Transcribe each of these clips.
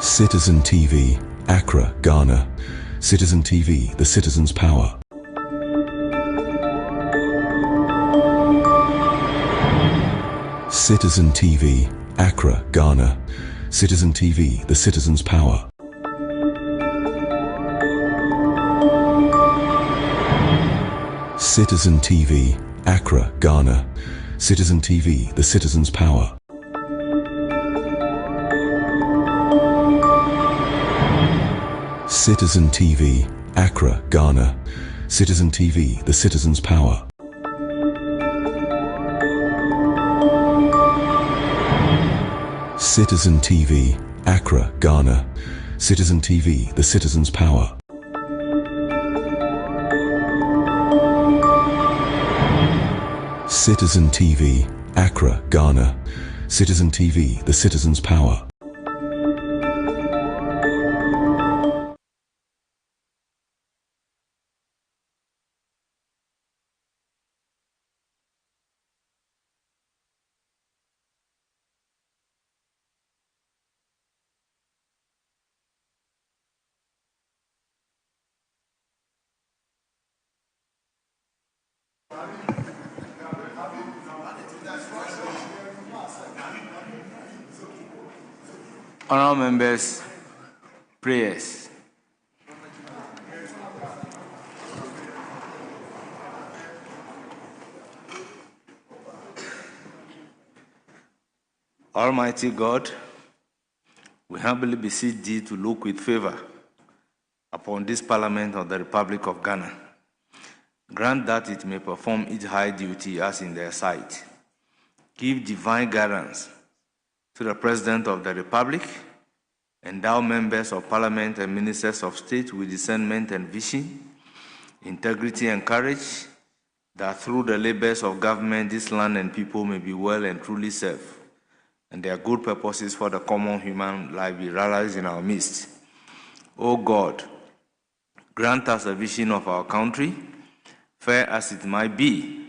Citizen TV, Accra, Ghana. Citizen TV, the citizen's power. Citizen TV, Accra, Ghana. Citizen TV, the citizen's power. Citizen TV, Accra, Ghana. Citizen TV, the citizen's power. Citizen TV, Accra, Ghana. Citizen TV, the citizen's power. Citizen TV, Accra, Ghana. Citizen TV, the citizen's power. Citizen TV, Accra, Ghana. Citizen TV, the citizen's power. Honourable members, prayers. Almighty God, we humbly beseech thee to look with favor upon this Parliament of the Republic of Ghana. Grant that it may perform its high duty as in their sight. Give divine guidance to the President of the Republic, endow members of Parliament and ministers of state with discernment and vision, integrity and courage, that through the labors of government this land and people may be well and truly served, and their good purposes for the common human life be realized in our midst. O God, grant us a vision of our country, fair as it might be,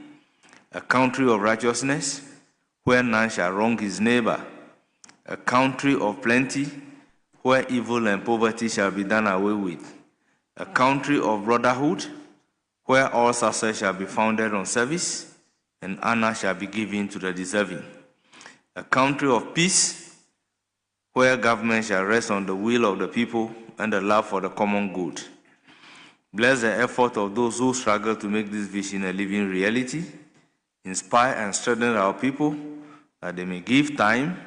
a country of righteousness, where none shall wrong his neighbor, a country of plenty, where evil and poverty shall be done away with, a country of brotherhood, where all success shall be founded on service, and honor shall be given to the deserving, a country of peace, where government shall rest on the will of the people and the love for the common good. Bless the effort of those who struggle to make this vision a living reality. Inspire and strengthen our people, that they may give time,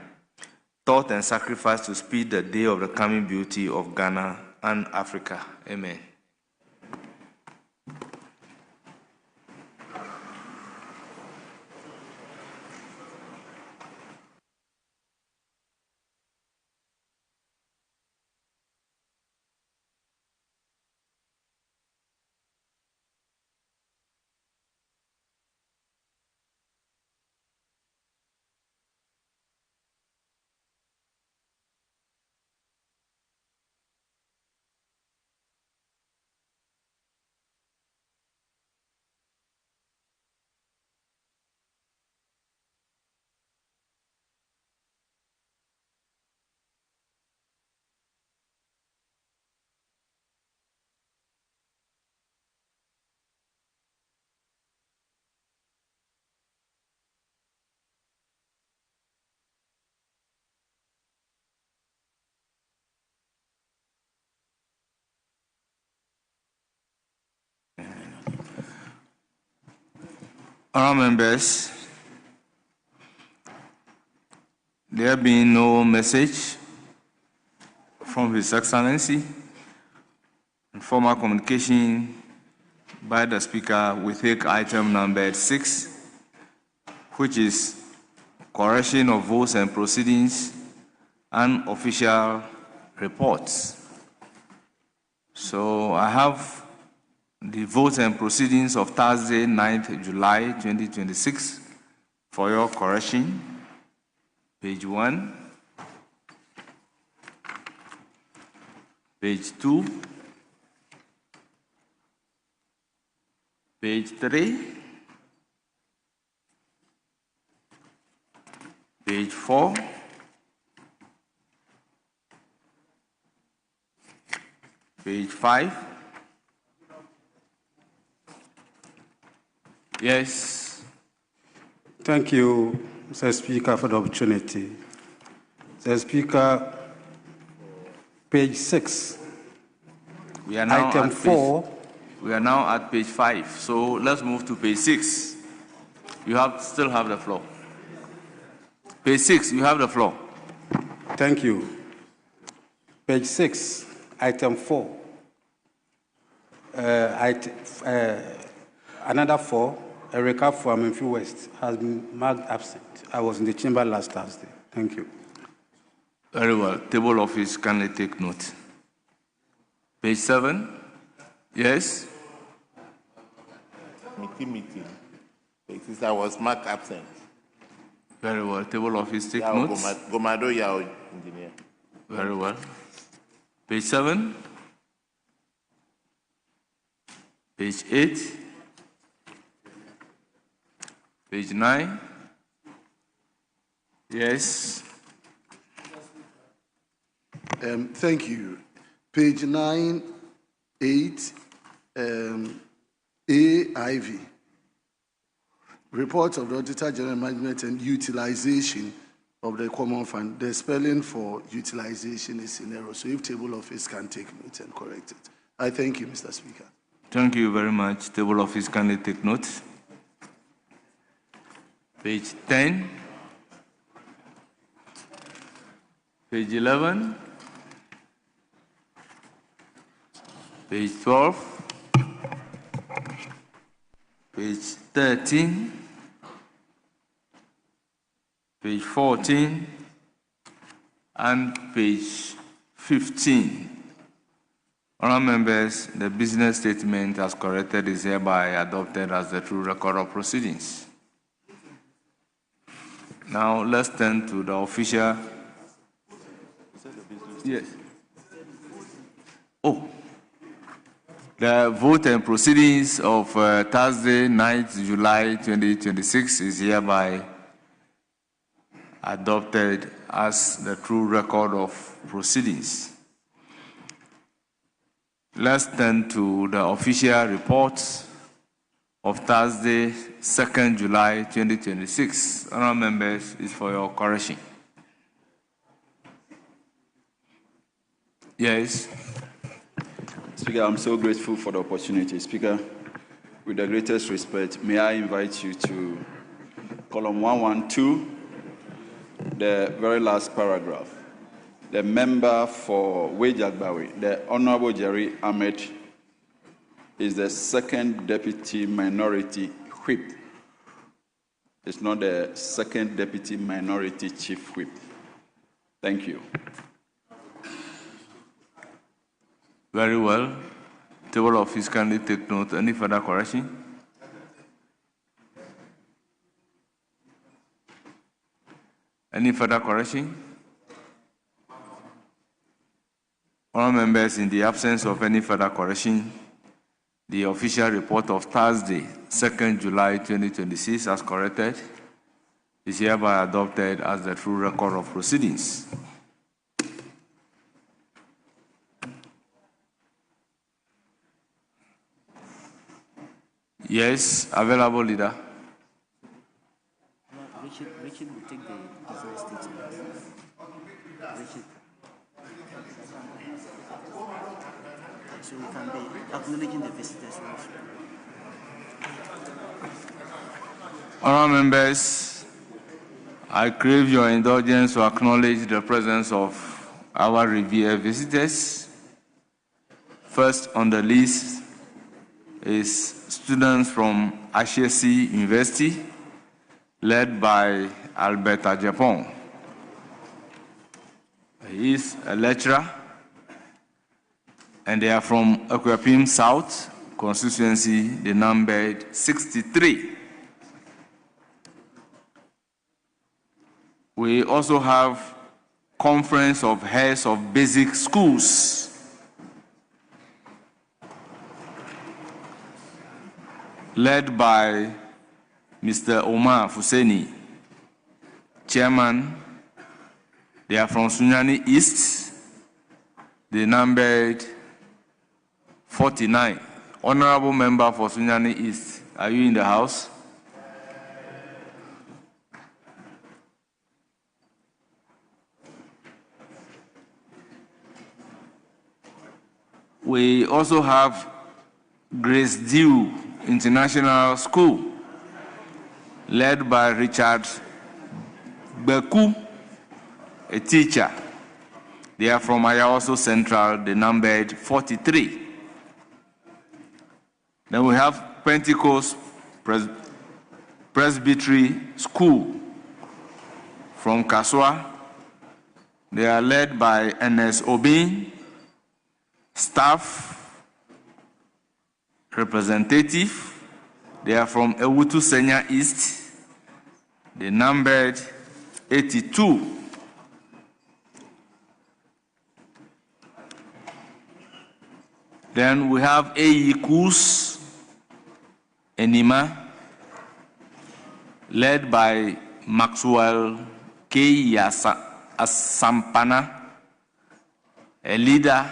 thought, and sacrifice to speed the day of the coming beauty of Ghana and Africa. Amen. Honourable members, there being no message from His Excellency and formal communication by the Speaker, we take item number 6, which is correction of votes and proceedings and official reports. So I have the votes and proceedings of Thursday, 9th July 2026 for your correction. Page 1, page 2, page 3, page 4, Page 5. Yes. Thank you, Mr. Speaker, for the opportunity. Mr. Speaker, page 6. We are now Item at 4. We are now at page 5. So let's move to page 6. You still have the floor. Page 6, you have the floor. Thank you. Page 6, item 4. Another 4, Erica from Memphis West, has been marked absent. I was in the chamber last Thursday. Thank you. Very well. Table office, kindly take note. Page 7. Yes? Meeting. Since I was marked absent. Very well. Table office, take notes. Gomado Yao, engineer. Very well. Page 7. Page 8. Page 9. Yes. Thank you. Page 9, 8, AIV. Report of the Auditor General Management and Utilization of the Common Fund. The spelling for utilization is in error. So if table office can take note and correct it. I thank you, Mr. Speaker. Thank you very much. Table office, kindly take note. Page 10. Page 11. Page 12. Page 13. Page 14. And page 15. Honourable members, the business statement as corrected is hereby adopted as the true record of proceedings. Now let's turn to the official. Yes. Oh. The vote and proceedings of Thursday, 9th July 2026 is hereby adopted as the true record of proceedings. Let's turn to the official reports of Thursday, 2nd July 2026. Honourable members, is for your correction. Yes. Speaker, I'm so grateful for the opportunity. Speaker, with the greatest respect, may I invite you to column 112, the very last paragraph. The member for Wejagbawi, the Honorable Jerry Ahmed, is the second deputy minority whip. It's not the second deputy minority chief whip. Thank you. Very well. Table office, kindly take note. Any further correction? Any further correction? Honourable members, in the absence of any further correction, the official report of Thursday, 2nd July 2026, as corrected, is hereby adopted as the true record of proceedings. Yes, available leader. Richard will take the business statement. Richard. So we can be acknowledging the visitors now. Honourable members, I crave your indulgence to acknowledge the presence of our revered visitors. First on the list is students from Ashesi University, led by Albert Ajapong. He is a lecturer, and they are from Akuapem South constituency, they numbered 63. We also have Conference of Heads of Basic Schools, led by Mr. Omar Fuseni, chairman. They are from Sunyani East. They numbered 49. Honorable Member for Sunyani East, are you in the house? We also have Grace Dew International School, led by Richard Beku, a teacher. They are from Ayawaso Central, they numbered 43. Then we have Pentecost Presbytery School from Kaswa. They are led by Ernest Obin, staff, representative. They are from Ewutu Senya East. They numbered 82. Then we have A.E. Kus Enima, led by Maxwell K. Asampana, a leader.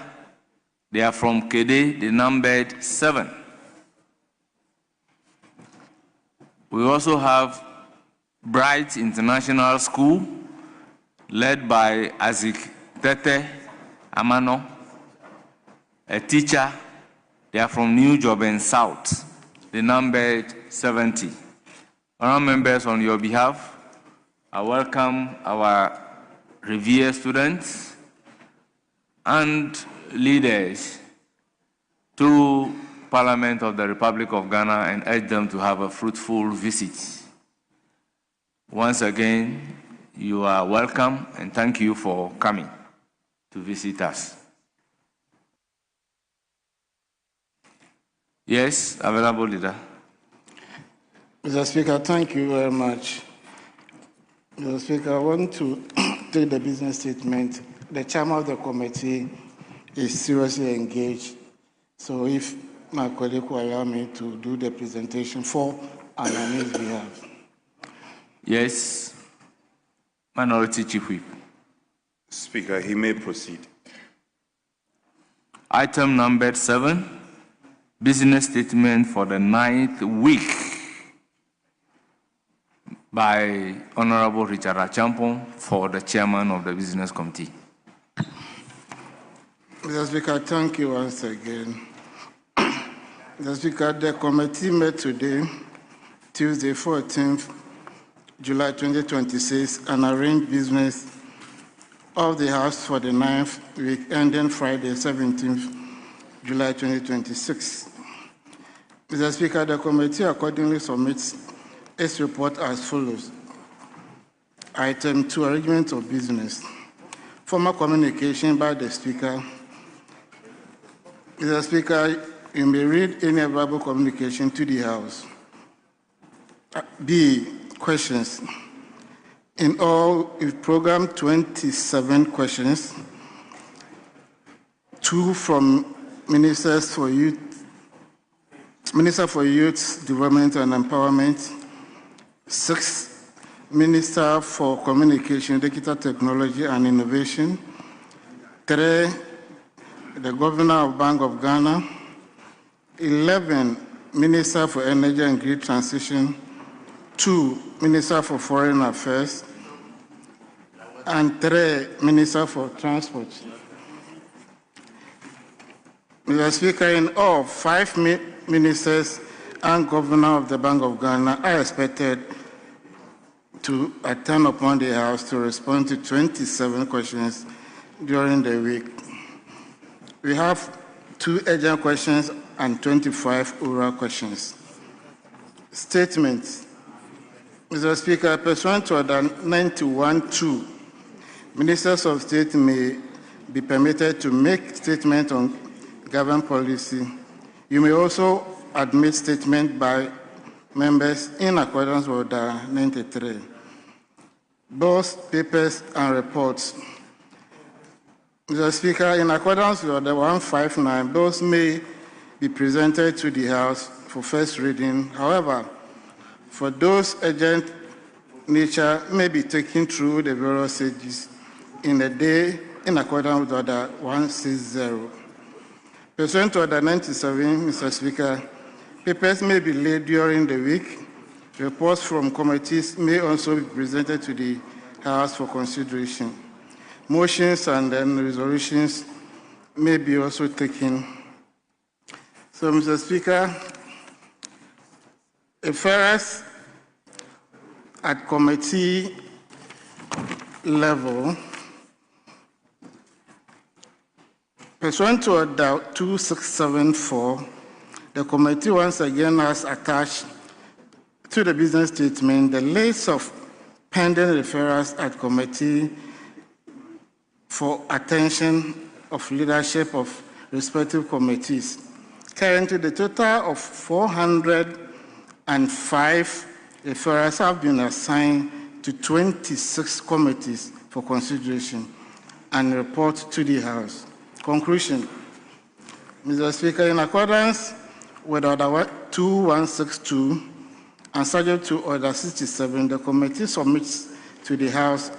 They are from Kede, they numbered 7. We also have Bright International School, led by Azik Tete Amano, a teacher. They are from New Joben South. They numbered 70. Honorable members, on your behalf, I welcome our revered students and leaders to Parliament of the Republic of Ghana and urge them to have a fruitful visit. Once again, you are welcome and thank you for coming to visit us. Yes, available leader. Mr. Speaker, thank you very much. Mr. Speaker, I want to take the business statement. The chairman of the committee is seriously engaged. So if my colleague will allow me to do the presentation for and on his behalf. Yes, Minority Chief Whip. Speaker, he may proceed. Item number 7, business statement for the 9th week by Honorable Richard Achampong for the chairman of the Business Committee. Mr. Speaker, thank you once again. Mr. Speaker, the committee met today, Tuesday, 14th July 2026, and arranged business of the House for the 9th week, ending Friday, 17th July 2026. Mr. Speaker, the committee accordingly submits its report as follows. Item 2, arrangement of business. Formal communication by the Speaker. Mr. Speaker, you may read any available communication to the House. B, questions. In all, we've programmed 27 questions, 2 from Minister for Youth Development and Empowerment, 6 Minister for Communication, Digital Technology and Innovation, 3 the Governor of Bank of Ghana, 11 Minister for Energy and Grid Transition, 2 Minister for Foreign Affairs, and 3 Minister for Transport. Mr. Speaker, in all, 5 ministers and Governor of the Bank of Ghana are expected to attend upon the House to respond to 27 questions during the week. We have 2 urgent questions and 25 oral questions. Statements. Mr. Speaker, pursuant to Order 91-2, Ministers of State may be permitted to make statements on government policy. You may also admit statements by members in accordance with Order 93. Both papers and reports. Mr. Speaker, in accordance with Order 159, those may be presented to the House for first reading. However, for those urgent nature may be taken through the various stages in a day in accordance with Order 160. Pursuant to Order 97, Mr. Speaker, papers may be laid during the week. Reports from committees may also be presented to the House for consideration. Motions and then resolutions may be also taken. So, Mr. Speaker, referrals at committee level, pursuant to Order 2674, the committee once again has attached to the business statement the list of pending referrals at committee for attention of leadership of respective committees. Currently, the total of 405 referrals have been assigned to 26 committees for consideration and report to the House. Conclusion. Mr. Speaker, in accordance with Order 2162 and subject to Order 67, the committee submits to the House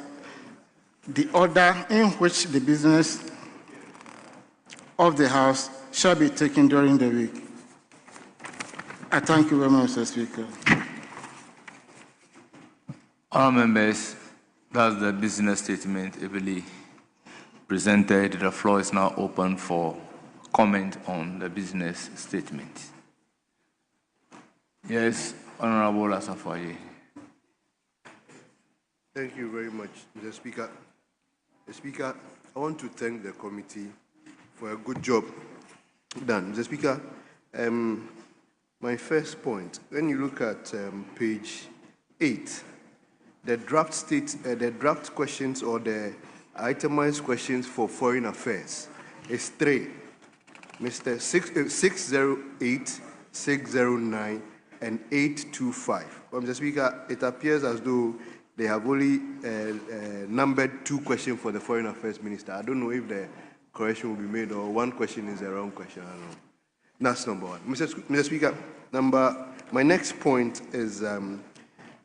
the order in which the business of the House shall be taken during the week. I thank you very much, Mr. Speaker. Honourable members, that's the business statement ably presented. The floor is now open for comment on the business statement. Yes, Honourable Asafoye. Thank you very much, Mr. Speaker. Mr. Speaker, I want to thank the committee for a good job done. Mr. Speaker, my first point, when you look at page 8, the draft questions or the itemized questions for foreign affairs is 3. Mr. 608, 609, and 825. But Mr. Speaker, it appears as though they have only numbered 2 questions for the Foreign Affairs Minister. I don't know if the correction will be made or one question is the wrong question. I don't know. That's number one. Mr. Speaker, my next point is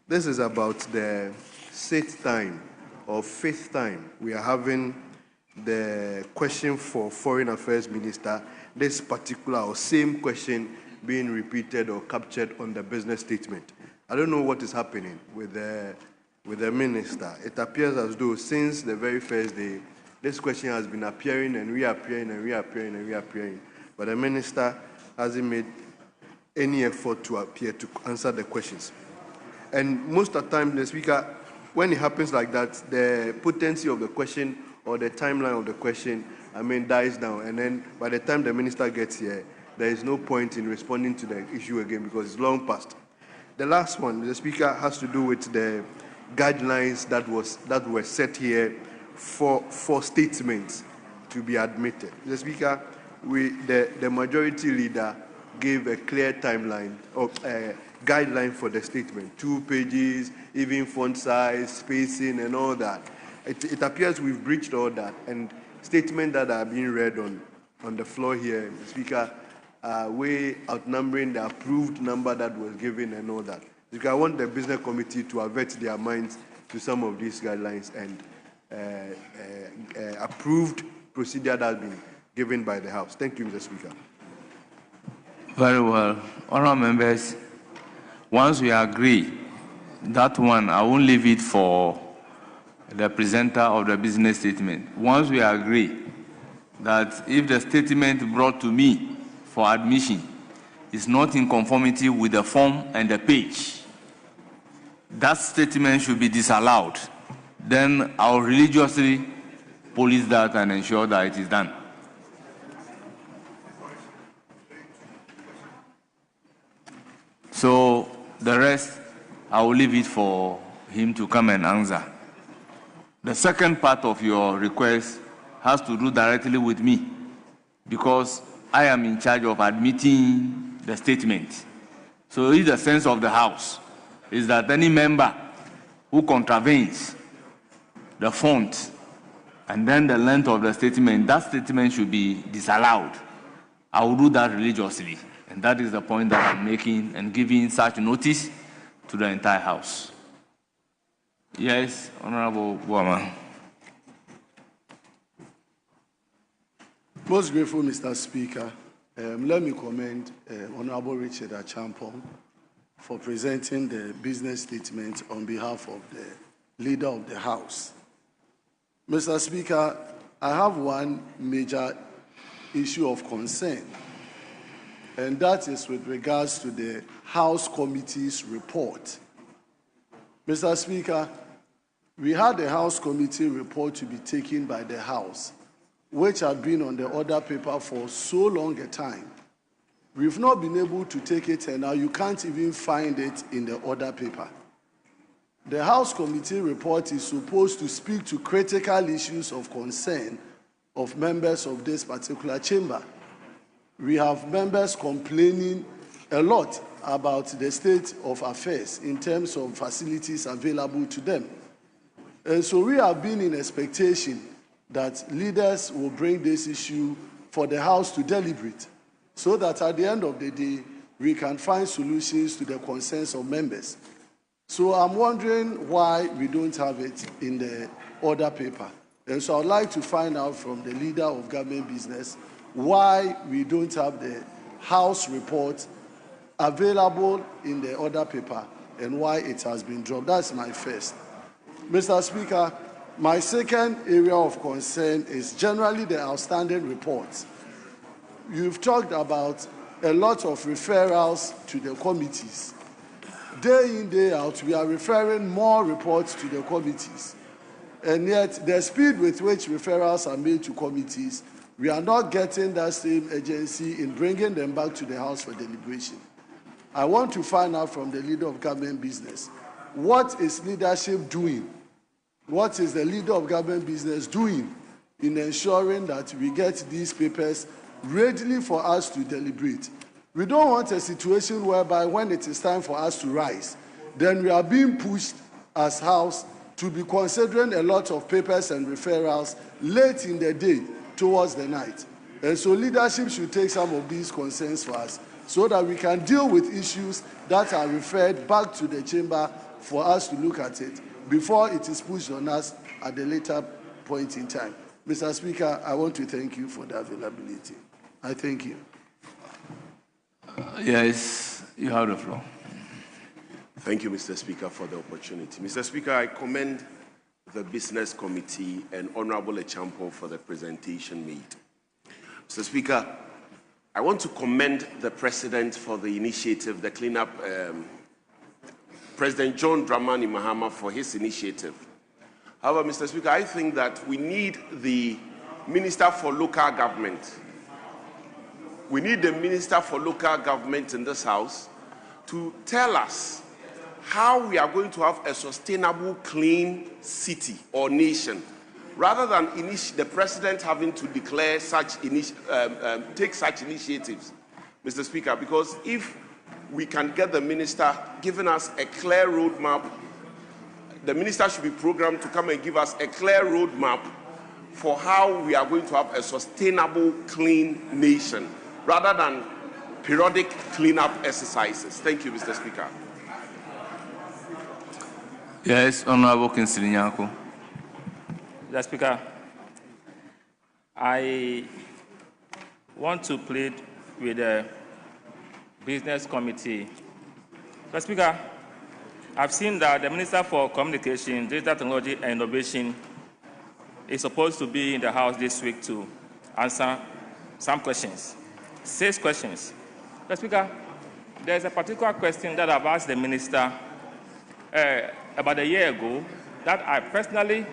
this is about the 6th time or 5th time we are having the question for Foreign Affairs Minister, this particular or same question being repeated or captured on the business statement. I don't know what is happening with the minister. It appears as though since the very first day, this question has been appearing and reappearing and reappearing and reappearing, but the minister hasn't made any effort to appear to answer the questions. And most of the time, the Speaker, when it happens like that, the potency of the question or the timeline of the question, dies down. And then by the time the minister gets here, there is no point in responding to the issue again because it's long past. The last one, the Speaker, has to do with the guidelines that were set here for statements to be admitted. The Speaker, the majority leader gave a clear timeline or guideline for the statement, 2 pages, even font size, spacing, and all that. It appears we've breached all that, and statements that are being read on the floor here, the Speaker, way outnumbering the approved number that was given and all that. Because I want the business committee to avert their minds to some of these guidelines and approved procedure that has been given by the House. Thank you, Mr. Speaker. Very well. Honourable members, once we agree, that one, I won't leave it for the presenter of the business statement. Once we agree that if the statement brought to me for admission is not in conformity with the form and the page, that statement should be disallowed. Then I'll religiously police that and ensure that it is done. So the rest, I will leave it for him to come and answer. The second part of your request has to do directly with me because I am in charge of admitting the statement. So it's the sense of the House is that any member who contravenes the font and then the length of the statement, that statement should be disallowed. I will do that religiously. And that is the point that I'm making and giving such notice to the entire House. Yes, Honorable Boama. Most grateful, Mr. Speaker. Let me commend Honorable Richard Achampong for presenting the business statement on behalf of the Leader of the House. Mr. Speaker, I have one major issue of concern, and that is with regards to the House Committee's report. Mr. Speaker, we had a House Committee report to be taken by the House, which had been on the order paper for so long a time. We've not been able to take it, and now you can't even find it in the order paper. The House Committee report is supposed to speak to critical issues of concern of members of this particular chamber. We have members complaining a lot about the state of affairs in terms of facilities available to them. And so we have been in expectation that leaders will bring this issue for the House to deliberate, so that at the end of the day, we can find solutions to the concerns of members. So I'm wondering why we don't have it in the order paper. And so I'd like to find out from the Leader of Government Business why we don't have the House report available in the order paper and why it has been dropped. That's my first. Mr. Speaker, my second area of concern is generally the outstanding reports. You've talked about a lot of referrals to the committees. Day in, day out, we are referring more reports to the committees. And yet, the speed with which referrals are made to committees, we are not getting that same agency in bringing them back to the House for deliberation. I want to find out from the Leader of Government Business, what is leadership doing? What is the Leader of Government Business doing in ensuring that we get these papers readily for us to deliberate? We don't want a situation whereby when it is time for us to rise, then we are being pushed as House to be considering a lot of papers and referrals late in the day towards the night. And so leadership should take some of these concerns for us so that we can deal with issues that are referred back to the chamber for us to look at it before it is pushed on us at a later point in time. Mr. Speaker, I want to thank you for the availability. I thank you. Yes, you have the floor. Thank you, Mr. Speaker, for the opportunity. Mr. Speaker, I commend the Business Committee and Honorable Achampong for the presentation made. Mr. Speaker, I want to commend the President for the initiative, the cleanup, President John Dramani Mahama for his initiative. However, Mr. Speaker, I think that we need the Minister for Local Government. We need the Minister for Local Government in this House to tell us how we are going to have a sustainable, clean city or nation, rather than the President having to declare such, take such initiatives, Mr. Speaker, because if we can get the Minister giving us a clear roadmap, the Minister should be programmed to come and give us a clear roadmap for how we are going to have a sustainable, clean nation, rather than periodic cleanup exercises. Thank you, Mr. Speaker. Yes, Honorable Kingsley Nyarko. Mr. Speaker, I want to plead with the Business Committee. Mr. Speaker, I've seen that the Minister for Communication, Digital Technology and Innovation is supposed to be in the House this week to answer some questions. 6 questions. Mr. Speaker, there's a particular question that I've asked the Minister about a year ago that I personally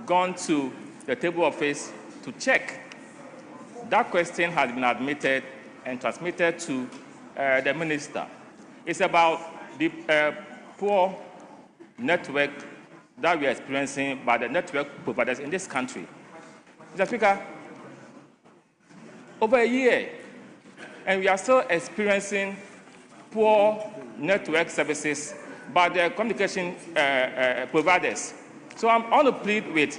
gone to the table office to check. That question has been admitted and transmitted to the Minister. It's about the poor network that we are experiencing by the network providers in this country. Mr. Speaker, over a year, and we are still experiencing poor network services by the communication providers. So I'm on to plead with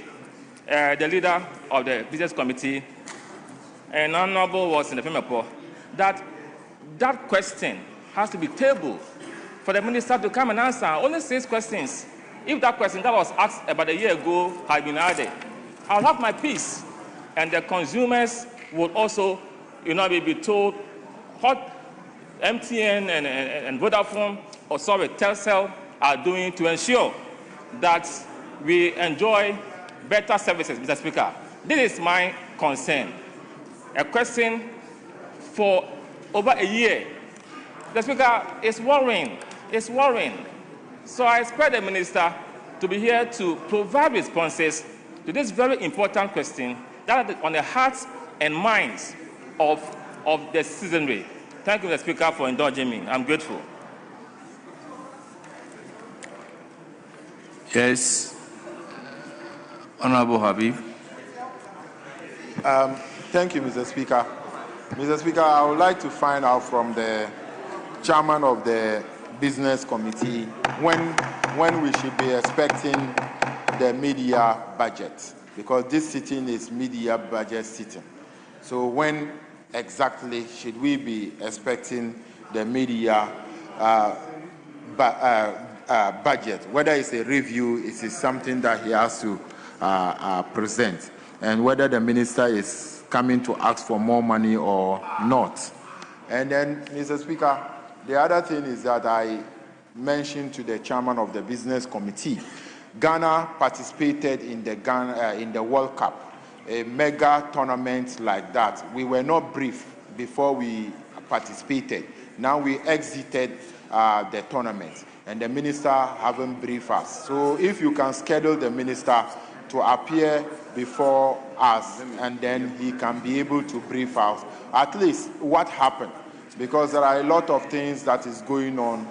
the leader of the Business Committee, and Honorable was in the report, that that question has to be tabled for the Minister to come and answer. Only 6 questions. If that question that was asked about a year ago had been added, I'll have my peace, and the consumers will also, be told what MTN and Vodafone, or sorry, Telcel are doing to ensure that we enjoy better services, Mr. Speaker. This is my concern. A question for over a year. Mr. Speaker, it's worrying. It's worrying. So I expect the minister to be here to provide responses to this very important question that is on the hearts and minds of the citizenry. Thank you, Mr. Speaker, for indulging me. I'm grateful. Yes. Honorable Habib. Thank you, Mr. Speaker. Mr. Speaker, I would like to find out from the chairman of the Business Committee when we should be expecting the media budget, because this sitting is media budget sitting. So when exactly should we be expecting the media budget? Whether it's a review, it is something that he has to present, and whether the minister is coming to ask for more money or not. And then, Mr. Speaker, the other thing is that I mentioned to the chairman of the Business Committee, Ghana participated in the World Cup, a mega tournament like that. We were not briefed before we participated. Now we exited the tournament, and the minister haven't briefed us. So if you can schedule the minister to appear before us, and then he can be able to brief us at least what happened, because there are a lot of things that is going on.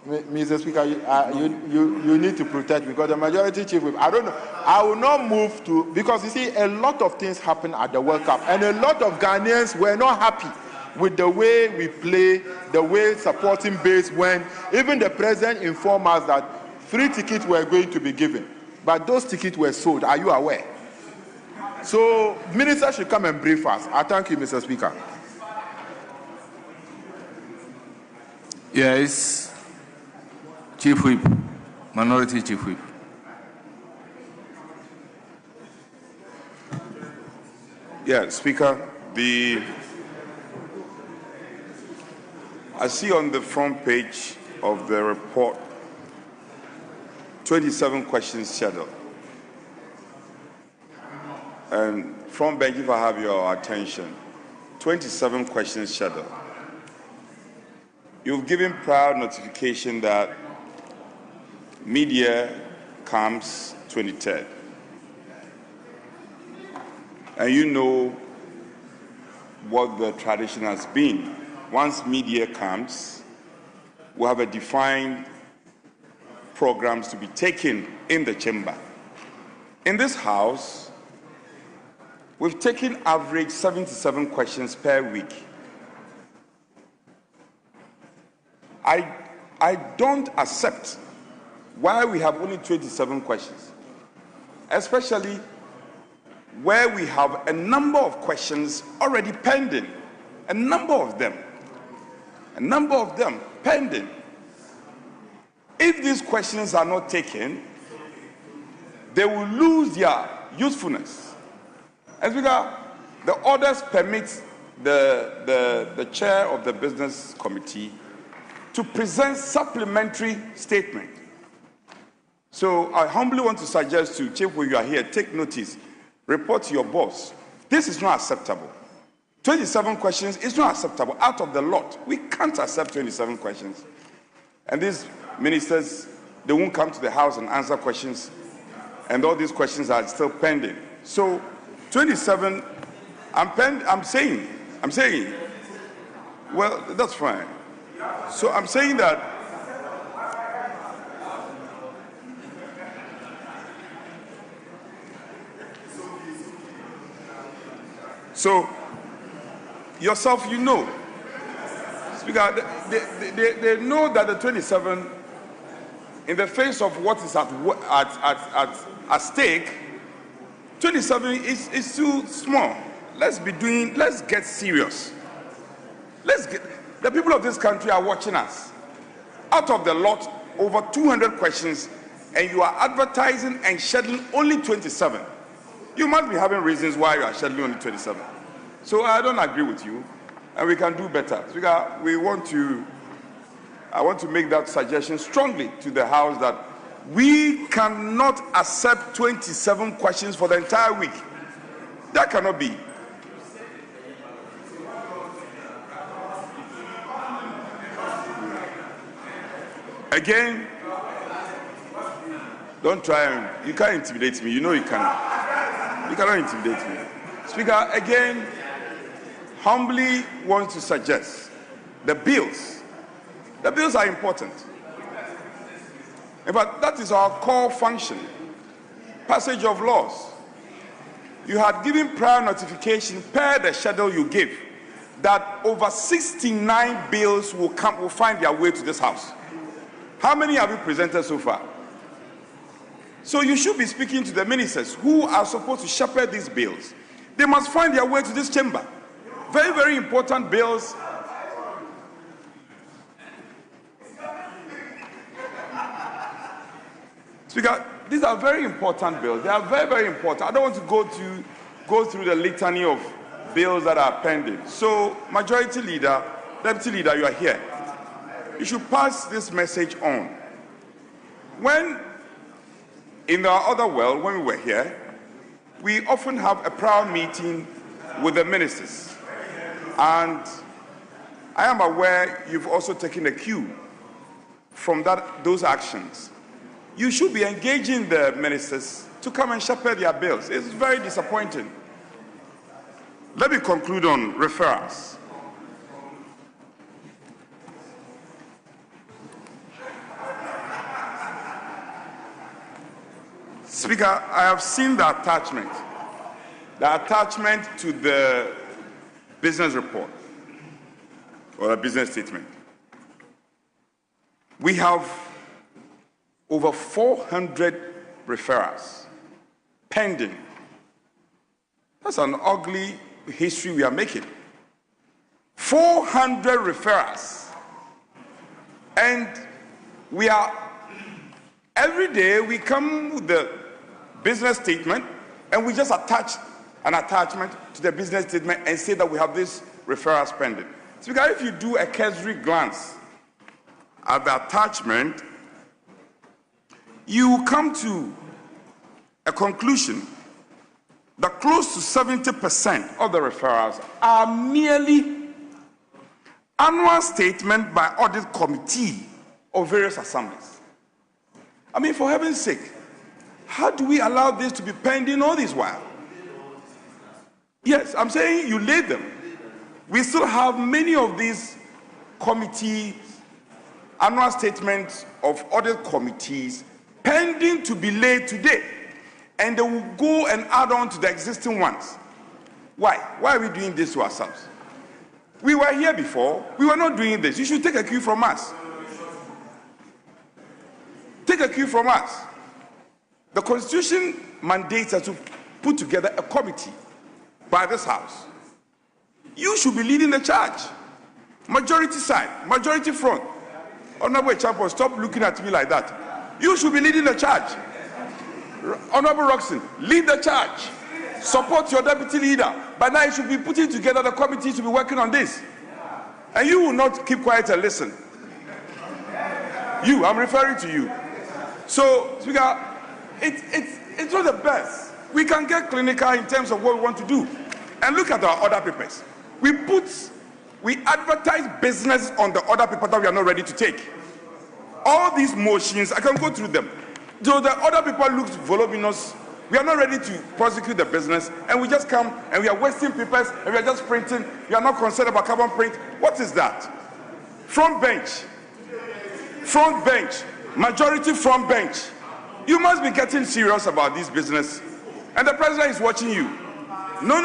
Mr. Speaker, you need to protect, because the majority chief whip, I don't know, I will not move to, because you see, a lot of things happen at the World Cup, and a lot of Ghanaians were not happy with the way we play, the way supporting base went. Even the president informed us that free tickets were going to be given, but those tickets were sold. Are you aware? So, minister should come and brief us. I thank you, Mr. Speaker. Yes. Chief Whip, Minority Chief Whip. Yeah, Speaker, I see on the front page of the report 27 questions scheduled. And front bench, if I have your attention, 27 questions scheduled. You've given prior notification that media comes 23rd. And you know what the tradition has been. Once media comes, we have a defined programs to be taken in the chamber. In this house, we've taken average 77 questions per week. I don't accept why we have only 27 questions, especially where we have a number of questions already pending, a number of them pending. If these questions are not taken, they will lose their usefulness. As because the orders permit the chair of the business committee to present supplementary statement. So I humbly want to suggest to Chief, when you are here, take notice, report to your boss. This is not acceptable. 27 questions is not acceptable. Out of the lot, we can't accept 27 questions. And these ministers, they won't come to the house and answer questions, and all these questions are still pending. So 27, I'm saying, well, that's fine. So I'm saying that so yourself, you know, Speaker, they know that the 27, in the face of what is at stake, 27 is too small. Let's get serious. The people of this country are watching us. Out of the lot, over 200 questions, and you are advertising and scheduling only 27. You must be having reasons why you are scheduling on the 27th. So I don't agree with you, and we can do better. Speaker, I want to make that suggestion strongly to the House that we cannot accept 27 questions for the entire week. That cannot be. Again, don't try and, you can't intimidate me. You know you cannot. You cannot intimidate me. Speaker, again, humbly want to suggest the bills are important. But that is our core function. Passage of laws. You had given prior notification per the schedule you gave that over 69 bills will find their way to this House. How many have you presented so far? So you should be speaking to the ministers who are supposed to shepherd these bills. They must find their way to this chamber. Very, very important bills. Speaker, these are very important bills. They are very, very important. I don't want to go through the litany of bills that are pending. So, Majority Leader, Deputy Leader, you are here. You should pass this message on. When, in our other world, when we were here, we often have a prior meeting with the ministers. And I am aware you've also taken a cue from those actions. You should be engaging the ministers to come and shepherd their bills. It's very disappointing. Let me conclude on referrals. Speaker, I have seen the attachment to the business report or a business statement. We have over 400 referrals pending. That's an ugly history we are making. 400 referrals. And every day we come with the business statement and we just attach an attachment to the business statement and say that we have this referral pending. Speaker, if you do a cursory glance at the attachment, you come to a conclusion that close to 70% of the referrals are merely annual statement by audit committee of various assemblies. I mean, for heaven's sake, how do we allow this to be pending all this while? Yes, I'm saying you laid them. We still have many of these committees, annual statements of audit committees pending to be laid today. And they will go and add on to the existing ones. Why? Why are we doing this to ourselves? We were here before. We were not doing this. You should take a cue from us. Take a cue from us. The Constitution mandates us to put together a committee by this House. You should be leading the charge. Majority side, majority front. Honorable Champion, stop looking at me like that. You should be leading the charge. Honorable Roxton, lead the charge. Support your deputy leader. By now you should be putting together the committee to be working on this. And you will not keep quiet and listen. You, I'm referring to you. So, Speaker, it's not the best. We can get clinical in terms of what we want to do. And look at our other papers. We advertise business on the other paper that we are not ready to take. All these motions, I can go through them. So the other people look voluminous. We are not ready to prosecute the business, and we just come and we are wasting papers and we are just printing. We are not concerned about carbon print. What is that? Front bench, majority front bench. You must be getting serious about this business, and the president is watching you. No.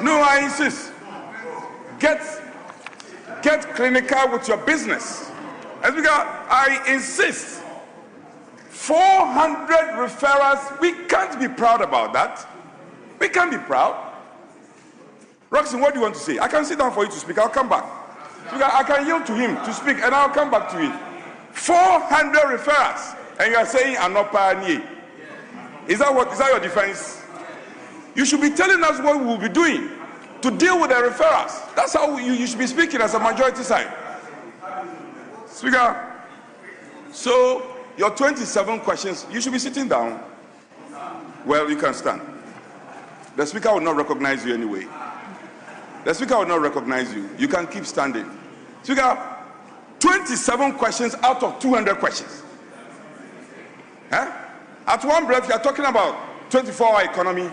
No, I insist. Get clinical with your business. As we go, I insist. 400 referrals. We can't be proud about that. We can't be proud. Roxton, what do you want to say? I can sit down for you to speak. I'll come back. I can yield to him to speak, and I'll come back to it. 400 referrals, and you are saying I'm not pioneer. Is that your defense? you should be telling us what we will be doing to deal with the referrals. That's how you should be speaking as a majority side. Speaker, so your 27 questions, you should be sitting down. Well, you can stand. The Speaker will not recognize you anyway. The Speaker will not recognize you. You can keep standing. Speaker, 27 questions out of 200 questions. Huh? At one breath, you are talking about 24-hour economy.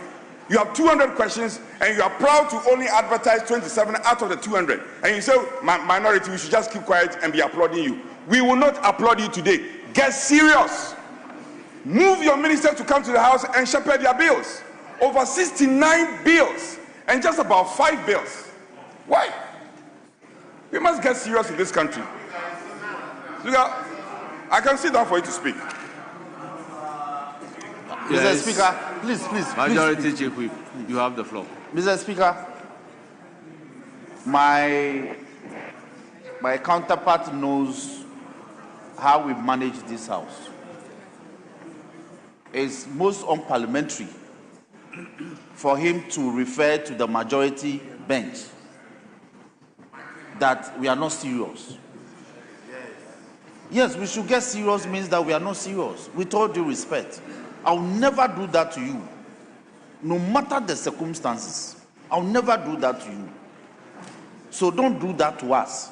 You have 200 questions, and you are proud to only advertise 27 out of the 200. And you say, minority, we should just keep quiet and be applauding you. We will not applaud you today. Get serious. Move your ministers to come to the House and shepherd their bills. Over 69 bills and just about 5 bills. Why? We must get serious in this country. Speaker, I can sit down for you to speak. Yes. Mr. Speaker, please. Majority Chief Whip, you have the floor. Mr. Speaker, my counterpart knows how we manage this House. It's most unparliamentary for him to refer to the majority bench that we are not serious. Yes, we should get serious means that we are not serious. With all due respect, I'll never do that to you. No matter the circumstances, I'll never do that to you. So don't do that to us.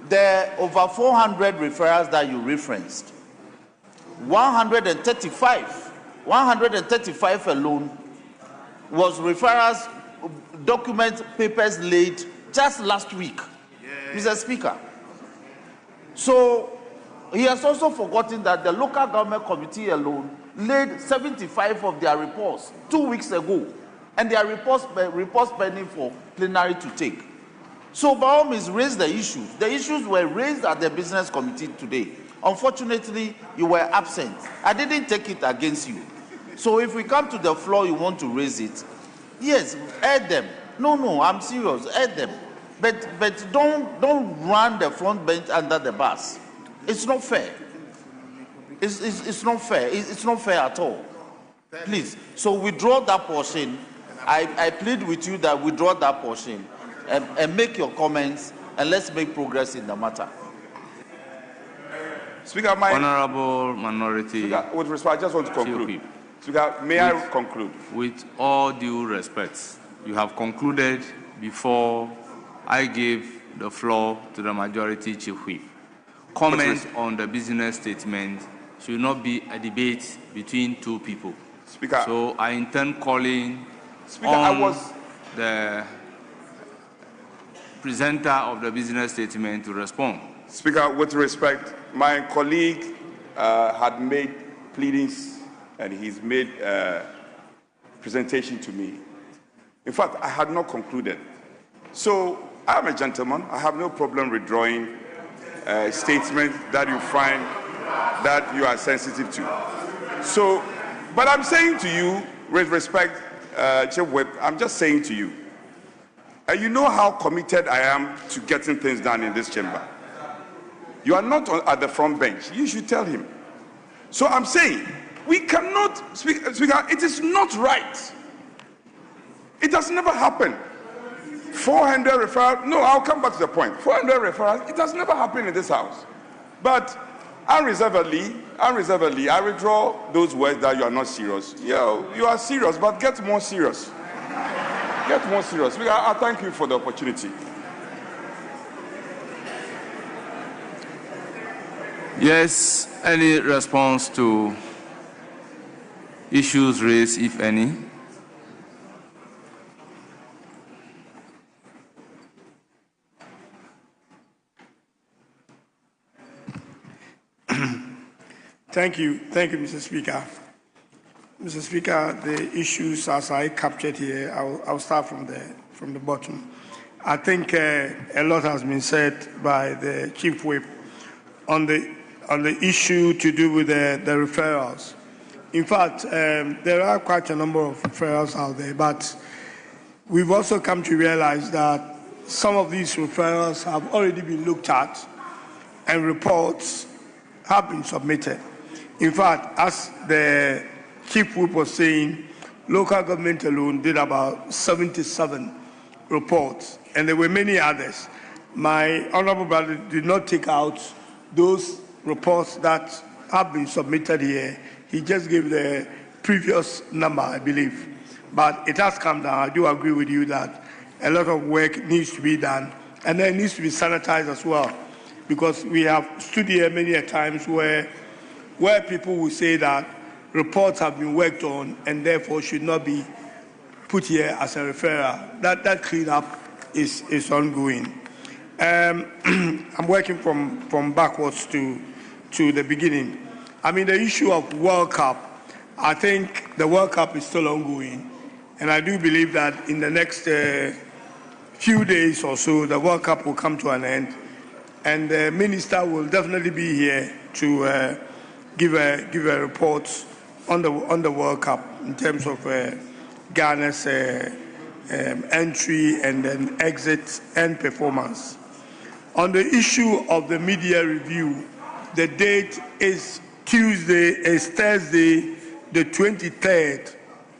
There are over 400 referrals that you referenced. 135 alone was referrals, documents, papers laid just last week, Mr. Speaker. So he has also forgotten that the local government committee alone laid 75 of their reports 2 weeks ago, and their reports pending for plenary to take. So by all means, raise the issues. The issues were raised at the business committee today. Unfortunately, you were absent. I didn't take it against you. So if we come to the floor, you want to raise it, yes, add them. No, I'm serious, add them. But don't run the front bench under the bus. It's not fair. It's not fair. It's not fair at all. Please. So withdraw that portion. I plead with you that withdraw that portion and make your comments, and let's make progress in the matter. Speaker, Honorable Minority. Speaker, with respect, I just want to conclude. Speaker, may I conclude? With all due respect, you have concluded before I gave the floor to the Majority Chief Whip. Comment on the business statement should not be a debate between two people. Speaker. So I intend calling the presenter of the business statement to respond. Speaker, with respect, my colleague had made pleadings and he's made presentation to me. In fact, I had not concluded. So I am a gentleman. I have no problem withdrawing a statement that you find that you are sensitive to. So, but I'm saying to you, with respect, Chief Whip, I'm just saying to you, you know how committed I am to getting things done in this chamber. You are not at the front bench. You should tell him. So I'm saying, we cannot, Speaker, it is not right. It has never happened. 400 referrals, no, I'll come back to the point. 400 referrals, it has never happened in this House. But unreservedly, I withdraw those words that you are not serious. Yeah, you are serious, but get more serious. Get more serious. I thank you for the opportunity. Yes, any response to issues raised, if any? Thank you, Mr. Speaker. Mr. Speaker, the issues as I captured here, I'll start from the bottom. I think a lot has been said by the Chief Whip on the issue to do with the referrals. In fact, there are quite a number of referrals out there, but we've also come to realize that some of these referrals have already been looked at and reports have been submitted. In fact, as the Chief Whip was saying, local government alone did about 77 reports, and there were many others. My honorable brother did not take out those reports that have been submitted here. He just gave the previous number, I believe. But it has come down. I do agree with you that a lot of work needs to be done, and then it needs to be sanitized as well, because we have stood here many a times where people will say that reports have been worked on and therefore should not be put here as a referral. That cleanup is ongoing. I'm working from backwards to the beginning. I mean, the issue of World Cup, I think the World Cup is still ongoing, and I do believe that in the next few days or so, the World Cup will come to an end, and the minister will definitely be here to give a report on the World Cup in terms of Ghana's entry and then exit and performance. On the issue of the media review, the date is Thursday, the 23rd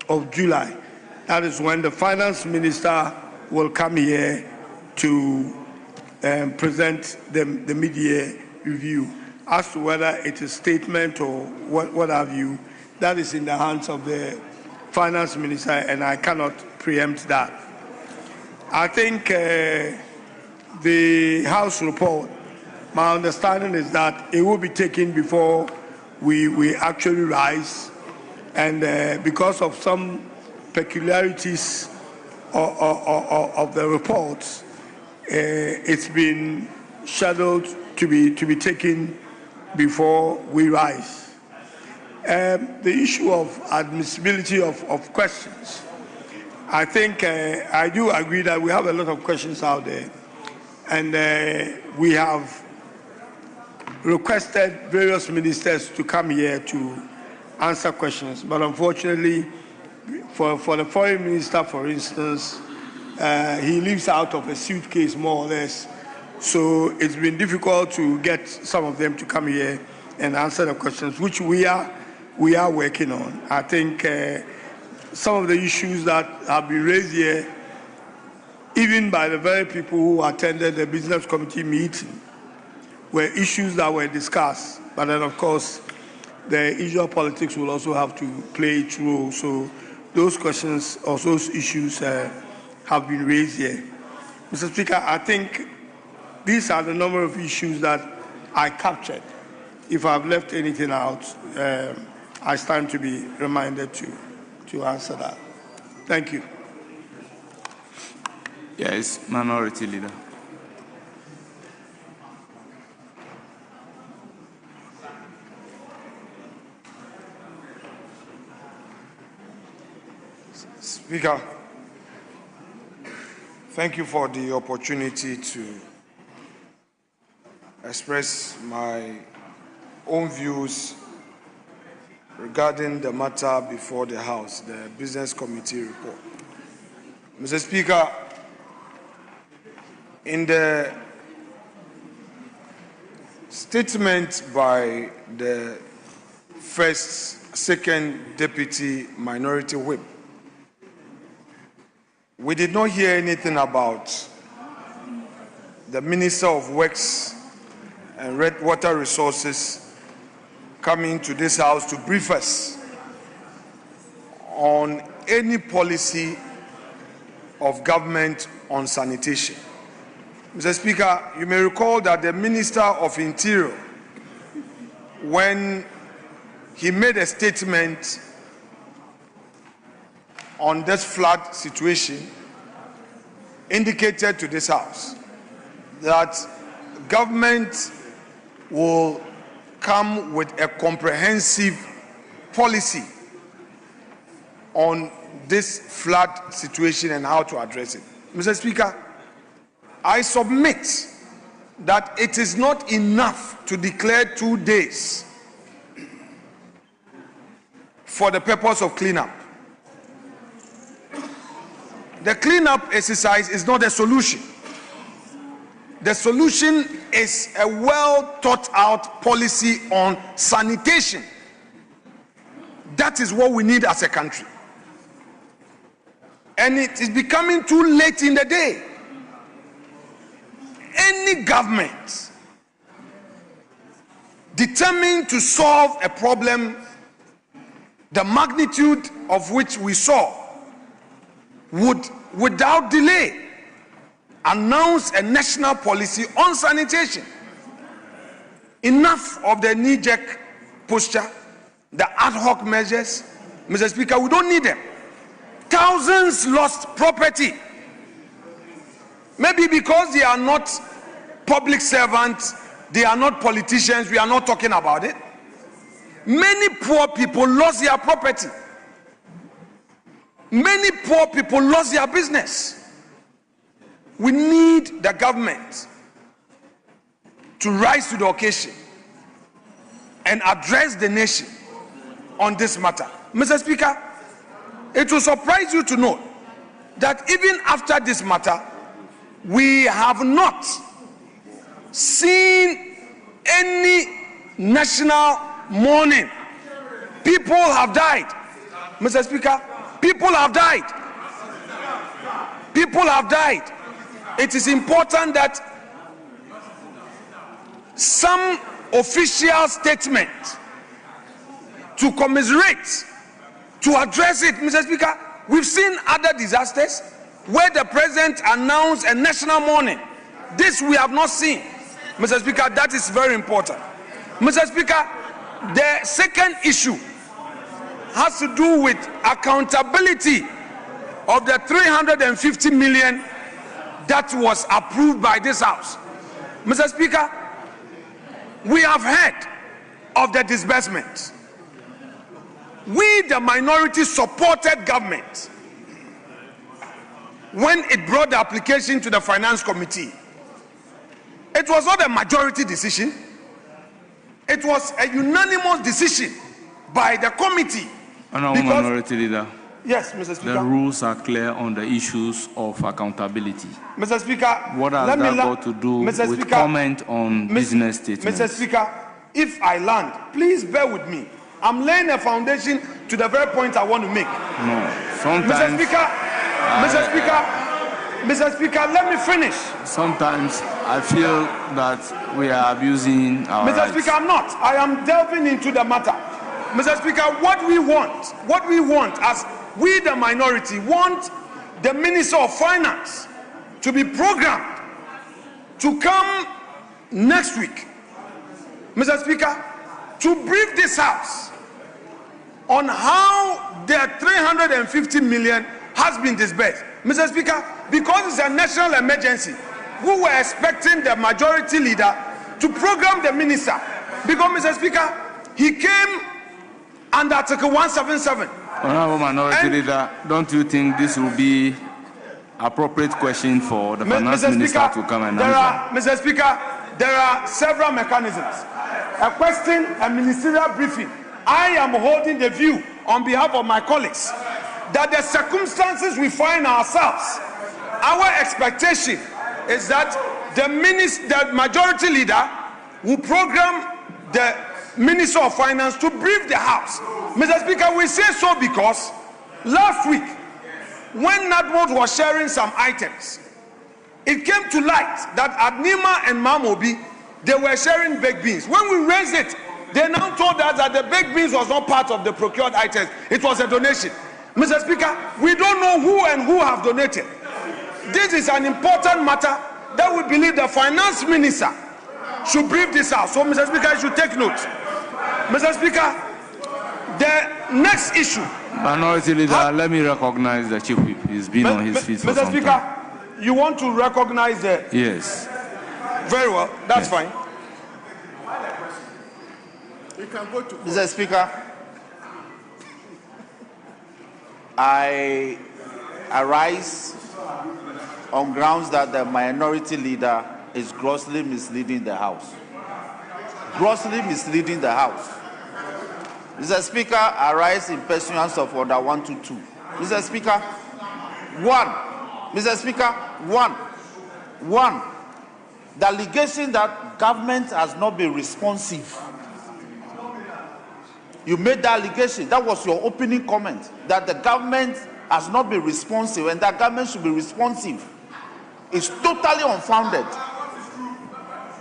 of July. That is when the finance minister will come here to present the media review. As to whether it is statement or what have you, that is in the hands of the finance minister, and I cannot preempt that. I think the House report, my understanding is that it will be taken before we actually rise, and because of some peculiarities of the reports, it's been scheduled to be taken before we rise. The issue of admissibility of questions, I think I do agree that we have a lot of questions out there, and we have requested various ministers to come here to answer questions, but unfortunately, for the foreign minister, for instance, he lives out of a suitcase more or less, so it's been difficult to get some of them to come here and answer the questions, which we are working on. I think some of the issues that have been raised here, even by the very people who attended the business committee meeting, were issues that were discussed. But then, of course, the issue of politics will also have to play its role. So those questions or those issues have been raised here. Mr. Speaker, I think these are the number of issues that I captured. If I've left anything out, I stand to be reminded to answer that. Thank you. Yes, Minority Leader. Speaker, thank you for the opportunity to express my own views regarding the matter before the House, the Business Committee report. Mr. Speaker, in the statement by the second Deputy Minority Whip, we did not hear anything about the Minister of Works and Water Resources coming to this House to brief us on any policy of government on sanitation. Mr. Speaker, you may recall that the Minister of Interior, when he made a statement on this flood situation, indicated to this House that government will come with a comprehensive policy on this flood situation and how to address it. Mr. Speaker, I submit that it is not enough to declare 2 days for the purpose of cleanup. The cleanup exercise is not a solution. The solution is a well thought out policy on sanitation That is what we need as a country. And it is becoming too late in the day. Any government determined to solve a problem the magnitude of which we saw would, without delay, announce a national policy on sanitation. Enough of the knee-jerk posture, the ad hoc measures. Mr. Speaker, we don't need them. Thousands lost property. Maybe because they are not public servants, they are not politicians, we are not talking about it. Many poor people lost their property. Many poor people lost their business. We need the government to rise to the occasion and address the nation on this matter. Mr. Speaker, it will surprise you to know that even after this matter, we have not seen any national mourning. People have died. Mr. Speaker, people have died. People have died. It is important that some official statement to commiserate, to address it. Mr. Speaker, we've seen other disasters where the president announced a national mourning. This we have not seen. Mr. Speaker, that is very important. Mr. Speaker, the second issue has to do with accountability of the 350 million that was approved by this House. Mr. Speaker, we have heard of the disbursement. We, the minority, supported government when it brought the application to the Finance Committee. It was not a majority decision. It was a unanimous decision by the committee. Honourable Minority Leader. Yes, Mr. Speaker. The rules are clear on the issues of accountability. Mr. Speaker, what has that got to do with comment on business statements? Mr. Speaker, if I land, please bear with me. I'm laying a foundation to the very point I want to make. No, sometimes... Mr. Speaker, let me finish. Sometimes I feel that we are abusing our Mr. rights. Speaker, I'm not. I am delving into the matter. Mr. Speaker, what we want as we the minority want the Minister of Finance to be programmed to come next week, Mr. Speaker, to brief this House on how the 350 million has been disbursed. Mr. Speaker, because it's a national emergency, we were expecting the majority leader to program the minister. Because, Mr. Speaker, he came under Article 177. Honourable Minority Leader, don't you think this will be appropriate question for the Finance Minister to come and answer? Mr. Speaker, there are several mechanisms. A question, a ministerial briefing. I am holding the view on behalf of my colleagues that the circumstances we find ourselves, our expectation is that the majority leader will program the Minister of Finance to brief the House. Mr. Speaker, we say so because last week, when NADMOD was sharing some items, it came to light that at Nima and Mamobi, they were sharing baked beans. When we raised it, they now told us that the baked beans was not part of the procured items. It was a donation. Mr. Speaker, we don't know who have donated. This is an important matter that we believe the Finance Minister should brief this House. So, Mr. Speaker, you should take note. Mr. Speaker, the next issue. Minority Leader, let me recognize the Chief Whip. He's been on his feet for Mr. some Speaker, time. you want to recognize the... Yes. Very well, that's fine. You can go to... Mr. Speaker, I arise on grounds that the minority leader is grossly misleading the House. Grossly misleading the House. Mr. Speaker, I rise in pursuance of Order 122. Mr. Speaker, one, the allegation that government has not been responsive You made the allegation. That was your opening comment, that the government has not been responsive and that government should be responsive. It's totally unfounded.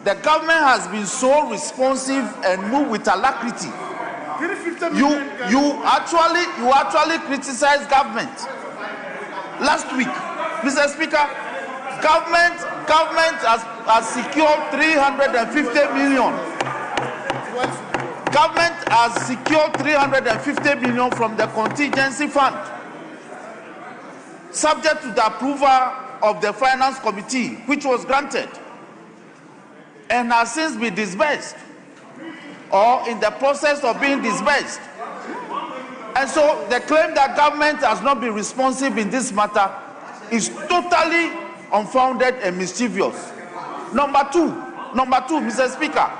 The government has been so responsive and moved with alacrity. You actually criticized government last week, Mr. Speaker. Government has secured 350 million. Government has secured 350 million from the contingency fund, subject to the approval of the Finance Committee, which was granted, and has since been disbursed, or in the process of being disbursed. And so the claim that government has not been responsive in this matter is totally unfounded and mischievous. Number two, Mr. Speaker,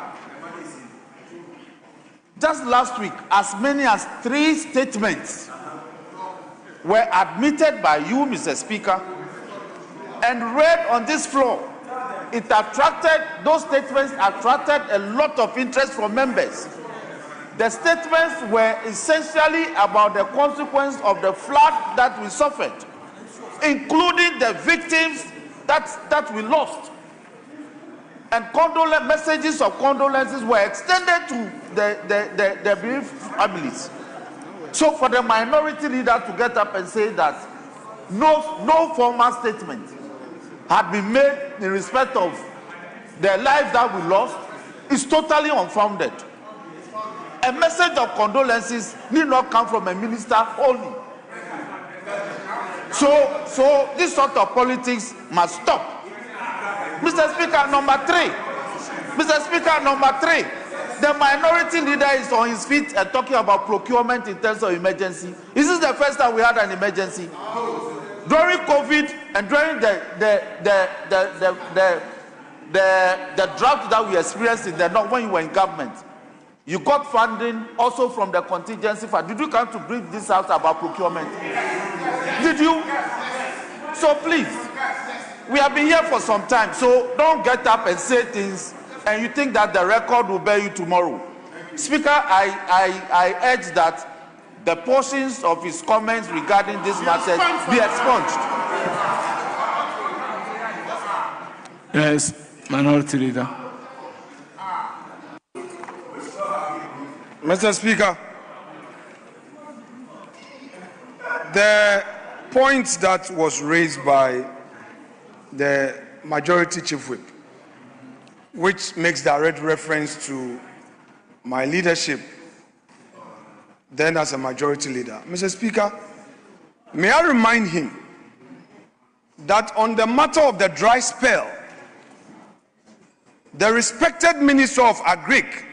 just last week, as many as 3 statements were admitted by you, Mr. Speaker, and read on this floor. Those statements attracted a lot of interest from members. The statements were essentially about the consequence of the flood that we suffered, including the victims that we lost. And messages of condolences were extended to the bereaved families. So for the minority leader to get up and say that no formal statement had been made in respect of the life that we lost is totally unfounded. A message of condolences need not come from a minister only. So this sort of politics must stop. Mr. Speaker, number three, the minority leader is on his feet and talking about procurement in terms of emergency. Is this the first time we had an emergency? During COVID and during the drought that we experienced in the north when you were in government, you got funding also from the contingency fund. Did you come to brief this house about procurement? Did you? So please, we have been here for some time, so don't get up and say things and you think that the record will bear you tomorrow. Speaker, I urge that the portions of his comments regarding this matter be expunged. Yes, Minority Leader. Mr. Speaker, the point that was raised by the Majority Chief Whip, which makes direct reference to my leadership then as a Majority Leader. Mr. Speaker, may I remind him that on the matter of the dry spell, the respected Minister of Agric,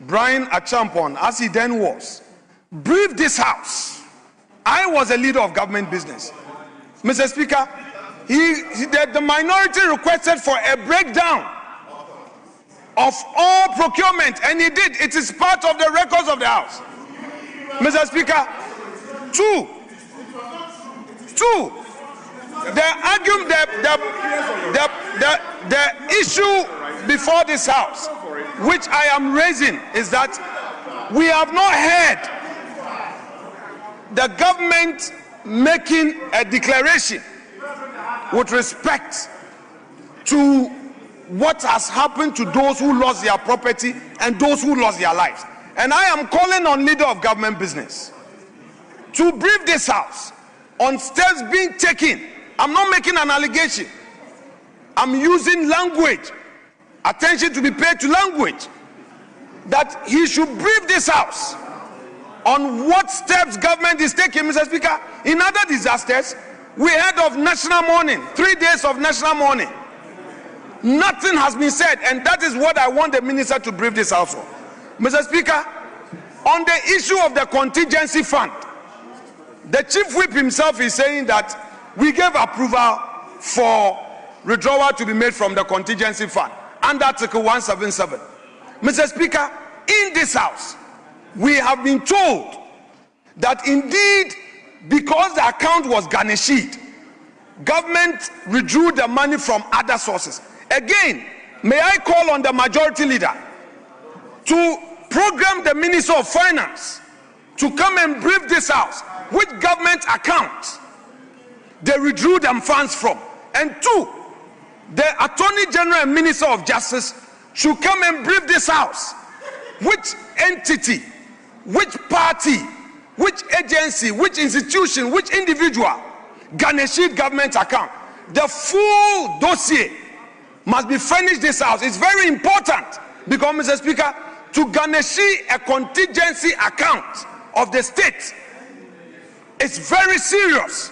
Brian Achampon, as he then was, briefed this House. I was a leader of government business. Mr. Speaker, the minority requested for a breakdown of all procurement, and he did. It is part of the records of the House. Mr. Speaker, two, the issue before this House, which I am raising, is that we have not heard the government making a declaration with respect to what has happened to those who lost their property and those who lost their lives. And I am calling on leader of government business to brief this House on steps being taken. I'm not making an allegation. I'm using language, attention to be paid to language, that he should brief this House on what steps government is taking, Mr. Speaker. In other disasters, we heard of national mourning, 3 days of national mourning. Nothing has been said, and that is what I want the minister to brief this House on. Mr. Speaker, on the issue of the contingency fund, the Chief Whip himself is saying that we gave approval for withdrawal to be made from the contingency fund under Article 177. Mr. Speaker, in this House, we have been told that indeed, because the account was garnished, government withdrew the money from other sources. Again, may I call on the Majority Leader to program the Minister of Finance to come and brief this house which government account they withdrew them funds from. And two, the Attorney General and Minister of Justice should come and brief this house which entity, which party, which agency, which institution, which individual garnished government account. The full dossier must be furnished this house. It's very important because, Mr. Speaker, to garnish a contingency account of the state is very serious.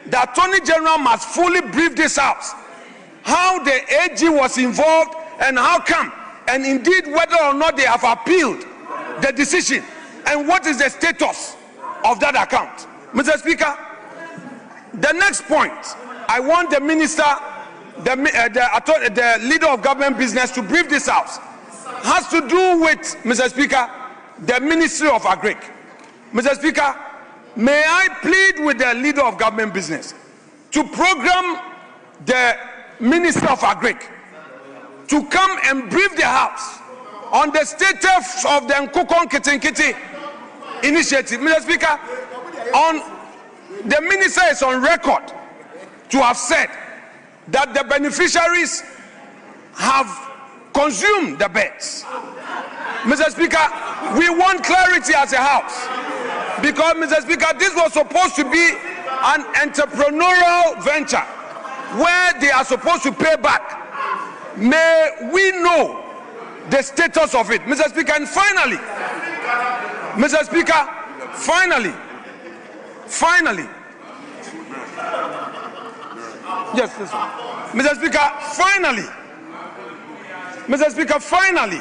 The Attorney General must fully brief this house how the AG was involved and how come, and indeed whether or not they have appealed the decision and what is the status of that account. Mr. Speaker, the next point, I want the minister, the leader of government business to brief this house, has to do with, Mr. Speaker, the Ministry of Agric. Mr. Speaker, may I plead with the leader of government business to program the Minister of Agric to come and brief the house on the status of the Nkukon Kitinkiti initiative. Mr. Speaker, the minister is on record to have said that the beneficiaries have consumed the beds. Mr. Speaker, we want clarity as a house because, Mr. Speaker, this was supposed to be an entrepreneurial venture where they are supposed to pay back. May we know the status of it, Mr. Speaker. And finally, Mr. Speaker, finally, yes, this one. Mr. Speaker, finally,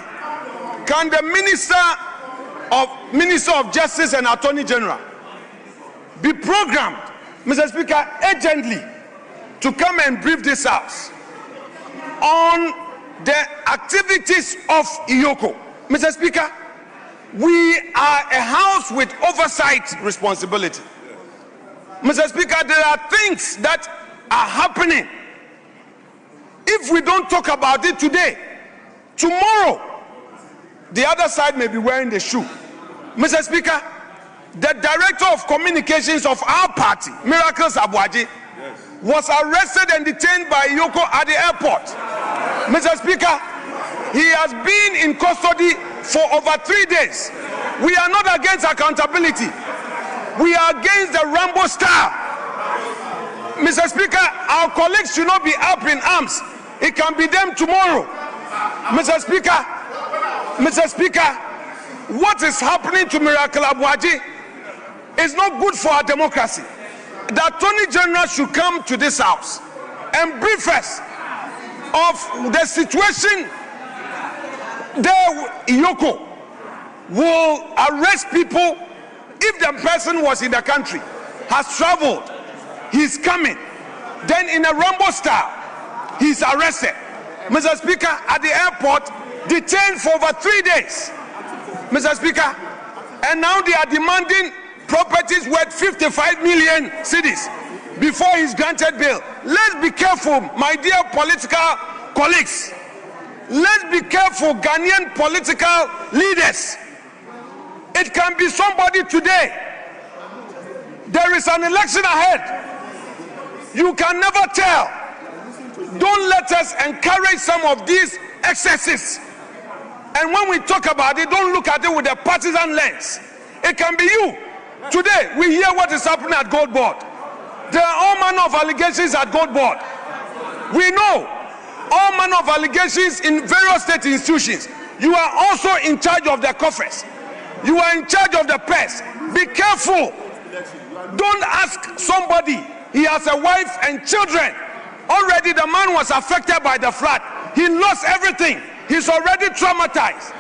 can the Minister of Justice and Attorney General be programmed, Mr. Speaker, urgently to come and brief this house on the activities of IYOCO? Mr. Speaker, we are a house with oversight responsibility. Mr. Speaker, there are things that are happening. If we don't talk about it today, tomorrow, the other side may be wearing the shoe. Mr. Speaker, the Director of Communications of our party, Miracles Abuaji, was arrested and detained by IYOCO at the airport. Mr. Speaker, he has been in custody for over 3 days. We are not against accountability. We are against the Rambo style. Mr. Speaker, our colleagues should not be up in arms. It can be them tomorrow. Mr. Speaker, what is happening to Miracle Abuaji is not good for our democracy. The Attorney General should come to this house and brief us of the situation. The IYOCO will arrest people if the person was in the country, has traveled, he's coming, then in a Rambo style, he's arrested. Mr. Speaker, at the airport, detained for over 3 days. Mr. Speaker, and now they are demanding properties worth 55 million cedis before he's granted bail. Let's be careful, my dear political colleagues. Let's be careful, Ghanaian political leaders. It can be somebody today. There is an election ahead. You can never tell. Don't let us encourage some of these excesses. And when we talk about it, don't look at it with a partisan lens. It can be you. Today, we hear what is happening at Gold Board. There are all manner of allegations at Gold Board. We know all manner of allegations in various state institutions. You are also in charge of the coffers. You are in charge of the purse. Be careful. Don't ask somebody. He has a wife and children. Already the man was affected by the flood. He lost everything. He's already traumatized.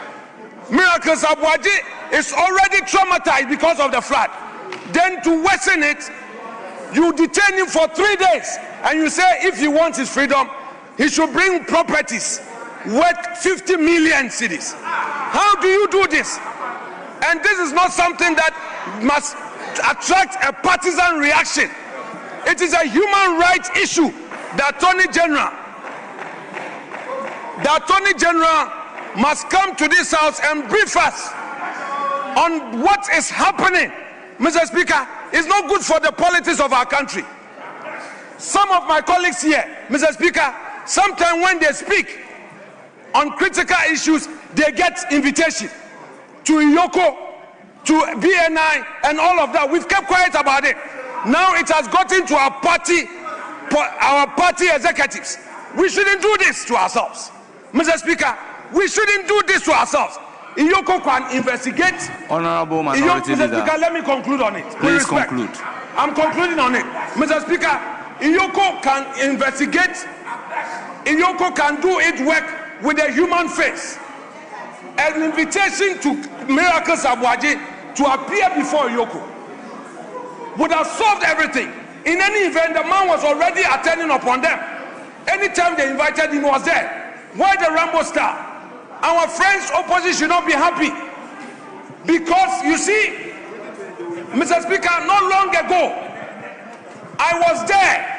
Miracles Abuaji is already traumatized because of the flood. Then to worsen it, you detain him for 3 days and you say if he wants his freedom, he should bring properties worth 50 million cedis. How do you do this? And this is not something that must attract a partisan reaction. It is a human rights issue. The Attorney General must come to this house and brief us on what is happening, Mr. Speaker, is not good for the politics of our country. Some of my colleagues here, Mr. Speaker, sometimes when they speak on critical issues, they get invitation to Iyoko, to BNI, and all of that. We've kept quiet about it. Now it has gotten to our party executives. We shouldn't do this to ourselves. Mr. Speaker, we shouldn't do this to ourselves. Iyoko can investigate. Honorable Minority Mr. Leader. Speaker, let me conclude on it. Please conclude. I'm concluding on it. Mr. Speaker, Iyoko can investigate. Iyoko can do it work with a human face. An invitation to Miracles Abuaji to appear before Iyoko would have solved everything. In any event, the man was already attending upon them. Anytime they invited him, he was there. Why the Rambo star? Our friends opposition should not be happy. Because, you see, Mr. Speaker, not long ago, I was there.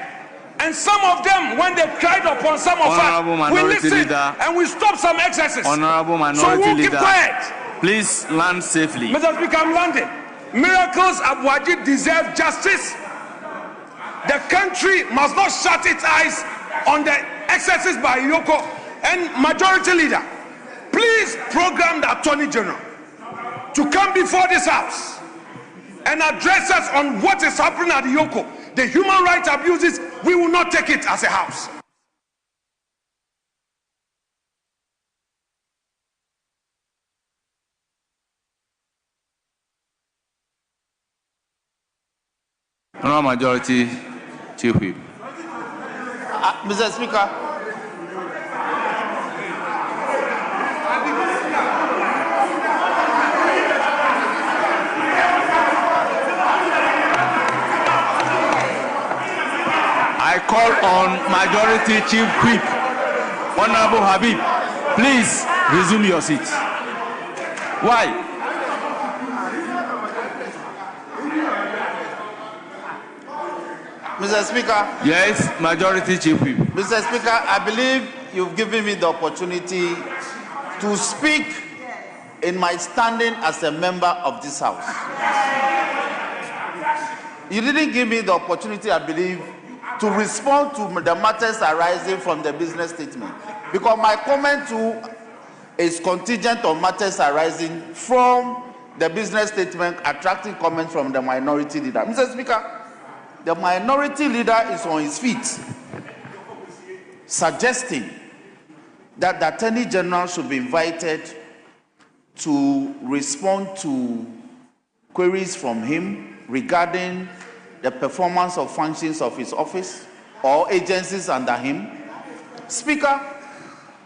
And some of them, when they cried upon some of us, we listened and we stopped some excesses. Honorable Minority So we'll Leader. keep quiet. Please land safely. Mr. Speaker, I'm landing. Miracles Abuaji deserve justice. The country must not shut its eyes on the excesses by Iyoko. And Majority Leader, please program the Attorney General to come before this House and address us on what is happening at Iyoko. The human rights abuses, we will not take it as a House. Honorable Majority Chief Whip. Mr. Speaker. I call on Majority Chief Whip, Honorable Habib, please resume your seat. Why? Mr. Speaker. Yes, Majority Chief Whip. Mr. Speaker, I believe you've given me the opportunity to speak in my standing as a member of this House. You didn't give me the opportunity, I believe, to respond to the matters arising from the business statement, because my comment too is contingent on matters arising from the business statement, attracting comments from the Minority Leader. Mr. Speaker, the Minority Leader is on his feet, suggesting that the Attorney General should be invited to respond to queries from him regarding the performance of functions of his office or agencies under him. Speaker,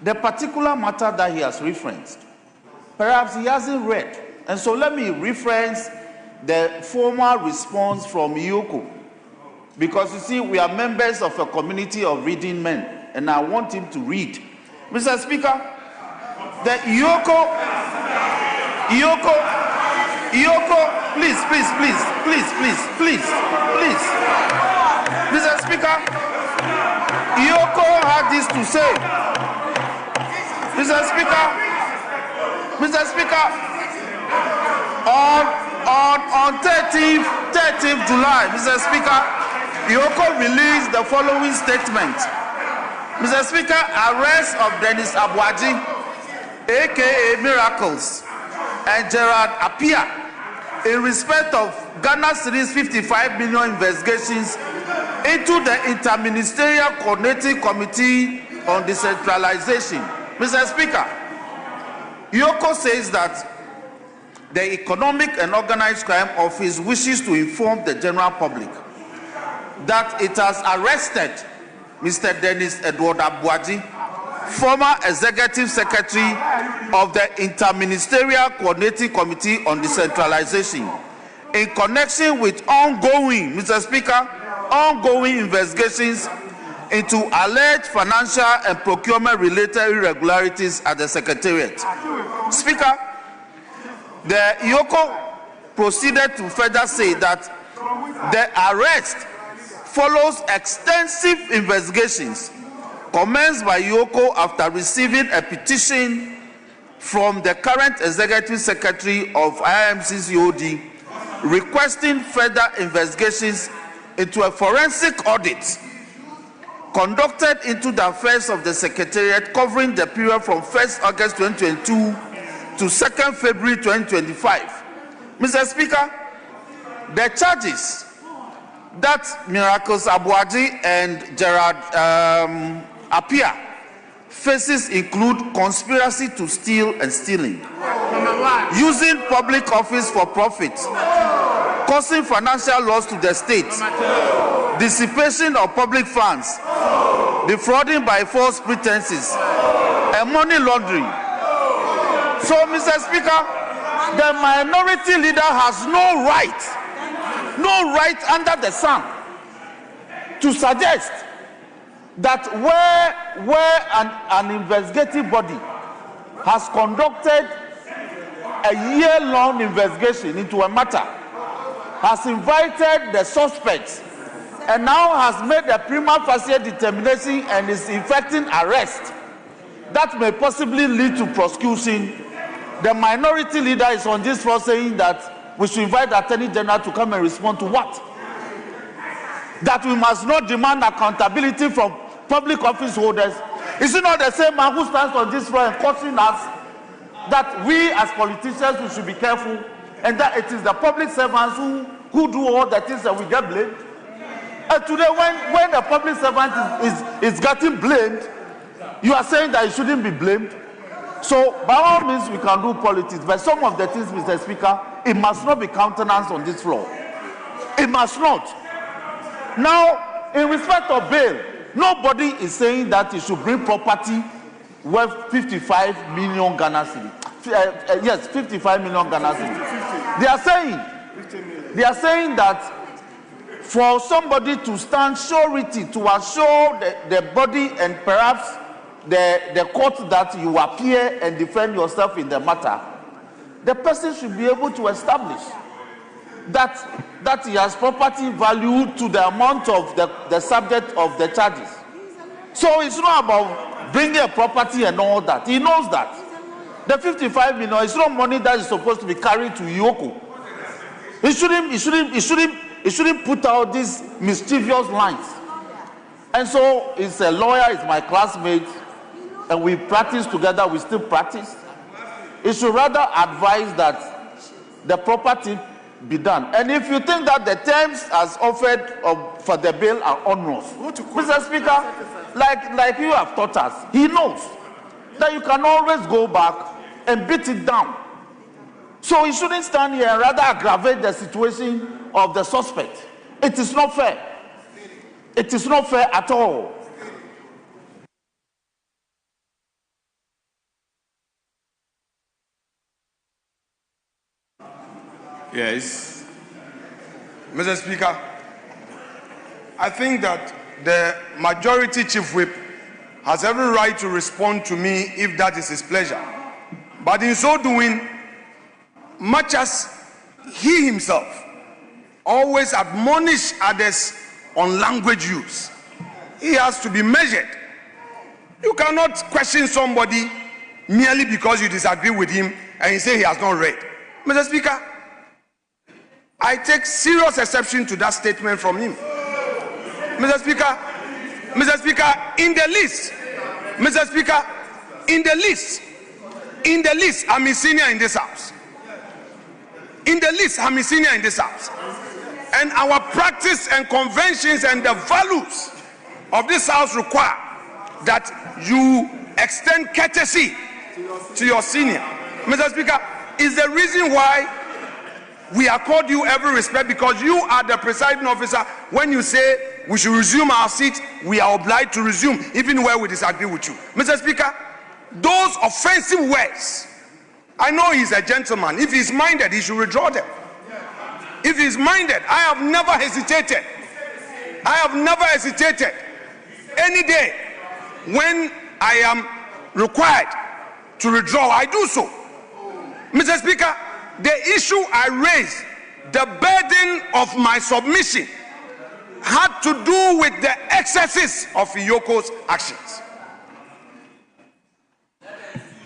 the particular matter that he has referenced, perhaps he hasn't read. And so let me reference the formal response from Iyoko. Because you see, we are members of a community of reading men, and I want him to read. Mr. Speaker, the Iyoko, please. Mr. Speaker, Iyoko had this to say. Mr. Speaker, on 13th July, Mr. Speaker, Iyoko released the following statement. Mr. Speaker, arrest of Dennis Abuaji, aka Miracles, and Gerard Appiah in respect of Ghana Series 55 million investigations into the Interministerial Coordinating Committee on Decentralization. Mr. Speaker, Iyoko says that the Economic and Organized Crime Office wishes to inform the general public that it has arrested Mr. Dennis Edward Abuaji, former Executive Secretary of the Interministerial Coordinating Committee on Decentralization, in connection with ongoing, Mr. Speaker, ongoing investigations into alleged financial and procurement-related irregularities at the Secretariat. Speaker, the Iyoko proceeded to further say that the arrest follows extensive investigations commenced by Iyoko after receiving a petition from the current Executive Secretary of IMCCOD requesting further investigations into a forensic audit conducted into the affairs of the Secretariat covering the period from 1st August 2022 to 2nd February 2025. Mr. Speaker, the charges that Miracles Abuaji and Gerard Appiah faces include conspiracy to steal and stealing, using public office for profit, causing financial loss to the state, dissipation of public funds, defrauding by false pretenses, and money laundering. So, Mr. Speaker, the minority leader has no right under the sun to suggest that where an investigative body has conducted a year-long investigation into a matter, has invited the suspects, and now has made a prima facie determination and is effecting arrest that may possibly lead to prosecution, the minority leader is on this floor saying that we should invite the Attorney General to come and respond to what? That we must not demand accountability from public office holders. Is it not the same man who stands on this floor and cautioning us that we as politicians we should be careful, and that it is the public servants who do all the things that we get blamed? And today when the public servant is getting blamed, you are saying that he shouldn't be blamed. So by all means we can do politics, but some of the things, Mr. Speaker, it must not be countenanced on this floor. It must not. Now, in respect of bail, nobody is saying that he should bring property worth 55 million Ghana cedis. Yes, 55 million Ghana cedis. They are saying that for somebody to stand surety to assure the body and perhaps the court that you appear and defend yourself in the matter, the person should be able to establish that he has property value to the amount of the subject of the charges. So it's not about bringing a property and all that. He knows that. The 55 million is not money that is supposed to be carried to Yoko. He shouldn't put out these mischievous lines. And so he's a lawyer, he's my classmate, and we practice together, we still practice. He should rather advise that the property be done. And if you think that the terms as offered for the bail are onerous, Mr. Speaker, like you have taught us, he knows that you can always go back and beat it down. So he shouldn't stand here and rather aggravate the situation of the suspect. It is not fair. It is not fair at all. Yes. Mr. Speaker, I think that the majority chief whip has every right to respond to me if that is his pleasure. But in so doing, much as he himself always admonish others on language use, he has to be measured. You cannot question somebody merely because you disagree with him and you say he has not read. Mr. Speaker, I take serious exception to that statement from him. Mr. Speaker, in the list, Mr. Speaker, in the list, I'm a senior in this house. In the list, I'm a senior in this house. And our practice and conventions and the values of this house require that you extend courtesy to your senior. Mr. Speaker, is the reason why we accord you every respect, because you are the presiding officer. When you say we should resume our seat, we are obliged to resume, even where we disagree with you. Mr. Speaker, those offensive words, I know he's a gentleman. If he's minded, he should withdraw them. If he's minded, I have never hesitated. I have never hesitated. Any day when I am required to withdraw, I do so. Mr. Speaker, the issue I raised, the burden of my submission, had to do with the excesses of Yoko's actions.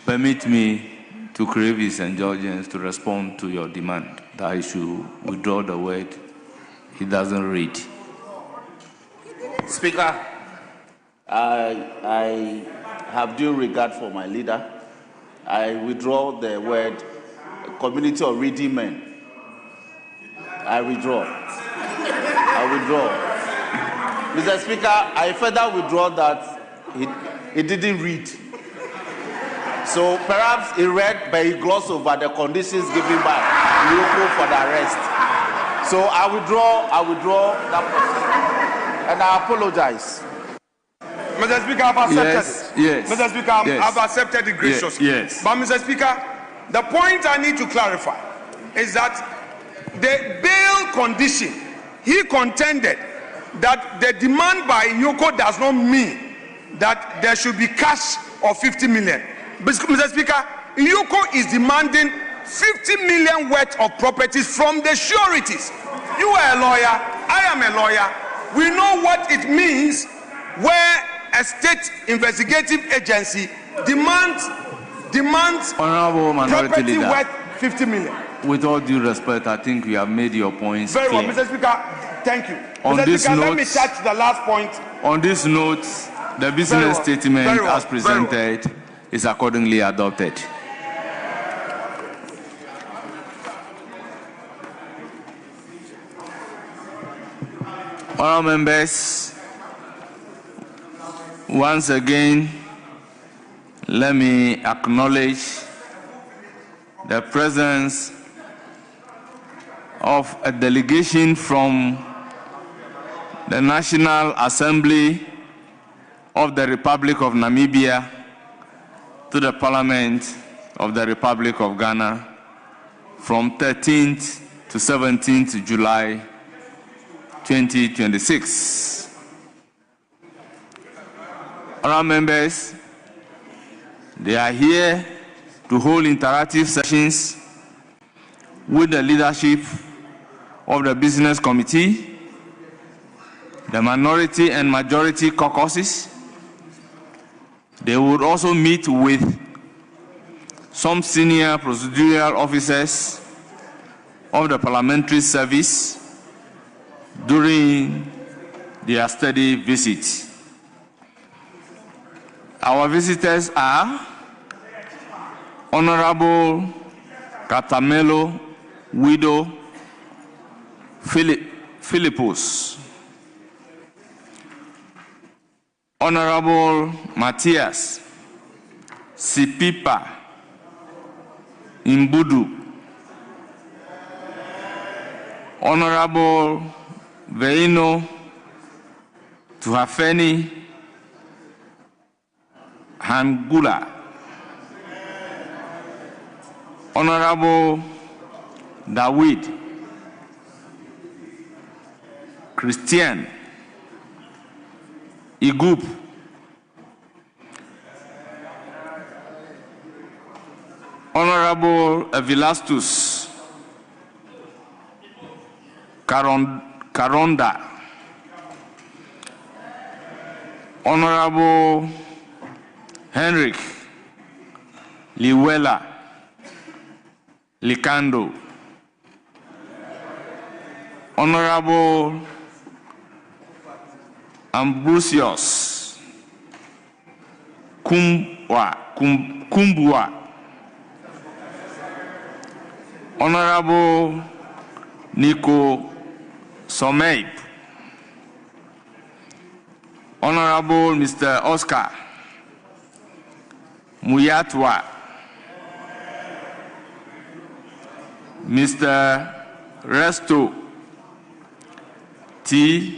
Permit me to crave his indulgence to respond to your demand that he should withdraw the word he doesn't read. Speaker, I have due regard for my leader. I withdraw the word community of reading men. I withdraw. Mr. Speaker, I further withdraw that he didn't read. So perhaps he read, but he glossed over the conditions given by Yoko for the arrest. So I withdraw that person. And I apologize. Mr. Speaker, I've accepted it. Yes. Mr. Speaker, I've accepted it graciously. Yes. But Mr. Speaker, the point I need to clarify is that the bail condition, he contended that the demand by Yoko does not mean that there should be cash of 50 million. Mr. Speaker, Yoko is demanding 50 million worth of properties from the sureties. You are a lawyer, I am a lawyer. We know what it means where a state investigative agency demands Honorable Minority property Leader, worth 50 million. with all due respect, I think we have made your points Very clear. well, Mr. Speaker, thank you. On Mr. this Speaker, let note- me touch the last point. On this note, the business statement Very well. as presented is accordingly adopted. Honourable members, once again, let me acknowledge the presence of a delegation from the National Assembly of the Republic of Namibia to the Parliament of the Republic of Ghana from 13th to 17th July 2026. Honourable members, they are here to hold interactive sessions with the leadership of the Business Committee, the minority and majority caucuses. They would also meet with some senior procedural officers of the parliamentary service during their study visit. Our visitors are Honorable Catamelo Widow Philippus, Honorable Matthias Sipipa Imbudu, Honorable Veino Tuhafeni Hangula, Honorable David Christian Igup, Honorable Evilastus Caronda, Honorable Henrik Liwela Likando, Honorable Ambrosius Kumbua, Honorable Nico Someib, Honorable Mr. Oscar Muyatwa, Mr. Resto T.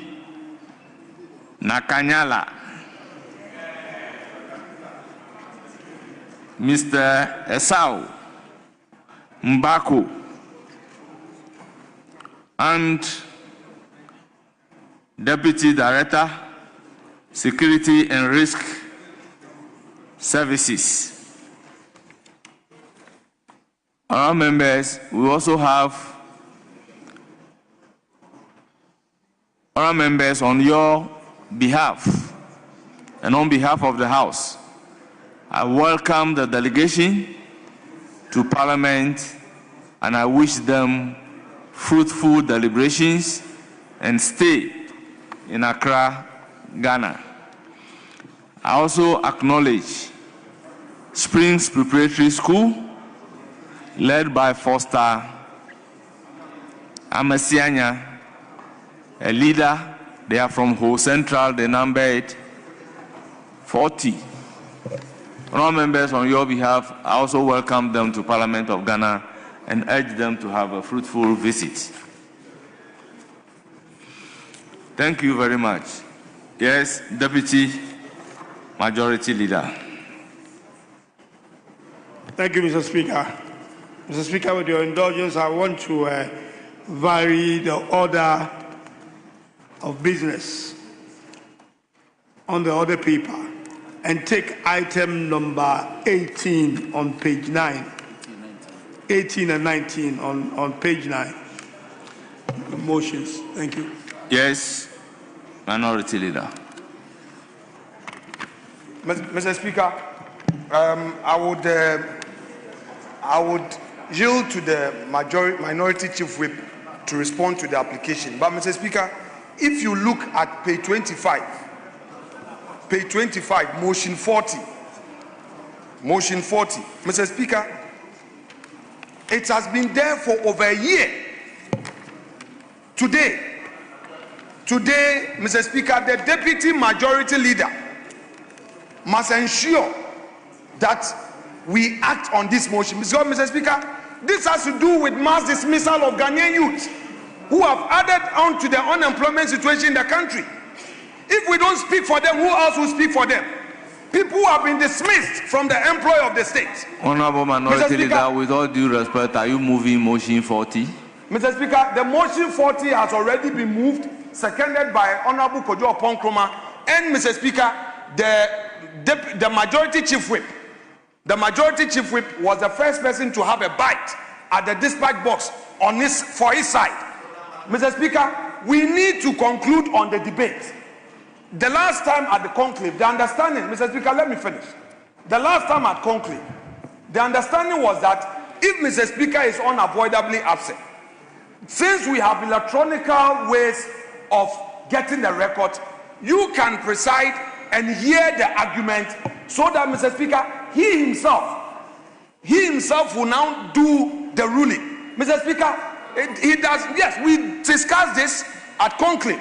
Nakanyala, Mr. Esau Mbako, and Deputy Director, Security and Risk Services. Our members, we also have our members on your behalf and on behalf of the House. I welcome the delegation to Parliament, and I wish them fruitful deliberations and stay in Accra, Ghana. I also acknowledge Springs Preparatory School, led by Foster Amasianya, a leader. They are from Ho Central, they numbered 40. Honourable members, on your behalf, I also welcome them to Parliament of Ghana and urge them to have a fruitful visit. Thank you very much. Yes, Deputy Majority Leader. Thank you, Mr. Speaker. Mr. Speaker, with your indulgence, I want to vary the order of business on the other paper and take item number 18 on page 9. 18 and 19 on page 9. Motions. Thank you. Yes, Minority Leader. Mr. Speaker, I would yield to the Minority Chief Whip to respond to the application. But Mr. Speaker, if you look at page 25, motion 40, Mr. Speaker, it has been there for over a year. Today, Mr. Speaker, the Deputy Majority Leader must ensure that we act on this motion. Mr. Speaker, this has to do with mass dismissal of Ghanaian youth who have added on to the unemployment situation in the country. If we don't speak for them, who else will speak for them? People who have been dismissed from the employ of the state. Honourable Minority Leader, with all due respect, are you moving motion 40? Mr. Speaker, the motion 40 has already been moved, seconded by Honourable Kojo Oppong-Nkrumah, and Mr. Speaker, the Majority Chief Whip. The Majority Chief Whip was the first person to have a bite at the dispatch box for his side. Mr. Speaker, we need to conclude on the debate. The last time at the conclave, the understanding, Mr. Speaker, let me finish. The last time at conclave, the understanding was that if Mr. Speaker is unavoidably absent, since we have electronical ways of getting the record, you can preside and hear the argument so that, Mr. Speaker, he himself will now do the ruling. Mr. Speaker, he does, yes, we discussed this at conclave,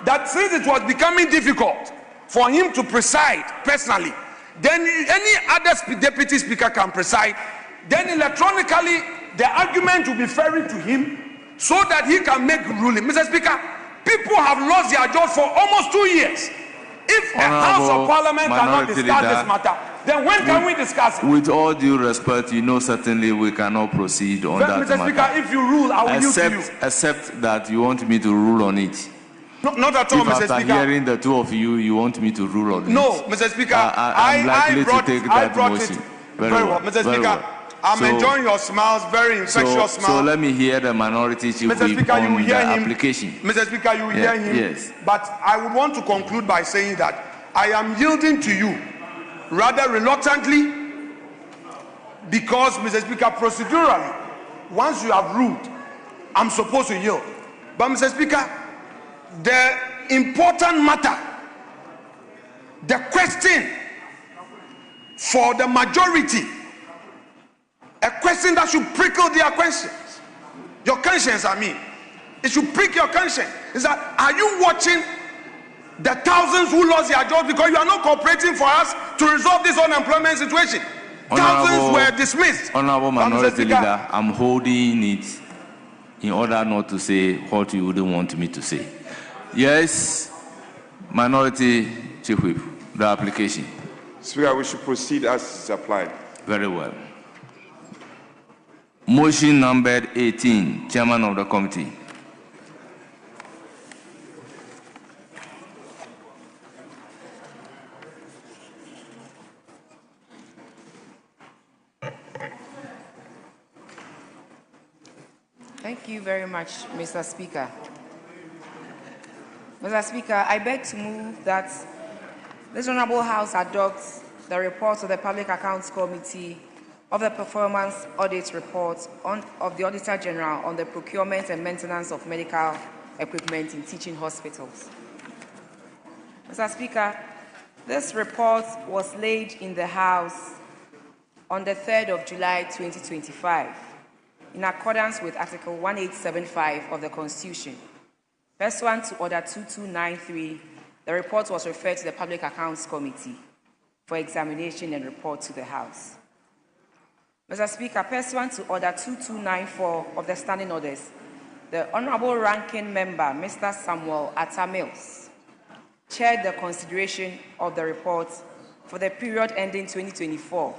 that since it was becoming difficult for him to preside personally, then any other deputy speaker can preside, then electronically the argument will be ferried to him so that he can make ruling. Mr. Speaker, people have lost their jobs for almost 2 years. If the House of Parliament cannot discuss this matter, then when can we discuss it? With all due respect, you know certainly we cannot proceed on that Mr. matter. Speaker, if you rule, I will yield to you. Except that you want me to rule on it. No, not at all, Mr. Speaker. After hearing the two of you, you want me to rule on it. No, Mr. Speaker, I'm likely to take that motion. Very well. Mr. Speaker, I'm enjoying your smiles, very infectious smiles. So let me hear the Minority Chief Whip on the application. Mr. Speaker, you will hear him. Yes. But I would want to conclude by saying that I am yielding to you rather reluctantly because, Mr. Speaker, procedurally, once you have ruled, I'm supposed to yield. But, Mr. Speaker, the important matter, the question for the majority, a question that should prickle their conscience, your conscience, I mean, it should prick your conscience, is that are you watching the thousands who lost their jobs because you are not cooperating for us to resolve this unemployment situation? Thousands were dismissed. Honourable Minority Leader, I'm holding it in order not to say what you wouldn't want me to say. Yes, Minority Chief Whip, the application. Speaker, we should proceed as applied. Very well. Motion numbered 18, Chairman of the Committee. Thank you very much, Mr. Speaker. Mr. Speaker, I beg to move that this Honourable House adopts the reports of the Public Accounts Committee of the performance audit report of the Auditor General on the procurement and maintenance of medical equipment in teaching hospitals. Mr. Speaker, this report was laid in the House on the 3rd of July 2025 in accordance with Article 1875 of the Constitution. Pursuant to Order 2293, the report was referred to the Public Accounts Committee for examination and report to the House. Mr. Speaker, pursuant to Order 2294 of the Standing Orders, the Honorable Ranking Member, Mr. Samuel Atta Mills, chaired the consideration of the report for the period ending 2024,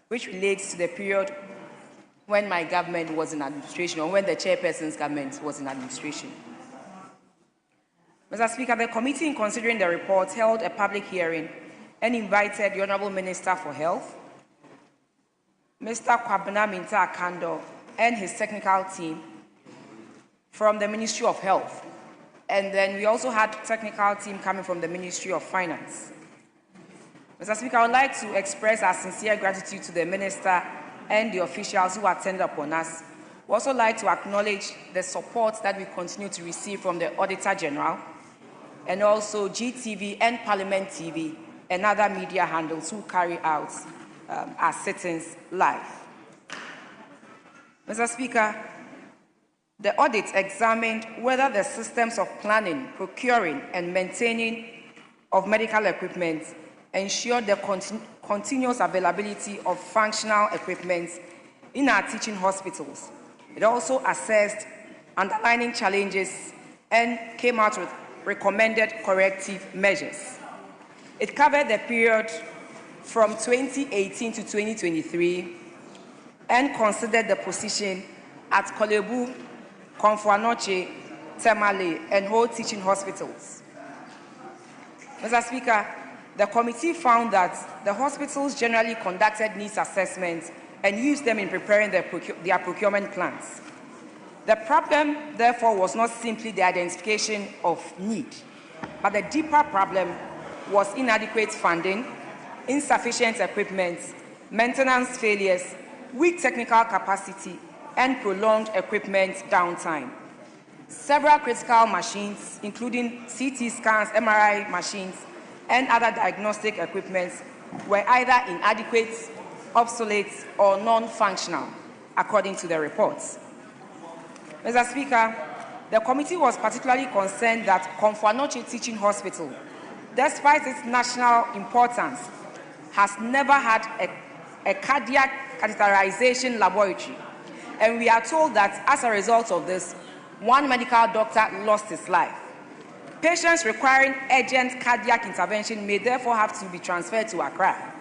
which relates to the period when my government was in administration, or when the chairperson's government was in administration. Mr. Speaker, the committee, in considering the report, held a public hearing and invited the Honorable Minister for Health, Mr. Kwabena Minta Akando, and his technical team from the Ministry of Health. And then we also had a technical team coming from the Ministry of Finance. Mr. Speaker, I would like to express our sincere gratitude to the Minister and the officials who attended upon us. We also like to acknowledge the support that we continue to receive from the Auditor General, and also GTV and Parliament TV and other media handles who carry out our sittings live. Mr. Speaker, the audit examined whether the systems of planning, procuring, and maintaining of medical equipment ensured the continuous availability of functional equipment in our teaching hospitals. It also assessed underlying challenges and came out with recommended corrective measures. It covered the period from 2018 to 2023 and considered the position at Kolebu, Komfo-Anokye, Temale, and Ho teaching hospitals. Mr. Speaker, the committee found that the hospitals generally conducted needs assessments and used them in preparing their procurement plans. The problem, therefore, was not simply the identification of need, but the deeper problem was inadequate funding, insufficient equipment, maintenance failures, weak technical capacity, and prolonged equipment downtime. Several critical machines, including CT scans, MRI machines, and other diagnostic equipment, were either inadequate, obsolete, or non-functional, according to the reports. Mr. Speaker, the committee was particularly concerned that Komfo-Anokye Teaching Hospital, despite its national importance, has never had a cardiac catheterization laboratory. And we are told that as a result of this, one medical doctor lost his life. Patients requiring urgent cardiac intervention may therefore have to be transferred to Accra,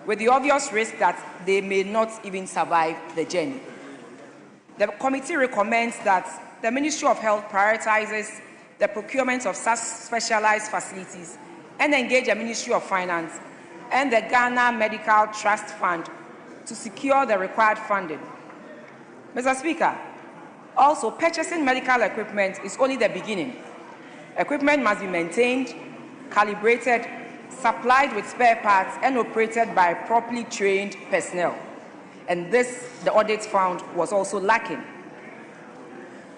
with the obvious risk that they may not even survive the journey. The committee recommends that the Ministry of Health prioritizes the procurement of such specialized facilities and engage the Ministry of Finance and the Ghana Medical Trust Fund to secure the required funding. Mr. Speaker, also purchasing medical equipment is only the beginning. Equipment must be maintained, calibrated, supplied with spare parts, and operated by properly trained personnel. And this, the audit found, was also lacking.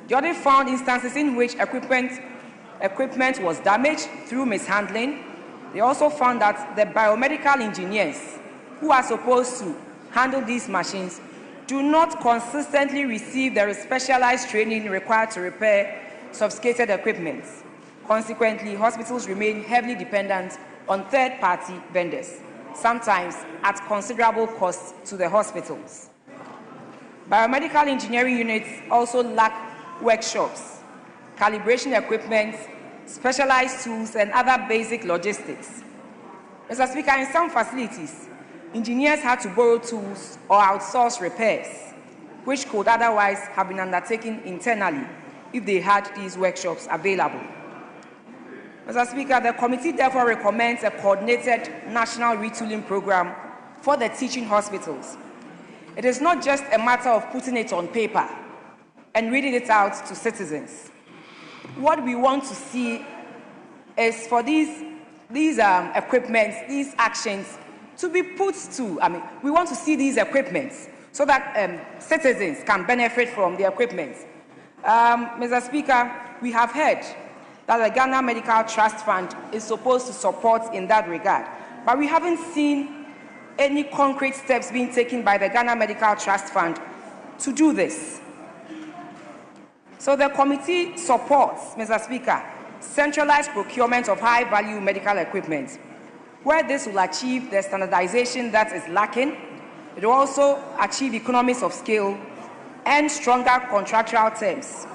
The audit found instances in which equipment was damaged through mishandling. They also found that the biomedical engineers who are supposed to handle these machines do not consistently receive the specialized training required to repair sophisticated equipment. Consequently, hospitals remain heavily dependent on third-party vendors, sometimes at considerable cost to the hospitals. Biomedical engineering units also lack workshops, calibration equipment, specialized tools, and other basic logistics. Mr. Speaker, in some facilities, engineers had to borrow tools or outsource repairs, which could otherwise have been undertaken internally if they had these workshops available. Mr. Speaker, the committee therefore recommends a coordinated national retooling program for the teaching hospitals. It is not just a matter of putting it on paper and reading it out to citizens. What we want to see is for these equipment, these actions to be put to, we want to see these equipments so that citizens can benefit from the equipment. Mr. Speaker, we have heard that the Ghana Medical Trust Fund is supposed to support in that regard, but we haven't seen any concrete steps being taken by the Ghana Medical Trust Fund to do this. So the committee supports, Mr. Speaker, centralized procurement of high-value medical equipment, where this will achieve the standardization that is lacking. It will also achieve economies of scale and stronger contractual terms.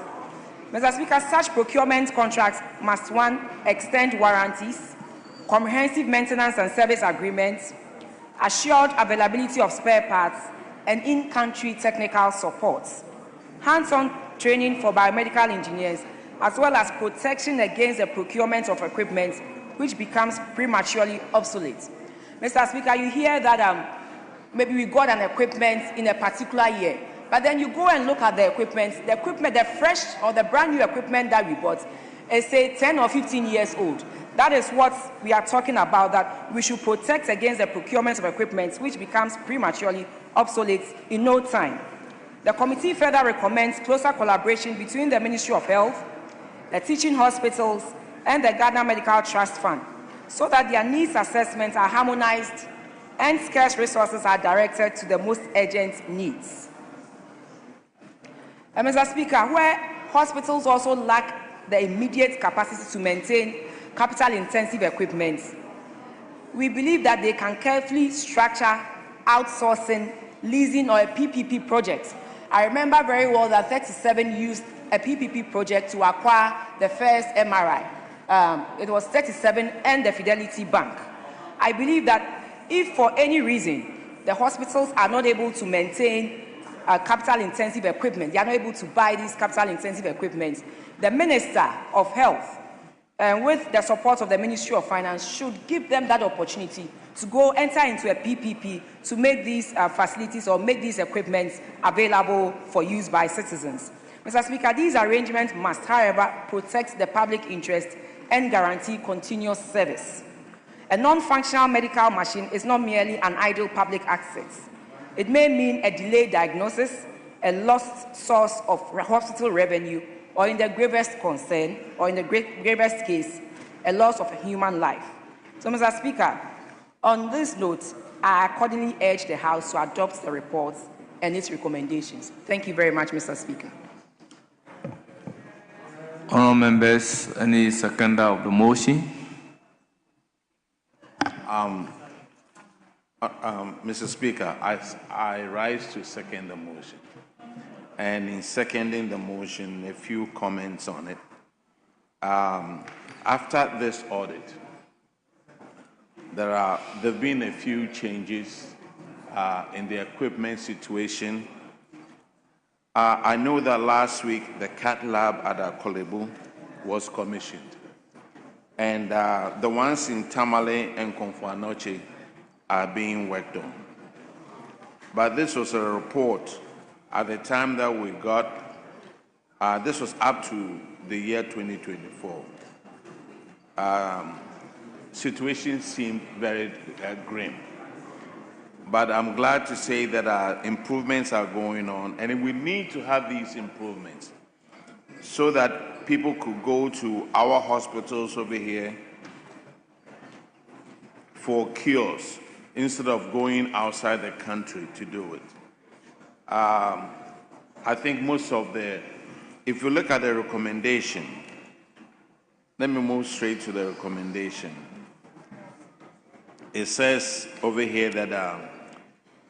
Mr. Speaker, such procurement contracts must, 1, extend warranties, comprehensive maintenance and service agreements, assured availability of spare parts, and in-country technical support, hands-on training for biomedical engineers, as well as protection against the procurement of equipment which becomes prematurely obsolete. Mr. Speaker, you hear that maybe we got an equipment in a particular year, but then you go and look at the equipment, the fresh or the brand new equipment that we bought is, say, 10 or 15 years old. That is what we are talking about, that we should protect against the procurement of equipment which becomes prematurely obsolete in no time. The committee further recommends closer collaboration between the Ministry of Health, the teaching hospitals, and the Ghana Medical Trust Fund, so that their needs assessments are harmonized and scarce resources are directed to the most urgent needs. Mr. Speaker, where hospitals also lack the immediate capacity to maintain capital-intensive equipment, we believe that they can carefully structure outsourcing, leasing, or a PPP project. I remember very well that 37 used a PPP project to acquire the first MRI. It was 37 and the Fidelity Bank. I believe that if for any reason the hospitals are not able to maintain capital-intensive equipment, they are not able to buy these capital-intensive equipment, the Minister of Health, with the support of the Ministry of Finance, should give them that opportunity to go enter into a PPP to make these facilities or make these equipments available for use by citizens. Mr. Speaker, these arrangements must, however, protect the public interest and guarantee continuous service. A non-functional medical machine is not merely an idle public asset. It may mean a delayed diagnosis, a lost source of hospital revenue, or in the gravest concern, or in the gravest case, a loss of a human life. So, Mr. Speaker, on this note, I accordingly urge the House to adopt the report and its recommendations. Thank you very much, Mr. Speaker. Honourable members, any seconder of the motion? Mr. Speaker, I rise to second the motion. And in seconding the motion, a few comments on it. After this audit, there have been a few changes in the equipment situation. I know that last week the CAT lab at Akolebu was commissioned, and the ones in Tamale and Konfuanoche are being worked on. But this was a report at the time that we got, this was up to the year 2024. Situation seemed very grim. But I'm glad to say that improvements are going on, and we need to have these improvements so that people could go to our hospitals over here for cures instead of going outside the country to do it. I think most of if you look at the recommendation, let me move straight to the recommendation. It says over here that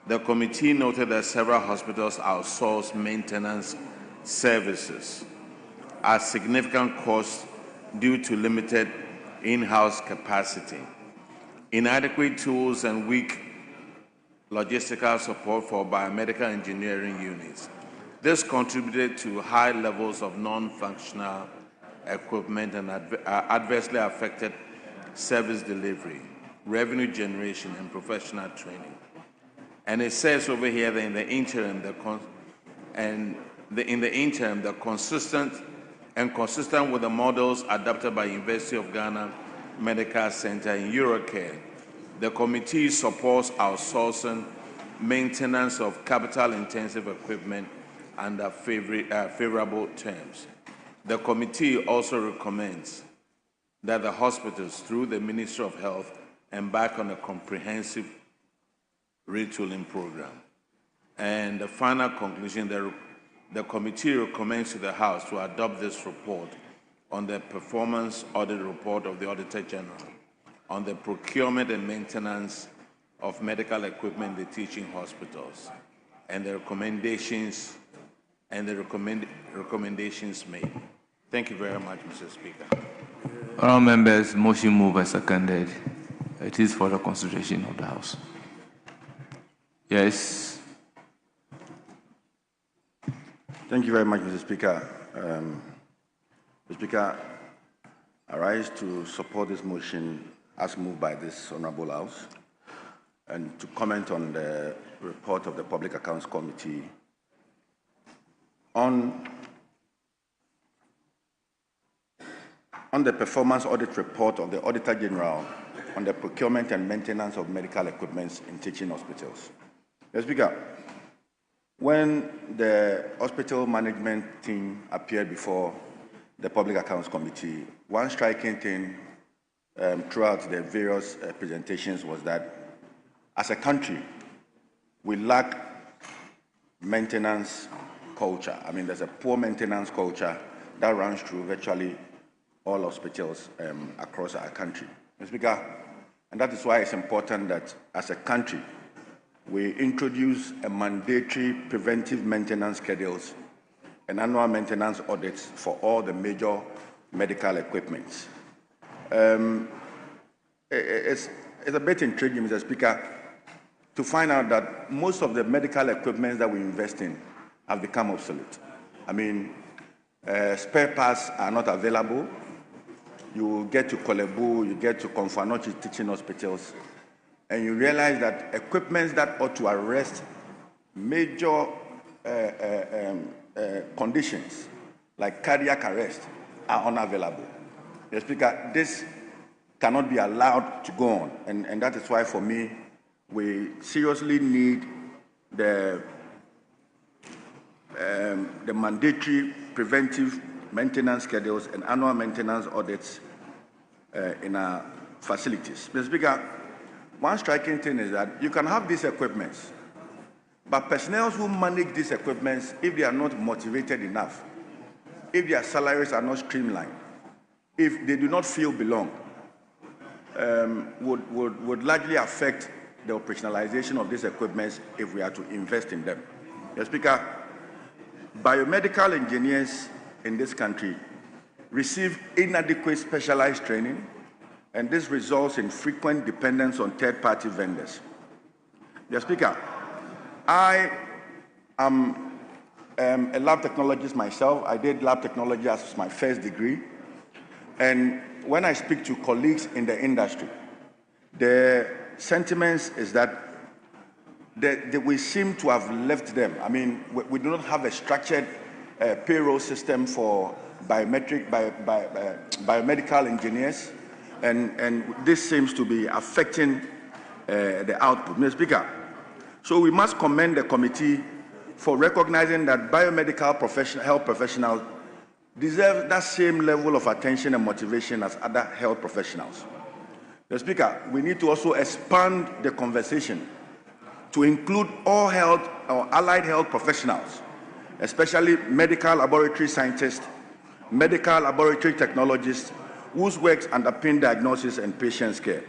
the committee noted that several hospitals outsource maintenance services at significant cost due to limited in-house capacity, inadequate tools, and weak logistical support for biomedical engineering units. This contributed to high levels of non-functional equipment and adversely affected service delivery, revenue generation, and professional training. And it says over here that in the interim, consistent with the models adopted by University of Ghana Medical Center in Eurocare, The committee supports outsourcing maintenance of capital-intensive equipment under favorable terms. The committee also recommends that the hospitals, through the Ministry of Health, embark on a comprehensive retooling program. And the final conclusion, the committee recommends to the House to adopt this report on the performance audit report of the Auditor General on the procurement and maintenance of medical equipment in the teaching hospitals and the recommendations made. Thank you very much, Mr. Speaker. Honourable members, motion moved and seconded. It is for the consideration of the House. Yes. Thank you very much, Mr. Speaker. Mr. Speaker, I rise to support this motion as moved by this Honourable House and to comment on the report of the Public Accounts Committee on the performance audit report of the Auditor General on the procurement and maintenance of medical equipment in teaching hospitals. Mr. Speaker, when the hospital management team appeared before the Public Accounts Committee, one striking thing throughout the various presentations was that as a country, we lack maintenance culture. I mean, there's a poor maintenance culture that runs through virtually all hospitals across our country. Mr. Speaker, and that is why it's important that as a country, we introduce a mandatory preventive maintenance schedules and annual maintenance audits for all the major medical equipment. It's a bit intriguing, Mr. Speaker, to find out that most of the medical equipment that we invest in have become obsolete. I mean, spare parts are not available. You get to Kolebu, you get to Konfanochi teaching hospitals, and you realize that equipment that ought to arrest major conditions like cardiac arrest are unavailable. Mr. Speaker, this cannot be allowed to go on, and that is why, for me, we seriously need the mandatory preventive maintenance schedules and annual maintenance audits in our facilities. Mr. Speaker, one striking thing is that you can have these equipments, but personnel who manage these equipments, if they are not motivated enough, if their salaries are not streamlined, if they do not feel belong, would largely affect the operationalization of these equipments if we are to invest in them. Mr. Speaker, biomedical engineers in this country receive inadequate specialized training, and this results in frequent dependence on third-party vendors. Mr. Speaker, I am a lab technologist myself. I did lab technology as my first degree, and when I speak to colleagues in the industry, the sentiments is that we seem to have left them. I mean, we do not have a structured payroll system for biomedical engineers, and this seems to be affecting the output. Mr. Speaker, so we must commend the committee for recognizing that biomedical health professionals deserve that same level of attention and motivation as other health professionals. Mr. Speaker, we need to also expand the conversation to include all health or allied health professionals, especially medical laboratory scientists, medical laboratory technologists, whose works underpin diagnosis and patient care.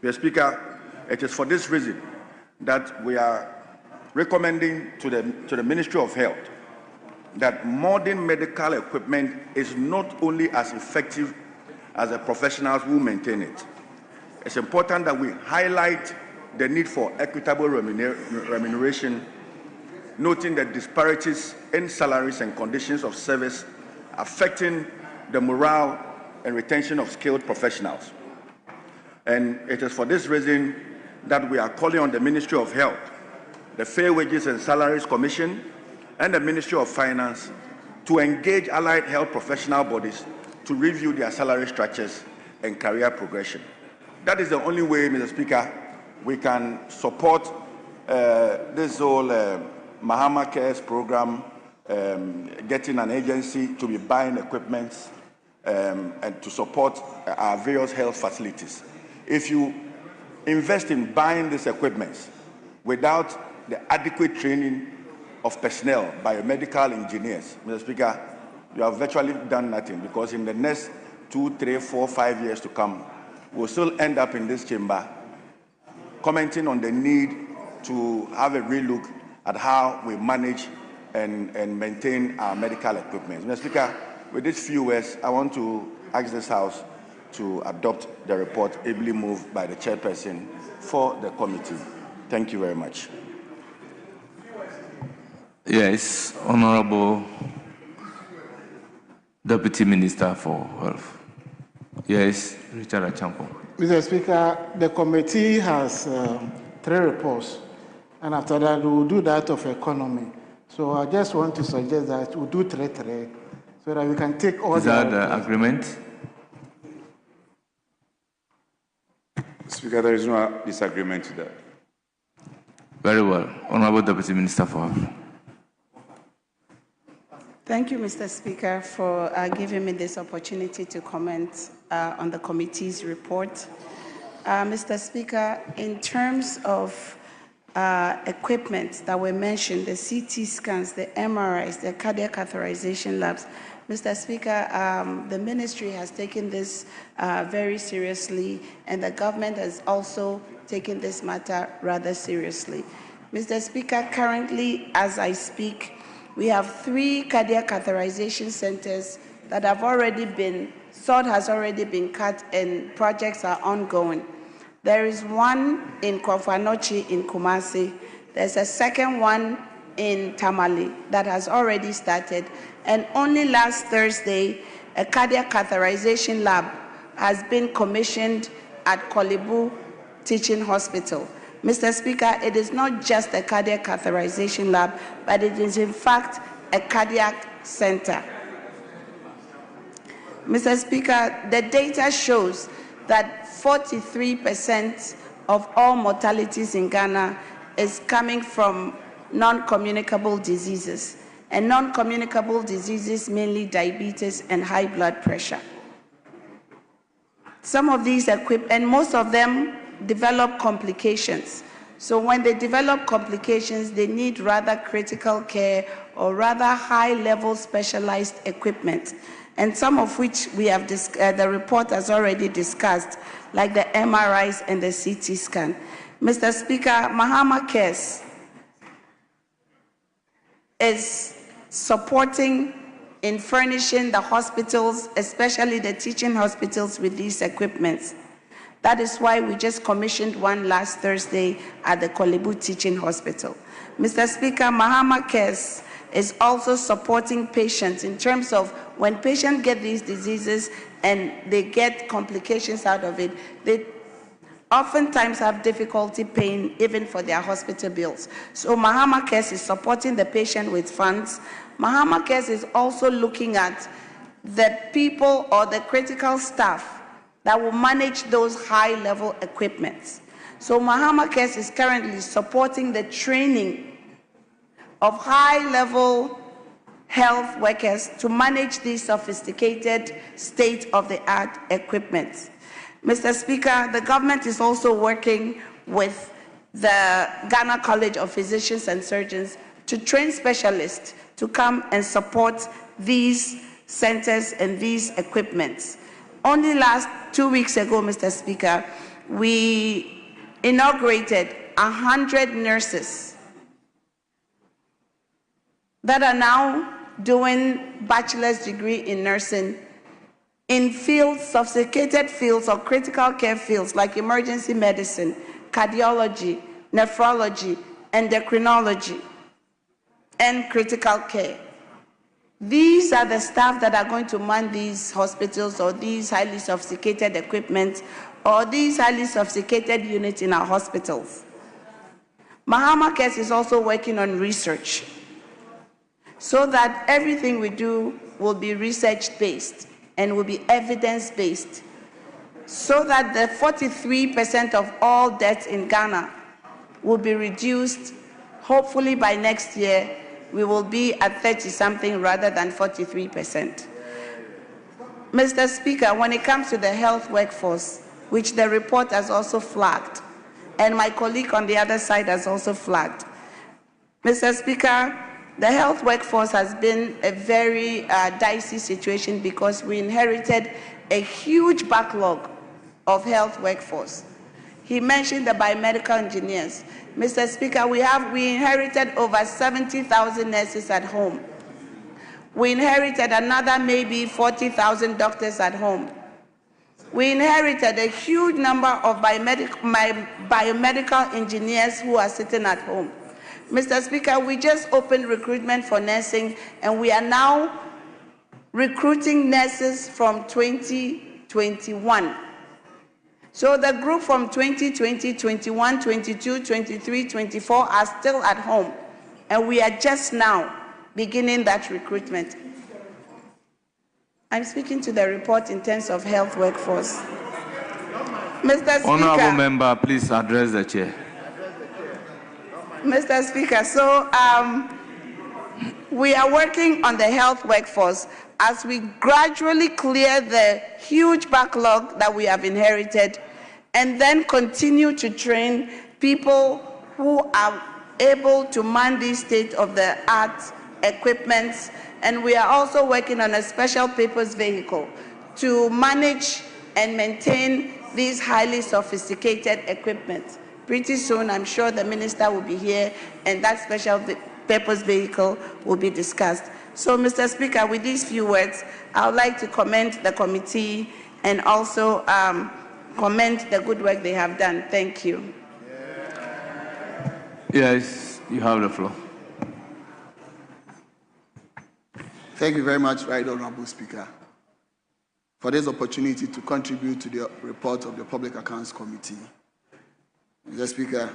Mr. Speaker, it is for this reason that we are recommending to the Ministry of Health that modern medical equipment is not only as effective as the professionals who maintain it. It's important that we highlight the need for equitable remuneration, noting the disparities in salaries and conditions of service affecting the morale and retention of skilled professionals. And it is for this reason that we are calling on the Ministry of Health, the Fair Wages and Salaries Commission, and the Ministry of Finance to engage allied health professional bodies to review their salary structures and career progression. That is the only way, Mr. Speaker, we can support this whole Mahama Cares program, getting an agency to be buying equipment and to support our various health facilities. If you invest in buying these equipment without the adequate training of personnel, biomedical engineers, Mr. Speaker, you have virtually done nothing, because in the next 2, 3, 4, 5 years to come, we'll still end up in this chamber commenting on the need to have a relook at how we manage and maintain our medical equipment. Mr. Speaker, with these few words, I want to ask this House to adopt the report ably moved by the chairperson for the committee. Thank you very much. Yes, Honorable Deputy Minister for Health. Yes, Richard Achampong. Mr. Speaker, the committee has 3 reports, and after that, we will do that of economy. So I just want to suggest that we'll do 3-3, so that we can take all Is that the agreement? Speaker, there is no disagreement to that. Very well. Honorable Deputy Minister for Health. Thank you, Mr. Speaker, for giving me this opportunity to comment on the committee's report. Mr. Speaker, in terms of equipment that were mentioned, the CT scans, the MRIs, the cardiac catheterization labs, Mr. Speaker, the ministry has taken this very seriously, and the government has also taken this matter rather seriously. Mr. Speaker, currently, as I speak, we have 3 cardiac catheterization centers that have already been, sod has already been cut, and projects are ongoing. There is one in Kwafanochi in Kumasi. There's a second one in Tamale that has already started. And only last Thursday, a cardiac catheterization lab has been commissioned at Kolebu Teaching Hospital. Mr. Speaker, it is not just a cardiac catheterization lab, but it is in fact a cardiac center. Mr. Speaker, the data shows that 43% of all mortalities in Ghana is coming from non-communicable diseases. And non-communicable diseases, mainly diabetes and high blood pressure. Some of these and most of them develop complications. So when they develop complications, they need rather critical care or rather high-level specialized equipment, and some of which we have the report has already discussed, like the MRIs and the CT scan. Mr. Speaker, Mahama Cares is supporting in furnishing the hospitals, especially the teaching hospitals, with these equipments. That is why we just commissioned one last Thursday at the Kolebu Teaching Hospital. Mr. Speaker, Mahama Cares is also supporting patients in terms of when patients get these diseases and they get complications out of it, they oftentimes have difficulty paying even for their hospital bills. So Mahama Cares is supporting the patient with funds. Mahama Cares is also looking at the people or the critical staff that will manage those high-level equipments. So Mahama Cares is currently supporting the training of high-level health workers to manage these sophisticated state-of-the-art equipment. Mr. Speaker, the government is also working with the Ghana College of Physicians and Surgeons to train specialists to come and support these centers and these equipments. Only 2 weeks ago, Mr. Speaker, we inaugurated 100 nurses that are now doing bachelor's degree in nursing in fields, sophisticated fields or critical care fields like emergency medicine, cardiology, nephrology, endocrinology, and critical care. These are the staff that are going to man these hospitals or these highly sophisticated equipment or these highly sophisticated units in our hospitals. Mahama Cares is also working on research so that everything we do will be research-based and will be evidence-based. so that the 43% of all deaths in Ghana will be reduced. Hopefully by next year, we will be at 30-something rather than 43%. Mr. Speaker, when it comes to the health workforce, which the report has also flagged, and my colleague on the other side has also flagged, Mr. Speaker, the health workforce has been a very dicey situation because we inherited a huge backlog of health workforce. He mentioned the biomedical engineers. Mr. Speaker, we inherited over 70,000 nurses at home. We inherited another maybe 40,000 doctors at home. We inherited a huge number of biomedical engineers who are sitting at home. Mr. Speaker, we just opened recruitment for nursing, and we are now recruiting nurses from 2021. So the group from 2020, 21, 22, 23, 24 are still at home, and we are just now beginning that recruitment. I'm speaking to the report in terms of health workforce. Mr. Speaker. Honourable member, please address the chair. Mr. Speaker, so we are working on the health workforce as we gradually clear the huge backlog that we have inherited and then continue to train people who are able to man these state-of-the-art equipments. And we are also working on a special purpose vehicle to manage and maintain these highly sophisticated equipment. Pretty soon, I'm sure the minister will be here and that special purpose vehicle will be discussed. So, Mr. Speaker, with these few words, I would like to commend the committee and also commend the good work they have done. Thank you. Yes, you have the floor. Thank you very much, Right Honorable Speaker, for this opportunity to contribute to the report of the Public Accounts Committee. Mr. Speaker,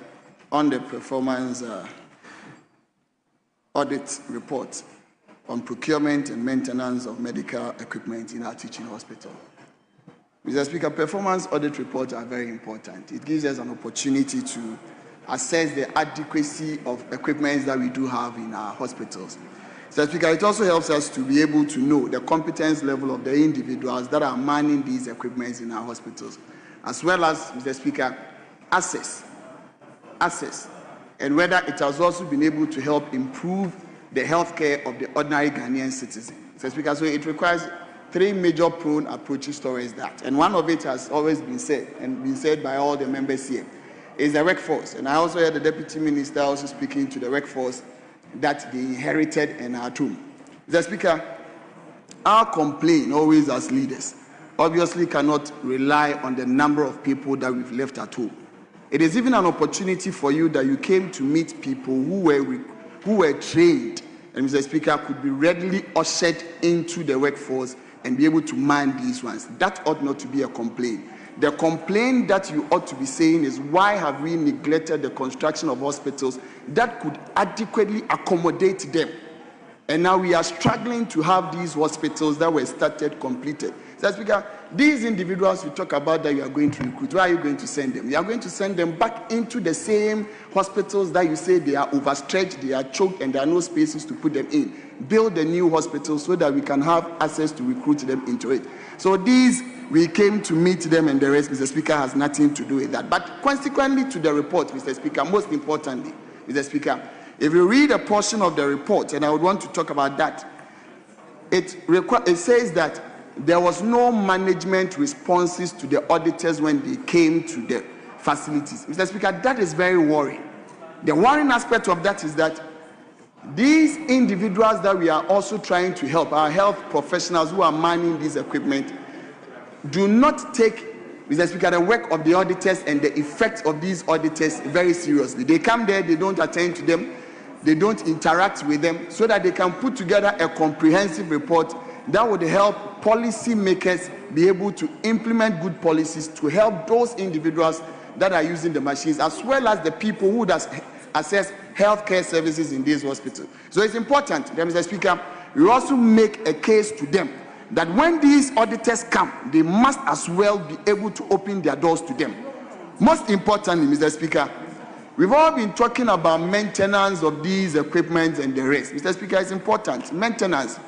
on the performance audit report on procurement and maintenance of medical equipment in our teaching hospital. Mr. Speaker, performance audit reports are very important. It gives us an opportunity to assess the adequacy of equipment that we do have in our hospitals. Mr. Speaker, it also helps us to be able to know the competence level of the individuals that are manning these equipments in our hospitals, as well as, Mr. Speaker, access, and whether it has also been able to help improve the healthcare of the ordinary Ghanaian citizen. Mr. Speaker, so it requires three major prone approaches towards that, and one of it has always been said, and been said by all the members here, is the workforce. And I also heard the Deputy Minister also speaking to the workforce that they inherited and are true. Mr. Speaker, our complaint always as leaders obviously cannot rely on the number of people that we've left at home. It is even an opportunity for you that you came to meet people who were trained and, Mr. Speaker, could be readily ushered into the workforce and be able to man these ones. That ought not to be a complaint. The complaint that you ought to be saying is, why have we neglected the construction of hospitals that could adequately accommodate them? And now we are struggling to have these hospitals that were started completed. Mr. Speaker, these individuals you talk about that you are going to recruit, where are you going to send them? You are going to send them back into the same hospitals that you say they are overstretched, they are choked, and there are no spaces to put them in. Build a new hospital so that we can have access to recruit them into it. So these, we came to meet them, and the rest, Mr. Speaker, has nothing to do with that. But consequently to the report, Mr. Speaker, most importantly, Mr. Speaker, if you read a portion of the report, and I would want to talk about that, it says that there was no management responses to the auditors when they came to the facilities. Mr. Speaker, that is very worrying. The worrying aspect of that is that these individuals that we are also trying to help, our health professionals who are manning this equipment, do not take, Mr. Speaker, the work of the auditors and the effect of these auditors very seriously. They come there, they don't attend to them, they don't interact with them, so that they can put together a comprehensive report that would help policy makers be able to implement good policies to help those individuals that are using the machines, as well as the people who does access healthcare services in these hospitals. So it's important that, Mr. Speaker, we also make a case to them that when these auditors come, they must as well be able to open their doors to them. Most importantly, Mr. Speaker, we've all been talking about maintenance of these equipment and the rest. Mr. Speaker, it's important. Maintenance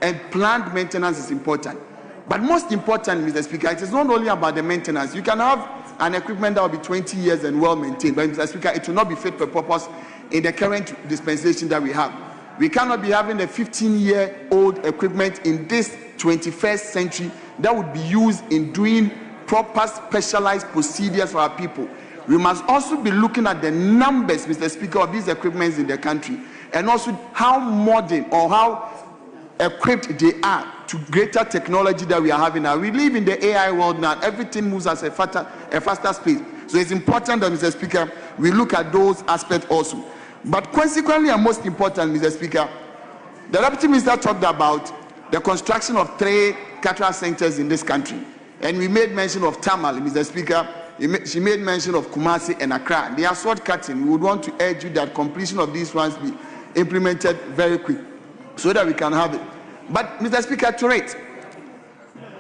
and planned maintenance is important. But most importantly, Mr. Speaker, it is not only about the maintenance. You can have an equipment that will be 20 years and well maintained, but Mr. Speaker, it will not be fit for purpose in the current dispensation that we have. We cannot be having a 15-year-old equipment in this 21st century that would be used in doing proper specialized procedures for our people. We must also be looking at the numbers, Mr. Speaker, of these equipments in the country, and also how modern or how equipped they are to greater technology that we are having now. We live in the AI world now. Everything moves at a faster speed. So it's important that, Mr. Speaker, we look at those aspects also. But consequently, and most important, Mr. Speaker, the Deputy Minister talked about the construction of 3 cataract centers in this country. And we made mention of Tamale, Mr. Speaker. She made mention of Kumasi and Accra. They are short-cutting. We would want to urge you that completion of these ones be implemented very quick so that we can have it. But, Mr. Speaker, to rate,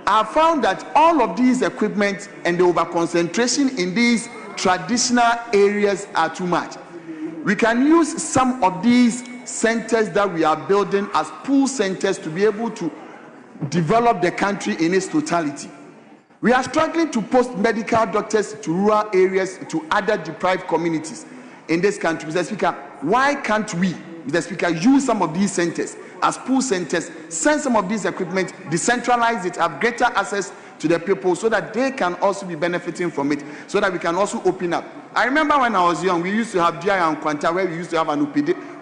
I found that all of these equipment and the over-concentration in these traditional areas are too much. We can use some of these centers that we are building as pool centers to be able to develop the country in its totality. We are struggling to post medical doctors to rural areas, to other deprived communities in this country. Mr. Speaker, why can't we, Mr. Speaker, use some of these centers as pool centers, send some of these equipment, decentralize it, have greater access to the people so that they can also be benefiting from it, so that we can also open up. I remember when I was young, we used to have DI and Kwanta, where we used to have an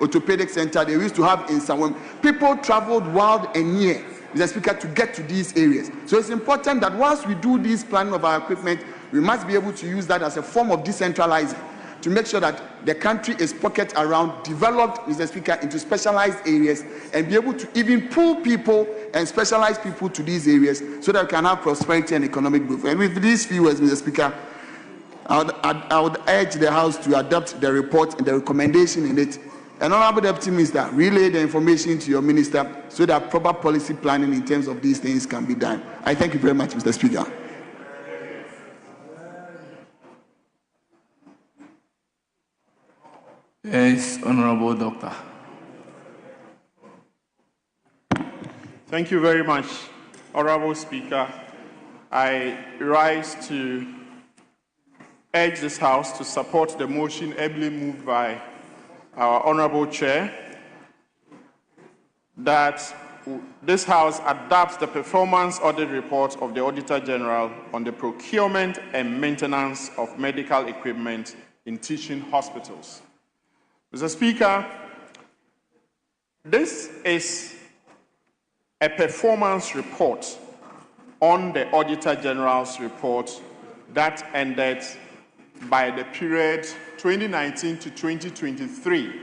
orthopedic center. They used to have in Sawam. People traveled wild and near, Mr. Speaker, to get to these areas. So it's important that once we do this planning of our equipment, we must be able to use that as a form of decentralizing to make sure that the country is pocket around, developed, Mr. Speaker, into specialized areas, and be able to even pull people and specialize people to these areas so that we can have prosperity and economic growth. And with these few words, Mr. Speaker, I would urge the House to adopt the report and the recommendation in it. And Honorable Deputy Minister, relay the information to your minister so that proper policy planning in terms of these things can be done. I thank you very much, Mr. Speaker. Yes, Honorable Doctor. Thank you very much, Honorable Speaker. I rise to urge this House to support the motion ably moved by our Honorable Chair that this House adopts the performance audit report of the Auditor General on the procurement and maintenance of medical equipment in teaching hospitals. Mr. Speaker, this is a performance report on the Auditor General's report that ended by the period 2019 to 2023.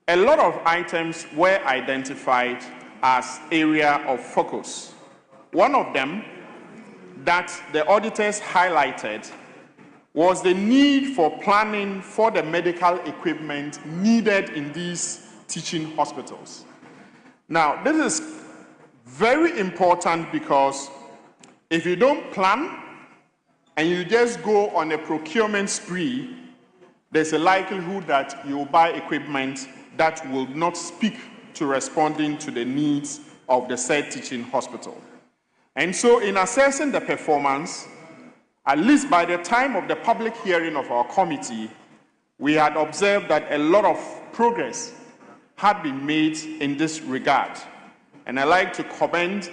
A lot of items were identified as area of focus. One of them that the auditors highlighted was the need for planning for the medical equipment needed in these teaching hospitals. Now, this is very important because if you don't plan and you just go on a procurement spree, there's a likelihood that you'll buy equipment that will not speak to responding to the needs of the said teaching hospital. And so in assessing the performance, at least by the time of the public hearing of our committee, we had observed that a lot of progress had been made in this regard. And I'd like to commend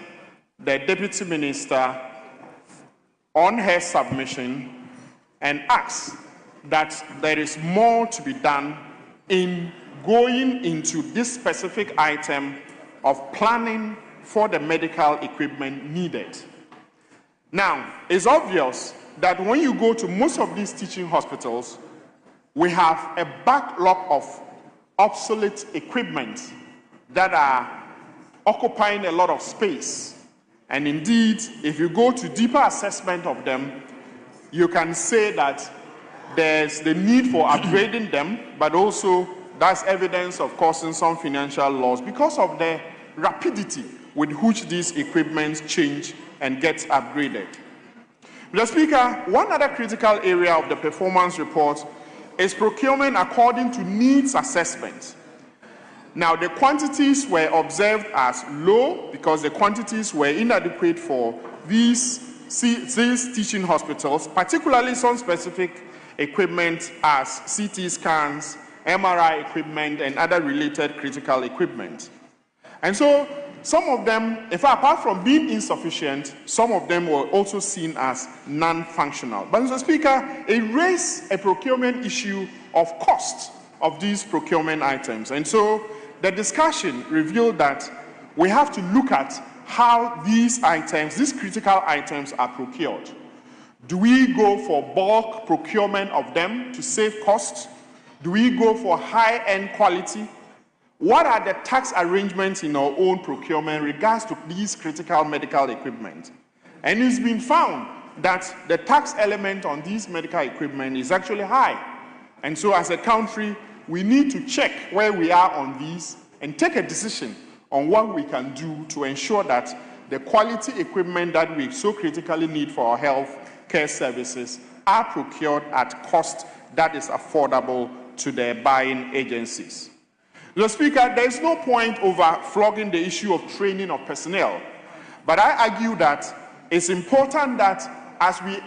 the Deputy Minister on her submission and ask that there is more to be done in going into this specific item of planning for the medical equipment needed. Now, it's obvious that when you go to most of these teaching hospitals, we have a backlog of obsolete equipment that are occupying a lot of space. And indeed, if you go to deeper assessment of them, you can say that there's the need for upgrading them, but also that's evidence of causing some financial loss because of the rapidity with which these equipment change and gets upgraded. Mr. Speaker, one other critical area of the performance report is procurement according to needs assessment. Now, the quantities were observed as low because the quantities were inadequate for these teaching hospitals, particularly some specific equipment as CT scans, MRI equipment, and other related critical equipment. And so, some of them, in fact, apart from being insufficient, some of them were also seen as non-functional. But, Mr. Speaker, it raised a procurement issue of cost of these procurement items. And so, the discussion revealed that we have to look at how these items, these critical items, are procured. Do we go for bulk procurement of them to save costs? Do we go for high-end quality? What are the tax arrangements in our own procurement in regards to these critical medical equipment? And it's been found that the tax element on these medical equipment is actually high. And so as a country, we need to check where we are on these and take a decision on what we can do to ensure that the quality equipment that we so critically need for our health care services are procured at cost that is affordable to the buying agencies. Mr. Speaker, there is no point over flogging the issue of training of personnel, but I argue that it's important that as we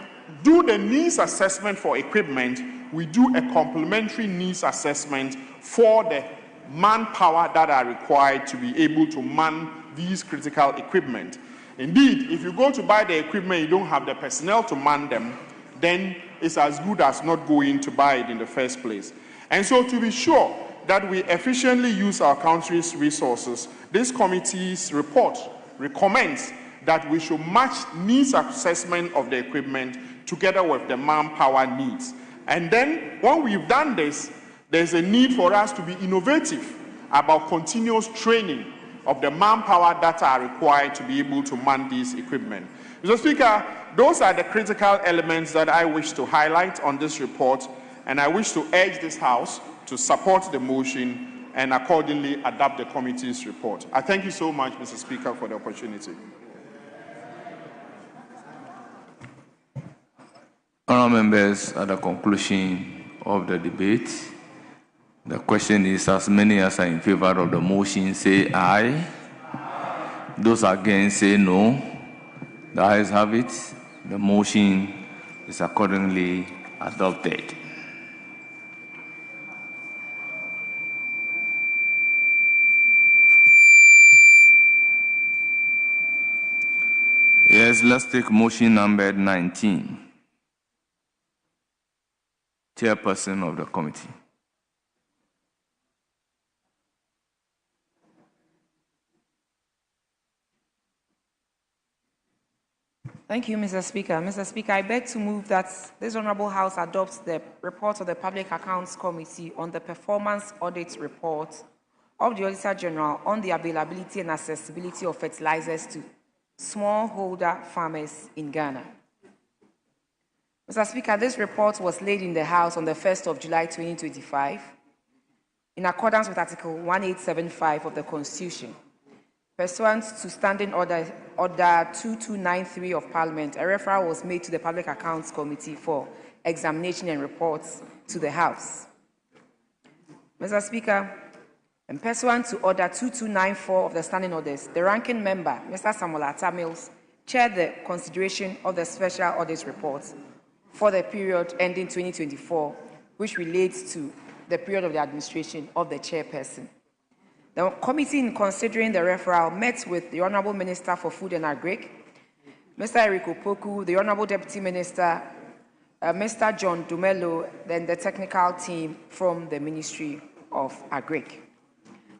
do the needs assessment for equipment, we do a complementary needs assessment for the manpower that are required to be able to man these critical equipment. Indeed, if you go to buy the equipment, you don't have the personnel to man them, then it's as good as not going to buy it in the first place. And so to be sure that we efficiently use our country's resources, this committee's report recommends that we should match needs assessment of the equipment together with the manpower needs. And then when we've done this, there's a need for us to be innovative about continuous training of the manpower that are required to be able to man these equipment. Mr. Speaker, those are the critical elements that I wish to highlight on this report, and I wish to urge this House to support the motion and accordingly adopt the committee's report. I thank you so much, Mr. Speaker, for the opportunity. Honourable members, at the conclusion of the debate, the question is, as many as are in favor of the motion say aye. Those against say no. The ayes have it. The motion is accordingly adopted. Yes, let's take motion number 19. Chairperson of the committee. Thank you, Mr. Speaker. Mr. Speaker, I beg to move that this Honourable House adopts the report of the Public Accounts Committee on the performance audit report of the Auditor General on the availability and accessibility of fertilizers to smallholder farmers in Ghana. Mr. Speaker, this report was laid in the House on the 1st of July 2025 in accordance with Article 1875 of the Constitution. Pursuant to Standing Order 2293 of Parliament, a referral was made to the Public Accounts Committee for examination and reports to the House. Mr. Speaker, and pursuant to Order 2294 of the Standing Orders, the ranking member, Mr. Samuel Atta Mills, chaired the consideration of the Special Audit Report for the period ending 2024, which relates to the period of the administration of the chairperson. The committee, in considering the referral, met with the Honourable Minister for Food and Agric, Mr. Eric Opoku, the Honourable Deputy Minister, Mr. John Dumelo, then the technical team from the Ministry of Agric.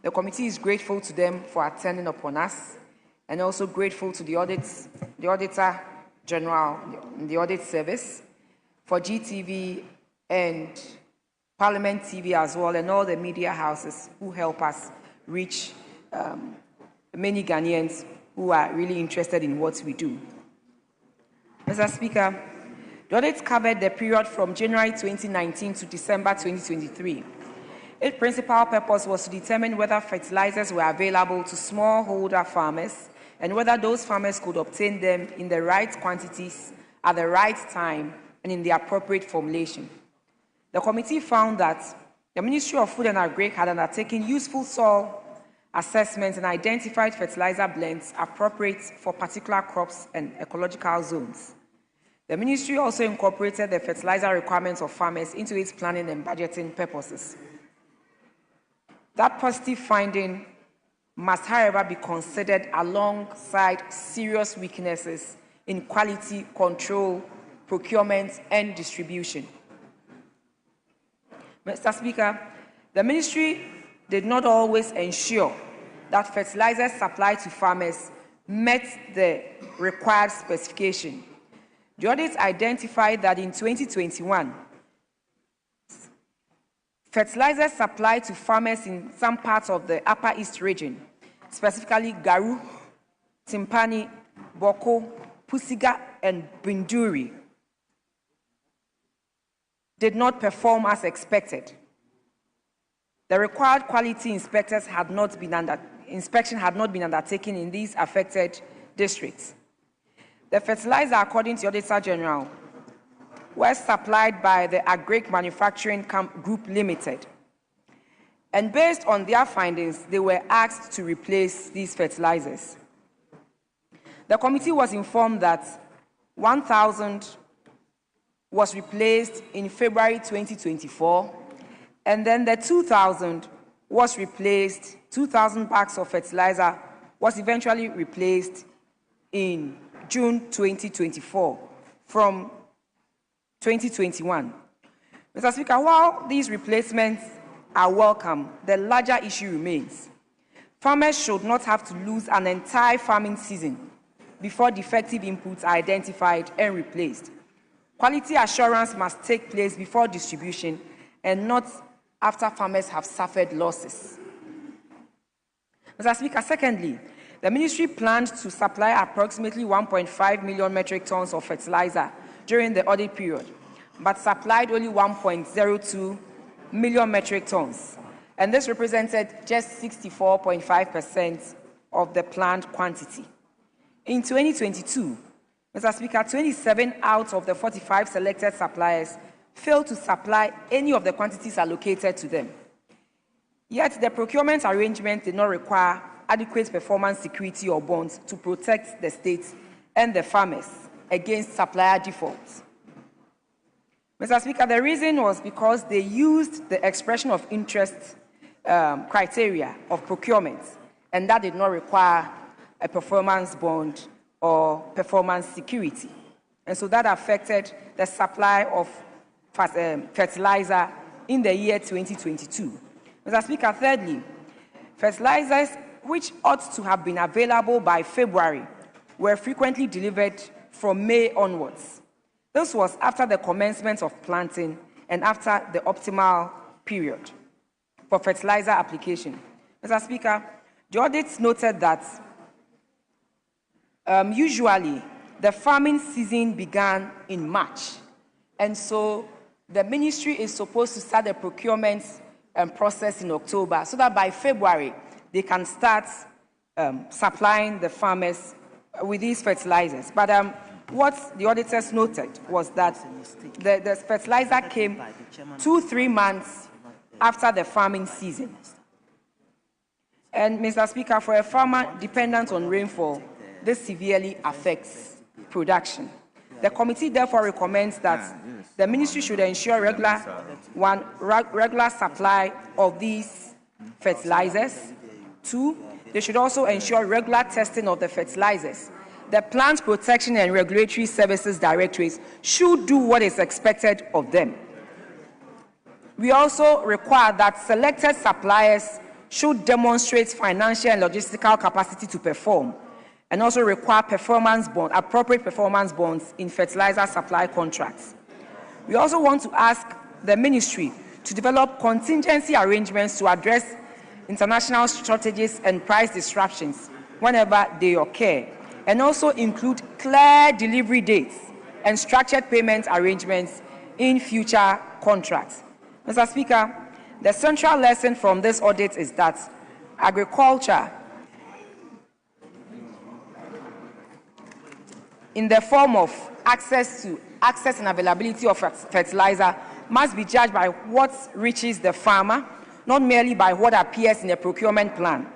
The committee is grateful to them for attending upon us, and also grateful to the Auditor General, the Audit Service, for GTV and Parliament TV as well, and all the media houses who help us reach many Ghanaians who are really interested in what we do. Mr. Speaker, the audit covered the period from January 2019 to December 2023. Its principal purpose was to determine whether fertilizers were available to smallholder farmers and whether those farmers could obtain them in the right quantities, at the right time, and in the appropriate formulation. The committee found that the Ministry of Food and Agri had undertaken useful soil assessments and identified fertilizer blends appropriate for particular crops and ecological zones. The ministry also incorporated the fertilizer requirements of farmers into its planning and budgeting purposes. That positive finding must, however, be considered alongside serious weaknesses in quality control, procurement, and distribution. Mr. Speaker, the ministry did not always ensure that fertilizers supplied to farmers met the required specification. The audit identified that in 2021, fertilizers supplied to farmers in some parts of the Upper East region, specifically Garu, Timpani, Boko, Pusiga, and Binduri, did not perform as expected. The required quality inspection had not been undertaken in these affected districts. The fertilizer, according to Auditor General, was supplied by the Agric Manufacturing Group Limited. And based on their findings, they were asked to replace these fertilizers. The committee was informed that 1,000 was replaced in February 2024, and then the 2,000 was replaced, 2,000 bags of fertilizer was eventually replaced in June 2024 from 2021. Mr. Speaker, while these replacements are welcome, the larger issue remains. Farmers should not have to lose an entire farming season before defective inputs are identified and replaced. Quality assurance must take place before distribution and not after farmers have suffered losses. Mr. Speaker, secondly, the ministry planned to supply approximately 1.5 million metric tons of fertilizer during the audit period, but supplied only 1.02 million metric tons, and this represented just 64.5% of the planned quantity. In 2022, Mr. Speaker, 27 out of the 45 selected suppliers failed to supply any of the quantities allocated to them. Yet the procurement arrangement did not require adequate performance security or bonds to protect the state and the farmers against supplier defaults. Mr. Speaker, the reason was because they used the expression of interest criteria of procurement, and that did not require a performance bond or performance security. And so that affected the supply of fertilizer in the year 2022. Mr. Speaker, thirdly, fertilizers which ought to have been available by February were frequently delivered from May onwards. This was after the commencement of planting and after the optimal period for fertilizer application. Mr. Speaker, the audit noted that usually the farming season began in March, and so the ministry is supposed to start the procurement process in October so that by February they can start supplying the farmers with these fertilizers. But what the auditors noted was that the fertilizer came 2-3 months after the farming season. And Mr. Speaker, for a farmer dependent on rainfall, this severely affects production. The committee therefore recommends that the ministry should ensure regular supply of these fertilizers. 2, they should also ensure regular testing of the fertilizers. The Plant Protection and Regulatory Services Directorates should do what is expected of them. We also require that selected suppliers should demonstrate financial and logistical capacity to perform, and also require appropriate performance bonds in fertilizer supply contracts. We also want to ask the ministry to develop contingency arrangements to address international shortages and price disruptions whenever they occur, and also include clear delivery dates and structured payment arrangements in future contracts. Mr. Speaker, the central lesson from this audit is that agriculture in the form of access and availability of fertilizer must be judged by what reaches the farmer, not merely by what appears in a procurement plan.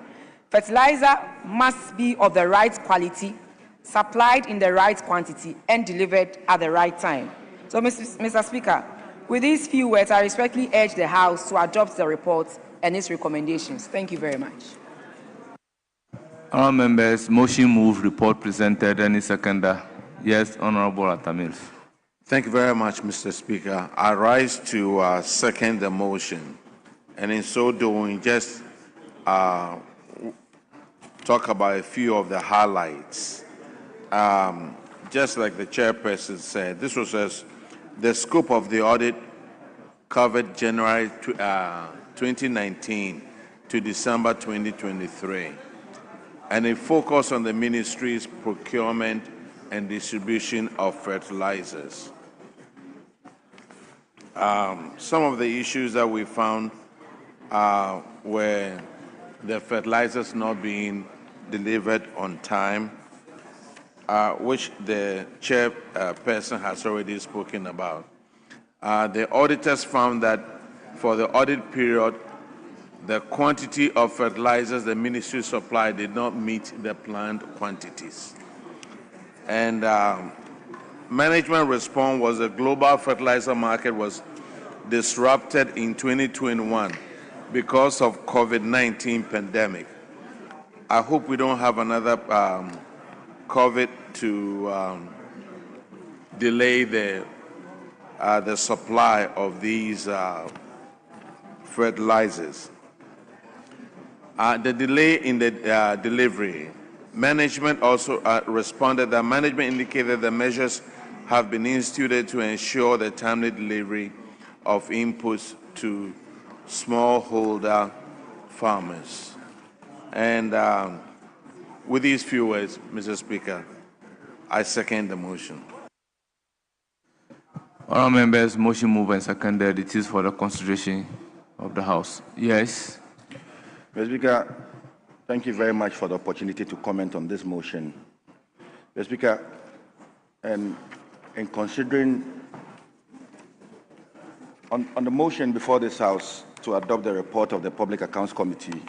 Fertilizer must be of the right quality, supplied in the right quantity, and delivered at the right time. So, Mr. Speaker, with these few words, I respectfully urge the House to adopt the report and its recommendations. Thank you very much. Honourable members, motion move, report presented. Any seconder? Yes, Honourable Atamils. Thank you very much, Mr. Speaker. I rise to second the motion, and in so doing, just talk about a few of the highlights. Just like the chairperson said, this was the scope of the audit covered January 2019 to December 2023, and it focused on the ministry's procurement and distribution of fertilizers. Some of the issues that we found were the fertilizers not being delivered on time, which the chairperson has already spoken about. The auditors found that for the audit period, the quantity of fertilizers the ministry supplied did not meet the planned quantities. And management response was the global fertilizer market was disrupted in 2021 because of COVID-19 pandemic. I hope we don't have another COVID to delay the supply of these fertilizers. The delay in the delivery. Management also responded that management indicated that measures have been instituted to ensure the timely delivery of inputs to smallholder farmers. And with these few words, Mr. Speaker, I second the motion. Honourable members, motion moved and seconded. It is for the consideration of the House. Yes. Mr. Speaker, thank you very much for the opportunity to comment on this motion. Mr. Speaker, and in considering on the motion before this House to adopt the report of the Public Accounts Committee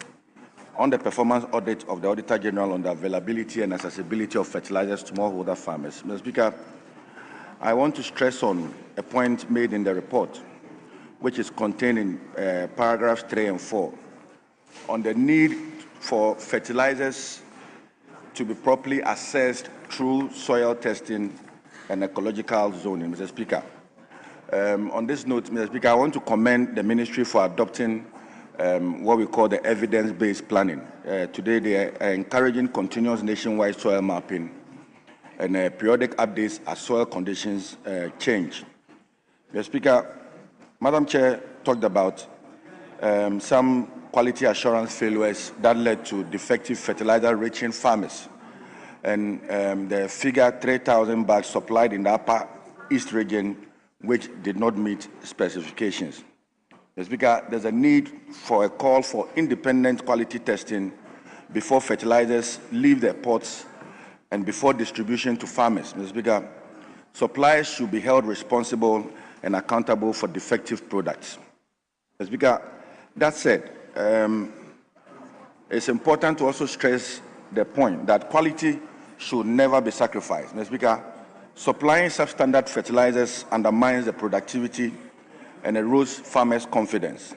on the performance audit of the Auditor General on the availability and accessibility of fertilizers to smallholder farmers, Mr. Speaker, I want to stress on a point made in the report, which is contained in paragraphs 3 and 4, on the need for fertilizers to be properly assessed through soil testing and ecological zoning, Mr. Speaker. On this note, Mr. Speaker, I want to commend the Ministry for adopting what we call the evidence-based planning. Today, they are encouraging continuous nationwide soil mapping and periodic updates as soil conditions change. Mr. Speaker, Madam Chair talked about some quality assurance failures that led to defective fertilizer reaching farmers, and the figure 3,000 bags supplied in the Upper East region, which did not meet specifications. Mr. Speaker, there's a need for a call for independent quality testing before fertilizers leave their ports and before distribution to farmers. Mr. Speaker, suppliers should be held responsible and accountable for defective products. Mr. Speaker, that said, it's important to also stress the point that quality should never be sacrificed. Mr. Speaker, supplying substandard fertilizers undermines the productivity and erodes farmers' confidence.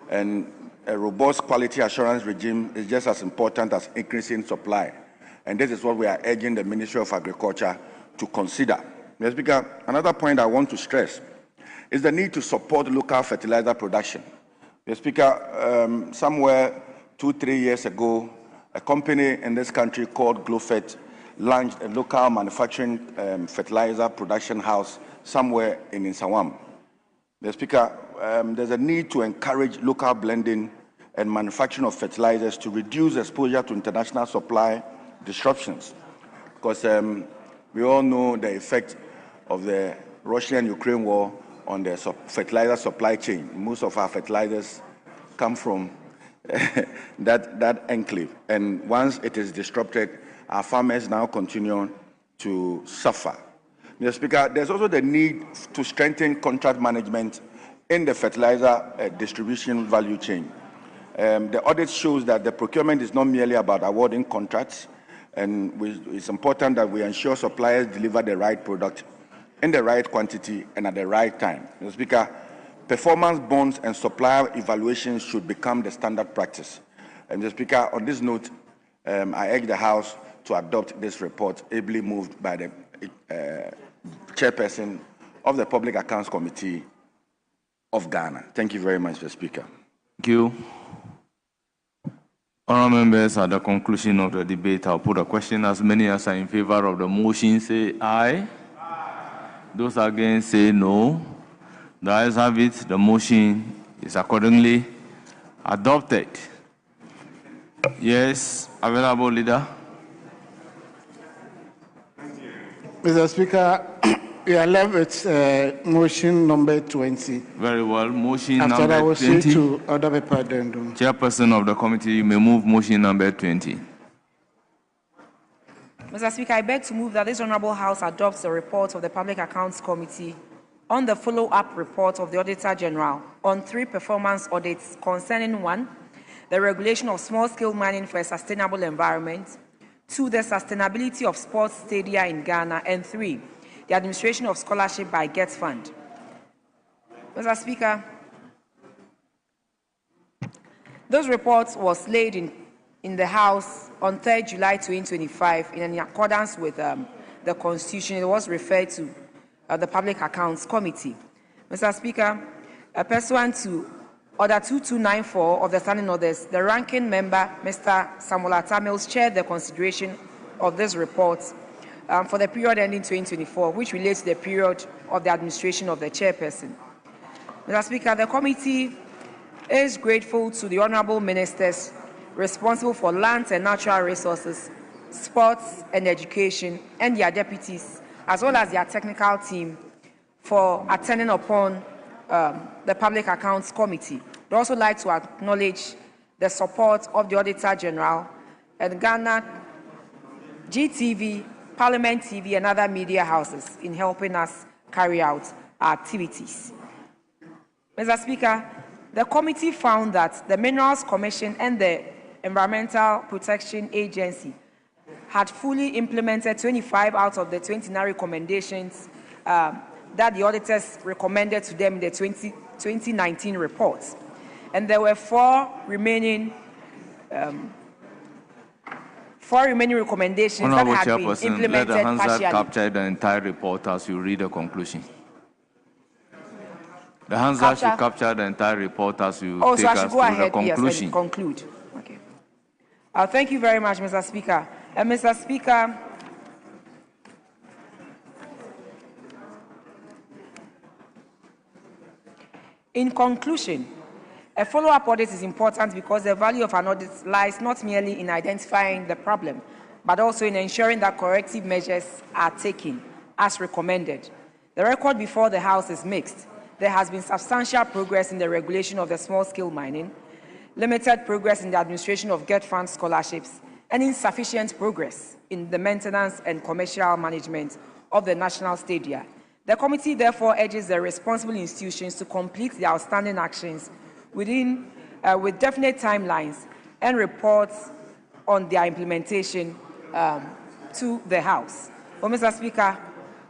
And a robust quality assurance regime is just as important as increasing supply. And this is what we are urging the Ministry of Agriculture to consider. Mr. Speaker, another point I want to stress is the need to support local fertilizer production. Mr. Speaker, somewhere 2-3 years ago, a company in this country called Glofet launched a local manufacturing fertilizer production house somewhere in Nsawam. Mr. Speaker, there's a need to encourage local blending and manufacturing of fertilizers to reduce exposure to international supply disruptions, because we all know the effect of the Russian-Ukraine war on the fertilizer supply chain. Most of our fertilizers come from that enclave, and once it is disrupted, our farmers now continue to suffer. Mr. Speaker, there's also the need to strengthen contract management in the fertilizer distribution value chain. The audit shows that the procurement is not merely about awarding contracts, and it's important that we ensure suppliers deliver the right product in the right quantity and at the right time. Mr. Speaker, performance bonds and supplier evaluations should become the standard practice. And Mr. Speaker, on this note, I urge the House to adopt this report, ably moved by the chairperson of the Public Accounts Committee of Ghana. Thank you very much, Mr. Speaker. Thank you. Honourable members, at the conclusion of the debate, I'll put a question. As many as are in favor of the motion, say aye. Those against, say no. The ayes have it. The motion is accordingly adopted. Yes, available leader. Mr. Speaker, we are left with motion number 20. Very well. Motion After number that, we'll 20. see to other paper addendum. Chairperson of the committee, you may move motion number 20. Mr. Speaker, I beg to move that this Honourable House adopts the report of the Public Accounts Committee on the follow-up report of the Auditor General on 3 performance audits concerning 1, the regulation of small-scale mining for a sustainable environment, 2, the sustainability of sports stadia in Ghana, and 3, the administration of scholarship by Get Fund. Mr. Speaker, those reports was laid in the House on 3rd July 2025 in accordance with the Constitution. It was referred to the Public Accounts Committee. Mr. Speaker, pursuant to Order 2294 of the Standing Orders, the ranking member, Mr. Samuel Atamils, chaired the consideration of this report for the period ending 2024, which relates to the period of the administration of the chairperson. Mr. Speaker, the committee is grateful to the honourable ministers responsible for lands and natural resources, sports and education, and their deputies, as well as their technical team, for attending upon the Public Accounts Committee. I'd also like to acknowledge the support of the Auditor General and Ghana, GTV, Parliament TV, and other media houses in helping us carry out our activities. Mr. Speaker, the committee found that the Minerals Commission and the Environmental Protection Agency had fully implemented 25 out of the 29 recommendations that the auditors recommended to them in the 2019 reports. And there were 4 remaining recommendations that had been implemented let the Hansard partially. capture the entire report as you read the conclusion. The Hansard should capture the entire report as you take us through the conclusion. Yes, and conclude. Okay. Thank you very much, Mr. Speaker. Mr. Speaker, in conclusion, a follow-up audit is important because the value of an audit lies not merely in identifying the problem, but also in ensuring that corrective measures are taken as recommended. The record before the House is mixed. There has been substantial progress in the regulation of the small-scale mining, limited progress in the administration of Get Fund scholarships, and insufficient progress in the maintenance and commercial management of the national stadia. The committee therefore urges the responsible institutions to complete the outstanding actions with definite timelines and reports on their implementation to the House. Well, Mr. Speaker,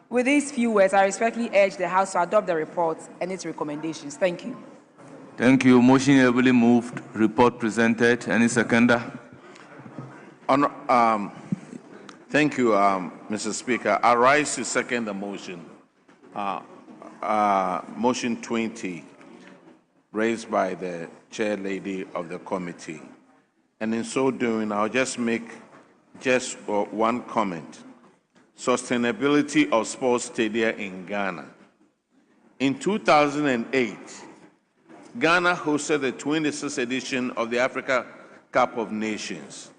with these few words, I respectfully urge the House to adopt the report and its recommendations. Thank you. Thank you. Motion ably moved. Report presented. Any seconder? Thank you, Mr. Speaker. I rise to second the motion. Motion 20, raised by the chair lady of the committee. And in so doing, I'll just make one comment. Sustainability of sports stadia in Ghana. In 2008, Ghana hosted the 26th edition of the Africa Cup of Nations.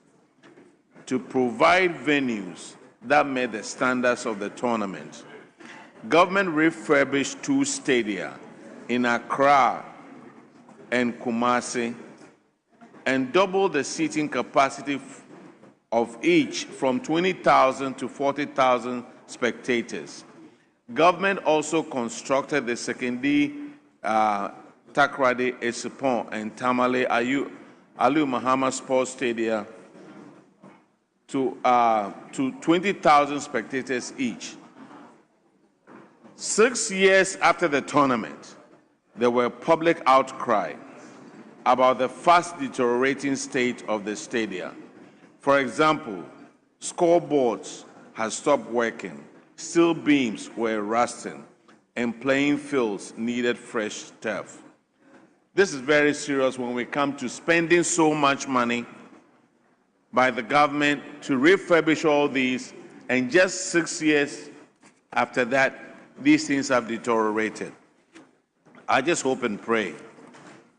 To provide venues that met the standards of the tournament, government refurbished 2 stadia in Accra and Kumasi and doubled the seating capacity of each from 20,000 to 40,000 spectators. Government also constructed the Sekondi, Takoradi, Esupon, and Tamale Aliu Muhammad Sports Stadium to 20,000 spectators each. 6 years after the tournament, there were public outcry about the fast deteriorating state of the stadium. For example, scoreboards had stopped working, steel beams were rusting, and playing fields needed fresh turf. This is very serious when we come to spending so much money by the government to refurbish all these, and just 6 years after that, these things have deteriorated. I just hope and pray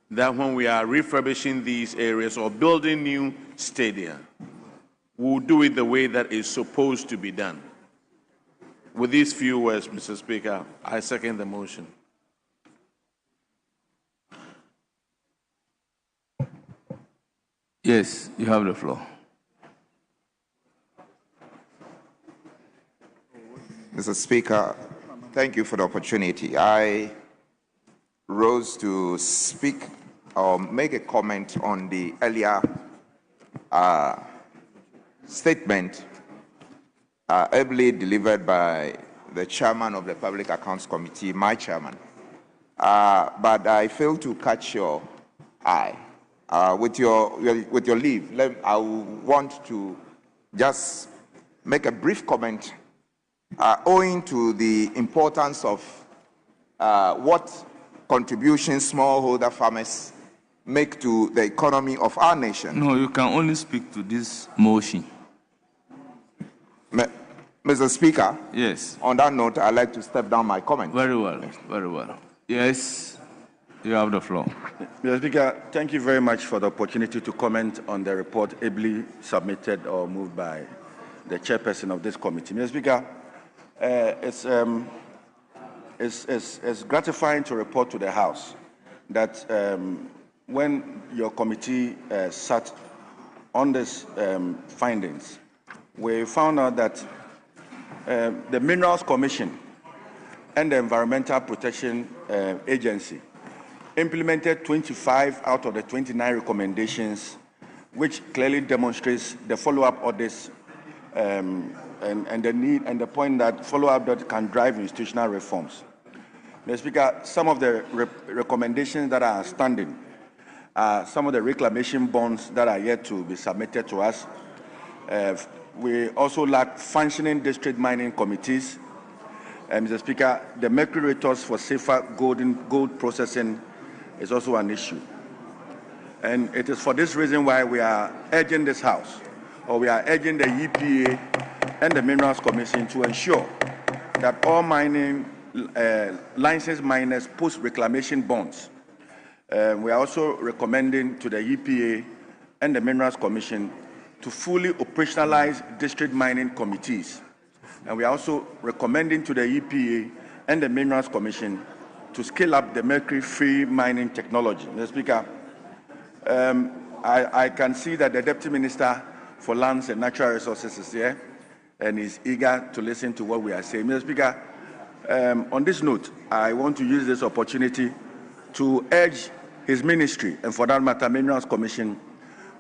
that when we are refurbishing these areas or building new stadia, we'll do it the way that is supposed to be done. With these few words, Mr. Speaker, I second the motion. Yes, you have the floor. Mr. Speaker, thank you for the opportunity. I rose to speak or make a comment on the earlier statement ably delivered by the chairman of the Public Accounts Committee, my chairman. But I failed to catch your eye. With your leave, I want to just make a brief comment owing to the importance of what contributions smallholder farmers make to the economy of our nation. No, you can only speak to this motion. Mr. Speaker? Yes. On that note, I'd like to step down my comment. Very well, very well. Yes, you have the floor. Mr. Speaker, thank you very much for the opportunity to comment on the report ably submitted or moved by the chairperson of this committee. Mr. Speaker, it's gratifying to report to the House that when your committee sat on these findings, we found out that the Minerals Commission and the Environmental Protection Agency implemented 25 out of the 29 recommendations, which clearly demonstrates the follow-up audits and the need and the point that follow-up that can drive institutional reforms. Mr. Speaker, some of the recommendations that are standing are some of the reclamation bonds that are yet to be submitted to us. We also lack functioning district mining committees. Mr. Speaker, the mercury rates for safer gold processing is also an issue. And it is for this reason why we are urging this House, or we are urging the EPA and the Minerals Commission to ensure that all mining licensed miners post reclamation bonds. We are also recommending to the EPA and the Minerals Commission to fully operationalize district mining committees. And we are also recommending to the EPA and the Minerals Commission to scale up the mercury-free mining technology. Mr. Speaker, I can see that the Deputy Minister for Lands and Natural Resources is here and is eager to listen to what we are saying. Mr. Speaker, on this note, I want to use this opportunity to urge his ministry, and for that matter, Minerals Commission,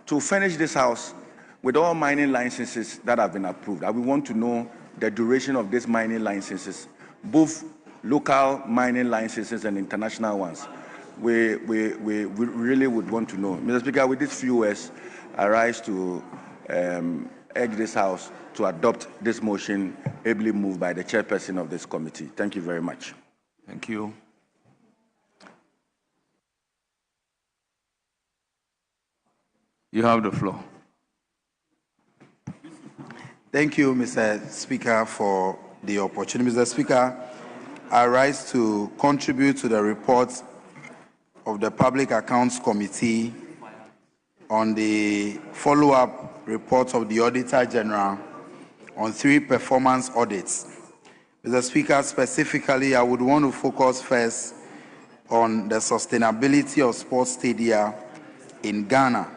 to furnish this House with all mining licenses that have been approved. And we want to know the duration of these mining licenses, both local mining licenses and international ones. We really would want to know. Mr. Speaker, with these few words, I rise to urge this House to adopt this motion ably moved by the chairperson of this committee. Thank you very much. Thank you. You have the floor. Thank you, Mr. Speaker, for the opportunity. Mr. Speaker, I rise to contribute to the report of the Public Accounts Committee on the follow-up report of the Auditor General on 3 performance audits. Mr. Speaker, specifically, I would want to focus first on the sustainability of sports stadia in Ghana.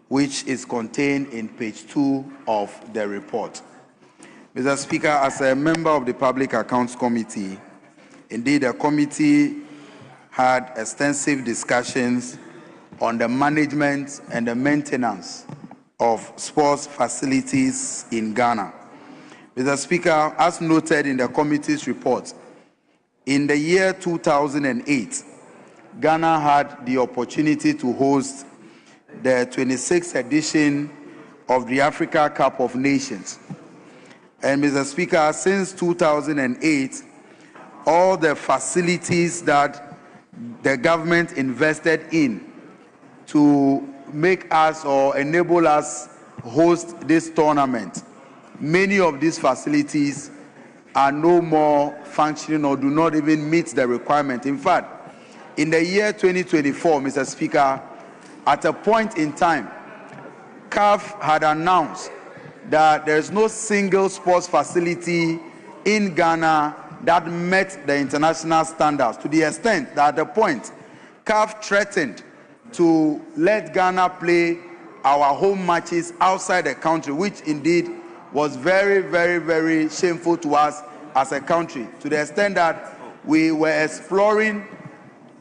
which is contained in page 2 of the report. Mr. Speaker, as a member of the Public Accounts Committee, indeed the committee had extensive discussions on the management and the maintenance of sports facilities in Ghana. Mr. Speaker, as noted in the committee's report, in the year 2008, Ghana had the opportunity to host the 26th edition of the Africa Cup of Nations. And Mr. Speaker, since 2008, all the facilities that the government invested in to make us or enable us host this tournament, many of these facilities are no more functioning or do not even meet the requirement. In fact, in the year 2024, Mr. Speaker, at a point in time, CAF had announced that there is no single sports facility in Ghana that met the international standards, to the extent that at the point, CAF threatened to let Ghana play our home matches outside the country, which indeed was very, very, very shameful to us as a country, to the extent that we were exploring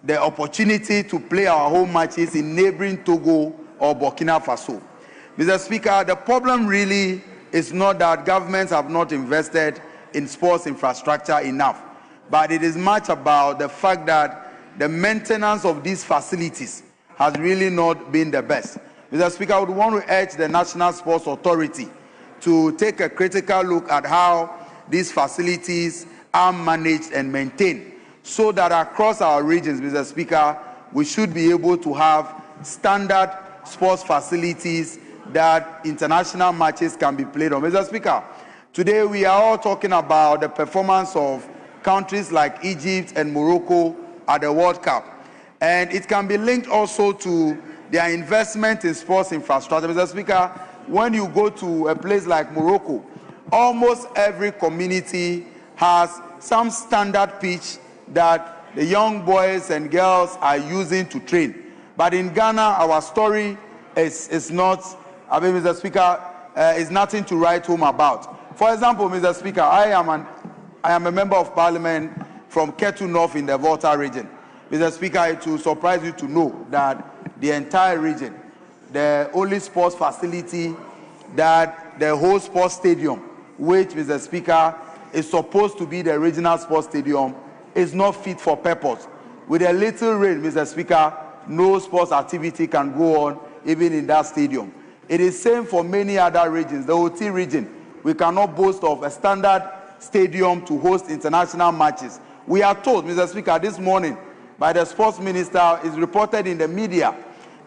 the opportunity to play our home matches in neighboring Togo or Burkina Faso. Mr. Speaker, the problem really is not that governments have not invested in sports infrastructure enough, but it is much about the fact that the maintenance of these facilities has really not been the best. Mr. Speaker, I would want to urge the National Sports Authority to take a critical look at how these facilities are managed and maintained, so that across our regions, Mr. Speaker, we should be able to have standard sports facilities that international matches can be played on. Mr. Speaker, today we are all talking about the performance of countries like Egypt and Morocco at the World Cup. And it can be linked also to their investment in sports infrastructure. Mr. Speaker, when you go to a place like Morocco, almost every community has some standard pitch that the young boys and girls are using to train. But in Ghana, our story is not, Mr. Speaker, is nothing to write home about. For example, Mr. Speaker, I am a member of parliament from Ketu North in the Volta region. Mr. Speaker, it will surprise you to know that the entire region, the only sports facility that the whole sports stadium, which, Mr. Speaker, is supposed to be the regional sports stadium, is not fit for purpose. With a little rain, Mr. Speaker, no sports activity can go on even in that stadium. It is same for many other regions. The OT region, we cannot boast of a standard stadium to host international matches. We are told, Mr. Speaker, this morning by the sports minister, is reported in the media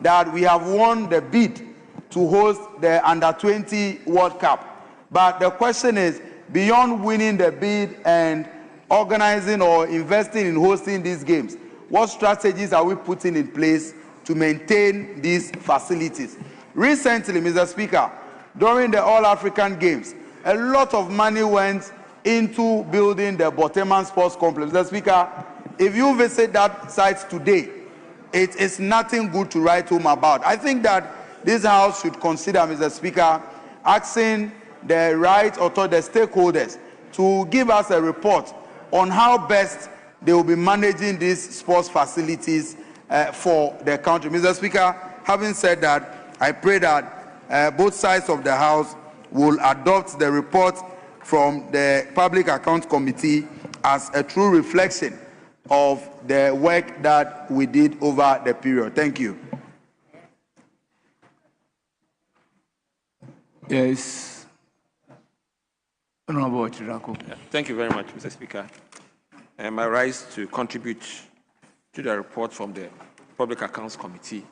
that we have won the bid to host the Under-20 World Cup. But the question is, beyond winning the bid and organizing or investing in hosting these games, what strategies are we putting in place to maintain these facilities? Recently, Mr. Speaker, during the All-African Games, a lot of money went into building the Boteman Sports Complex. Mr. Speaker, if you visit that site today, it is nothing good to write home about. I think that this House should consider, Mr. Speaker, asking the right authority, the stakeholders, to give us a report on how best they will be managing these sports facilities for the country. Mr. Speaker, having said that, I pray that both sides of the House will adopt the report from the Public Accounts Committee as a true reflection of the work that we did over the period. Thank you. Yes. Honorable Chirako. Thank you very much, Mr. Speaker. I rise to contribute to the report from the Public Accounts Committee.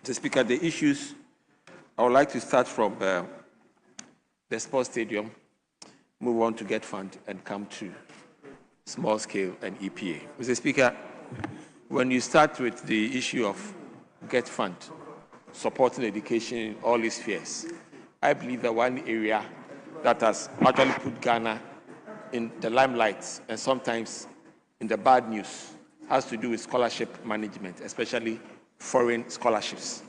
Mr. Speaker, the issues, I would like to start from the sports stadium, move on to GET Fund, and come to small scale and EPA. Mr. Speaker, when you start with the issue of GET Fund, supporting education in all its spheres, I believe that one area that has actually put Ghana in the limelight and sometimes in the bad news has to do with scholarship management, especially foreign scholarships.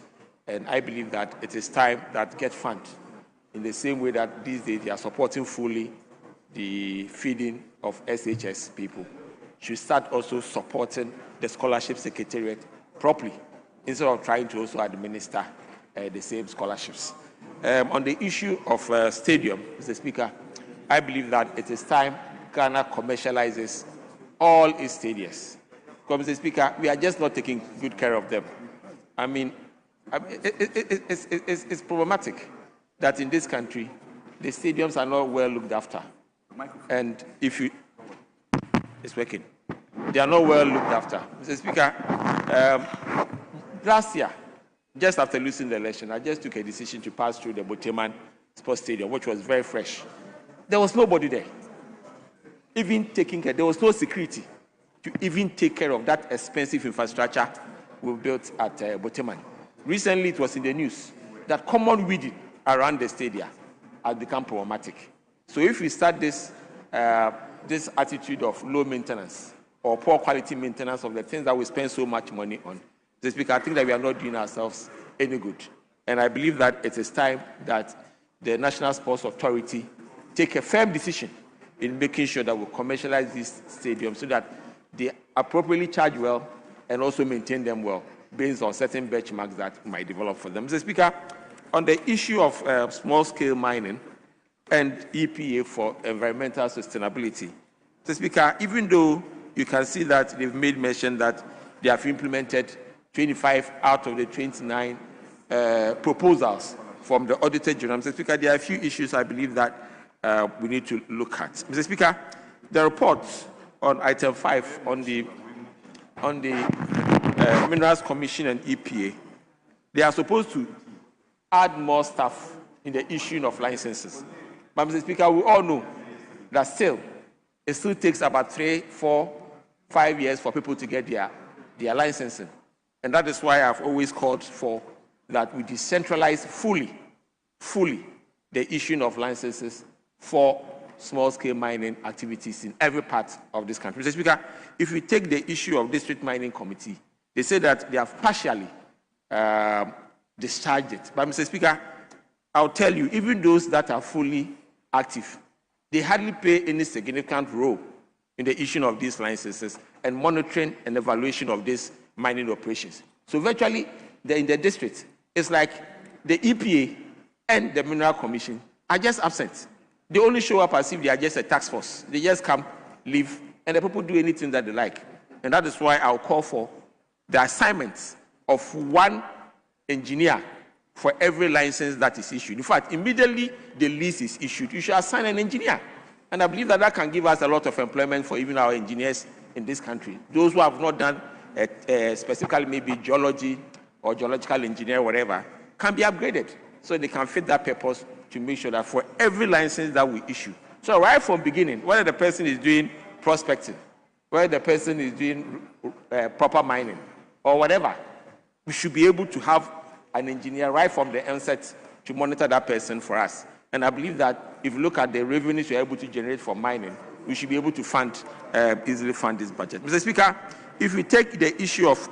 And I believe that it is time that Get Fund, in the same way that these days they are supporting fully the feeding of SHS people, should start also supporting the scholarship secretariat properly, instead of trying to also administer the same scholarships. On the issue of stadium, Mr. Speaker, I believe that it is time Ghana commercializes all its stadiums. Because, Mr. Speaker, we are just not taking good care of them. I mean, it's problematic that in this country, the stadiums are not well looked after. And if you, it's working. They are not well looked after. Mr. Speaker, last year, just after losing the election, I just took a decision to pass through the Boteman Sports Stadium, which was very fresh. There was nobody there. Even taking care, there was no security to even take care of that expensive infrastructure we built at Boteman. Recently, it was in the news that common weeding around the stadium has become problematic. So if we start this attitude of low maintenance or poor quality maintenance of the things that we spend so much money on, Mr. Speaker, I think that we are not doing ourselves any good. And I believe that it is time that the National Sports Authority take a firm decision in making sure that we commercialize these stadiums so that they appropriately charge well and also maintain them well based on certain benchmarks that might develop for them. Mr. Speaker, on the issue of small-scale mining and EPA for environmental sustainability, Mr. Speaker, even though you can see that they've made mention that they have implemented 25 out of the 29 proposals from the Auditor General, Mr. Speaker, there are a few issues I believe that we need to look at. Mr. Speaker, the report on item 5 on the Minerals Commission and EPA, they are supposed to add more staff in the issuing of licenses. But, Mr. Speaker, we all know that it still takes about 3, 4, 5 years for people to get their licensing. And that is why I've always called for that we decentralize fully the issuing of licenses for small-scale mining activities in every part of this country. Mr. Speaker, if we take the issue of District Mining Committee, they say that they have partially discharged it. But, Mr. Speaker, I'll tell you, even those that are fully active, they hardly play any significant role in the issuing of these licenses and monitoring and evaluation of these mining operations. So virtually, in the district, it's like the EPA and the Mineral Commission are just absent. They only show up as if they are just a task force. They just come, leave, and the people do anything that they like. And that is why I'll call for the assignment of one engineer for every license that is issued. In fact, immediately the lease is issued, you should assign an engineer. And I believe that that can give us a lot of employment for even our engineers in this country. Those who have not done specifically maybe geology or geological engineer, whatever, can be upgraded so they can fit that purpose to make sure that for every license that we issue. So right from beginning, whether the person is doing prospecting, whether the person is doing proper mining, or whatever, we should be able to have an engineer right from the onset to monitor that person for us. And I believe that if you look at the revenues we're able to generate from mining, we should be able to easily fund this budget. Mr. Speaker, if we take the issue of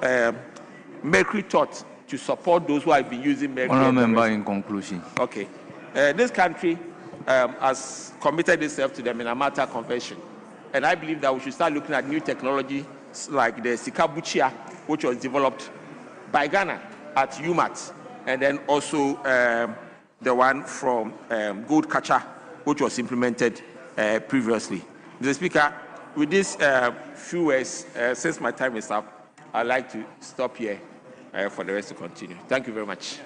mercury tort to support those who have been using mercury. Honourable Member, in conclusion. Okay. This country has committed itself to the Minamata Convention. And I believe that we should start looking at new technology like the Sikabuchia, which was developed by Ghana at UMAT, and then also the one from Gold Catcher, which was implemented previously. Mr. Speaker, with these few words, since my time is up, I'd like to stop here for the rest to continue. Thank you very much.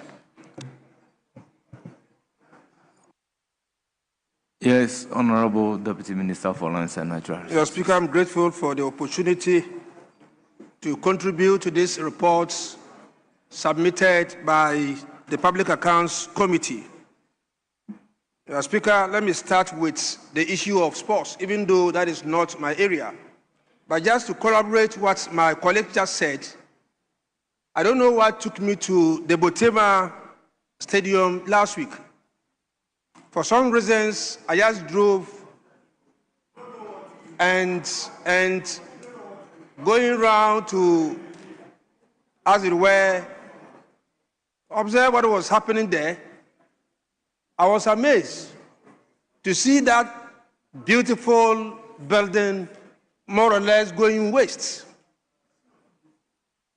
Yes, Honorable Deputy Minister for Lands and Natural Resources. Mr. Speaker, I'm grateful for the opportunity to contribute to these reports submitted by the Public Accounts Committee. Mr. Speaker, let me start with the issue of sports, even though that is not my area. But just to corroborate what my colleague just said, I don't know what took me to the Botema Stadium last week. For some reasons, I just drove and going around to, as it were, observed what was happening there, I was amazed to see that beautiful building more or less going waste.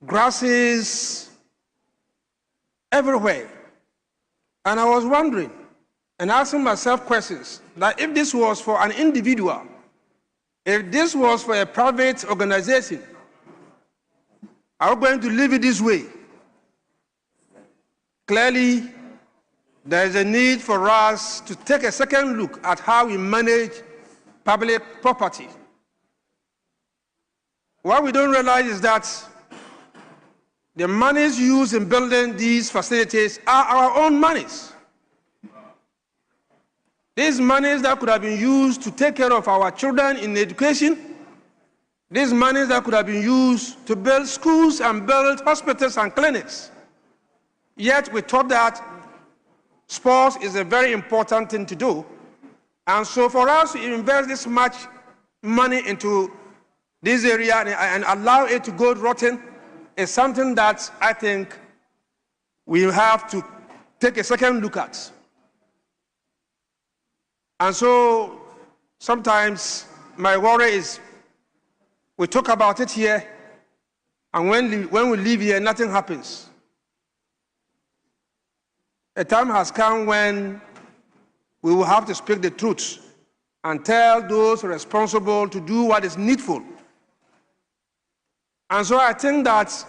Grasses everywhere. And I was wondering and asking myself questions that if this was for an individual, if this was for a private organization, are we going to leave it this way? Clearly, there is a need for us to take a second look at how we manage public property. What we don't realize is that the monies used in building these facilities are our own monies. These monies that could have been used to take care of our children in education, these monies that could have been used to build schools and build hospitals and clinics. Yet we thought that sports is a very important thing to do. And so for us to invest this much money into this area and allow it to go rotten is something that I think we have to take a second look at. And so sometimes my worry is we talk about it here, and when we leave here, nothing happens. A time has come when we will have to speak the truth and tell those responsible to do what is needful. And so I think that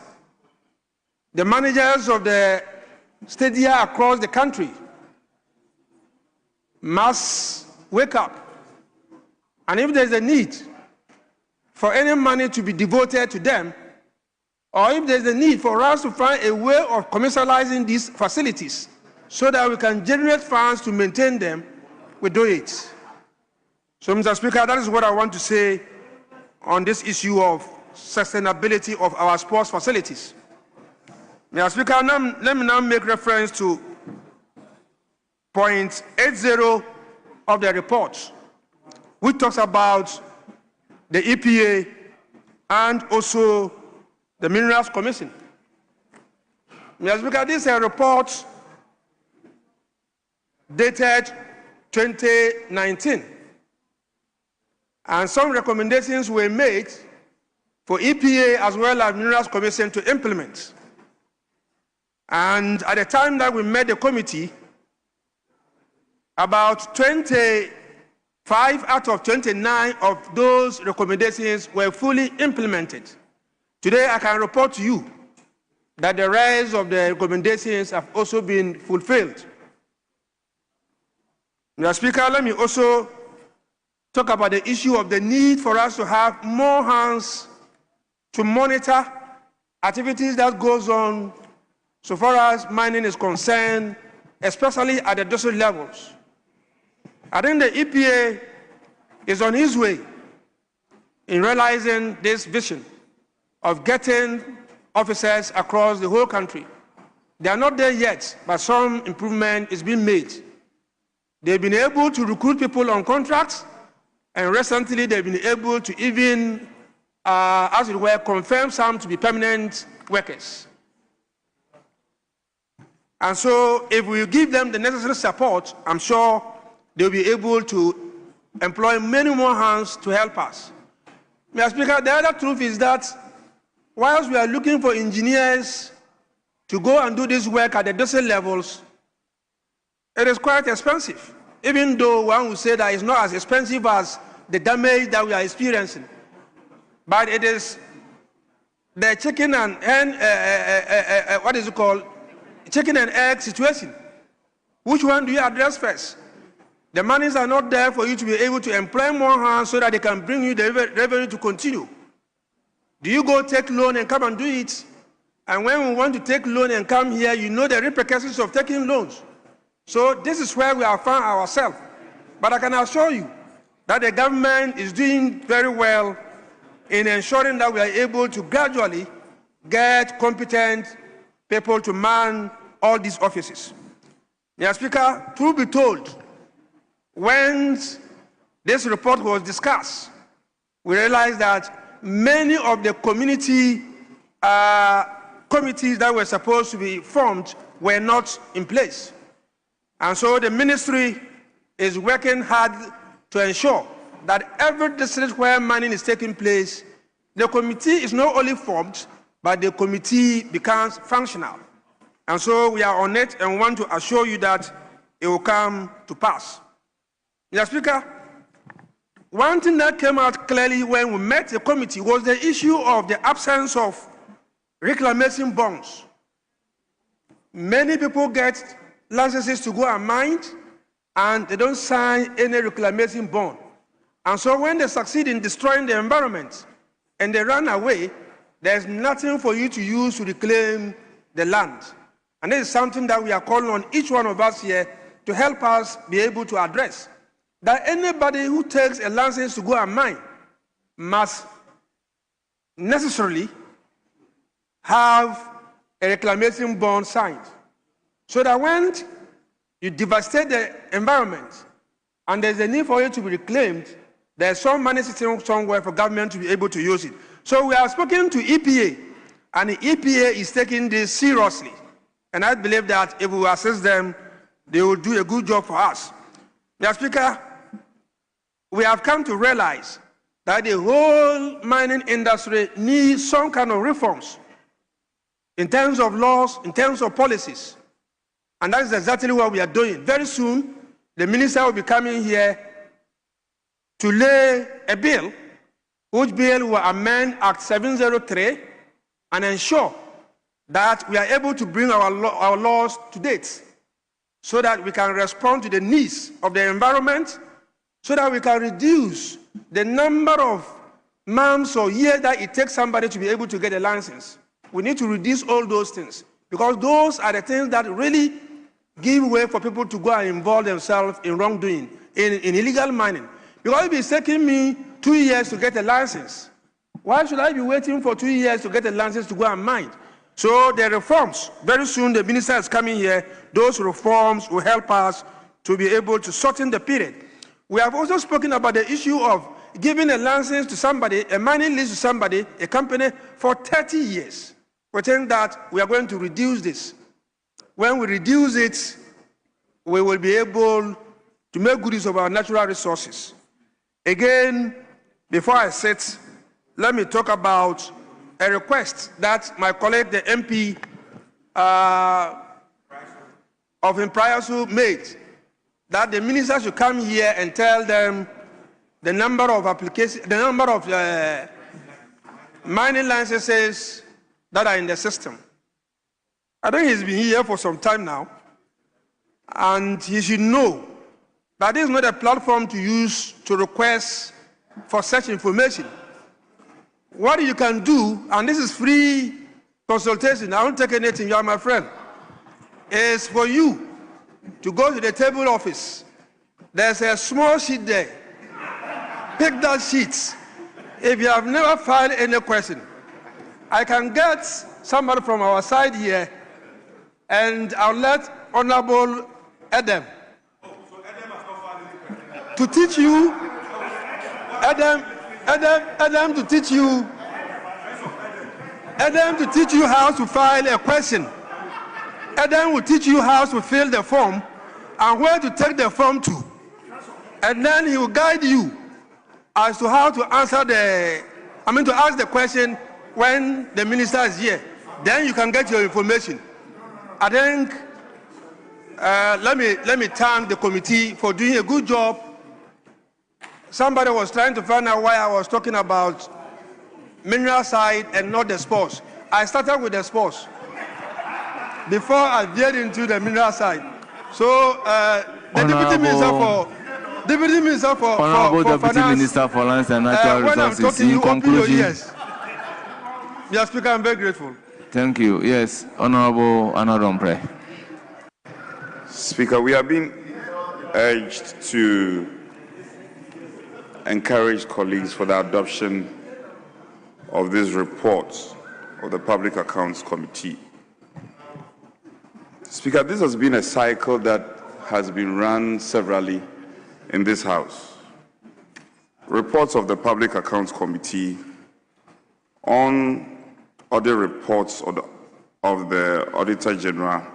the managers of the stadia across the country must wake up. And if there's a need for any money to be devoted to them, or if there's a need for us to find a way of commercializing these facilities so that we can generate funds to maintain them, we do it. So, Mr. Speaker, that is what I want to say on this issue of sustainability of our sports facilities. Mr. Speaker, let me now make reference to point 80 of the report, which talks about the EPA and also the Minerals Commission. Mr. Speaker, this is a report dated 2019, and some recommendations were made for EPA as well as Minerals Commission to implement. And at the time that we met the committee, about 25 out of 29 of those recommendations were fully implemented. Today, I can report to you that the rest of the recommendations have also been fulfilled. Mr. Speaker, let me also talk about the issue of the need for us to have more hands to monitor activities that goes on so far as mining is concerned, especially at the district levels. I think the EPA is on its way in realizing this vision of getting officers across the whole country. They are not there yet, but some improvement is being made. They've been able to recruit people on contracts, and recently they've been able to even, as it were, confirm some to be permanent workers. And so if we give them the necessary support, I'm sure they'll be able to employ many more hands to help us. Mr. Speaker, the other truth is that whilst we are looking for engineers to go and do this work at the district levels, it is quite expensive, even though one would say that it's not as expensive as the damage that we are experiencing. But it is the chicken and hen, what is it called? Chicken and egg situation. Which one do you address first? The monies are not there for you to be able to employ more hands so that they can bring you the revenue to continue. Do you go take loan and come and do it? And when we want to take loan and come here, you know the repercussions of taking loans. So this is where we have found ourselves. But I can assure you that the government is doing very well in ensuring that we are able to gradually get competent people to man all these offices. Mr. Speaker, truth be told, when this report was discussed, we realized that many of the community committees that were supposed to be formed were not in place. And so the ministry is working hard to ensure that every district where mining is taking place, the committee is not only formed, but the committee becomes functional. And so we are on it and want to assure you that it will come to pass. Mr. Speaker, one thing that came out clearly when we met the committee was the issue of the absence of reclamation bonds. Many people get licenses to go and mine, and they don't sign any reclamation bond. And so when they succeed in destroying the environment and they run away, there's nothing for you to use to reclaim the land. And this is something that we are calling on each one of us here to help us be able to address. That anybody who takes a license to go and mine must necessarily have a reclamation bond signed. So that when you devastate the environment and there's a need for it to be reclaimed, there's some money sitting somewhere for government to be able to use it. So we have spoken to EPA, and the EPA is taking this seriously. And I believe that if we assist them, they will do a good job for us. Mr. Speaker, we have come to realize that the whole mining industry needs some kind of reforms in terms of laws, in terms of policies. And that is exactly what we are doing. Very soon, the minister will be coming here to lay a bill, which bill will amend Act 703 and ensure that we are able to bring our laws to date so that we can respond to the needs of the environment, so that we can reduce the number of months or years that it takes somebody to be able to get a license. We need to reduce all those things because those are the things that really give way for people to go and involve themselves in wrongdoing, in illegal mining. Because if it's taking me 2 years to get a license, why should I be waiting for 2 years to get a license to go and mine? So the reforms, very soon the minister is coming here, those reforms will help us to be able to shorten the period. We have also spoken about the issue of giving a license to somebody, a mining lease to somebody, a company, for 30 years. We think that we are going to reduce this. When we reduce it, we will be able to make good use of our natural resources. Again, before I sit, let me talk about a request that my colleague, the MP of Impriasu made, that the minister should come here and tell them the number of applications, the number of mining licenses that are in the system. I think he's been here for some time now, and he should know that this is not a platform to use to request for such information. What you can do, and this is free consultation, I won't take anything, you are my friend, is for you to go to the table office. There's a small sheet there. Pick that sheet. If you have never filed any question, I can get somebody from our side here, and I'll let Honorable Adam to teach you, Adam to teach you how to file a question. Adam will teach you how to fill the form and where to take the form to. And then he will guide you as to how to answer to ask the question when the minister is here. Then you can get your information. I think, let me thank the committee for doing a good job. Somebody was trying to find out why I was talking about mineral side and not the sports. I started with the sports before I veered into the mineral side. So the Deputy Minister for Finance, Minister for Lands and Natural Resources. When I'm talking, you open your ears. Mr. Speaker, I'm very grateful. Thank you. Yes, Honorable Anadompre. Speaker, we have been urged to encourage colleagues for the adoption of this report of the Public Accounts Committee. Speaker, this has been a cycle that has been run severally in this House. Reports of the Public Accounts Committee on audit reports of the Auditor General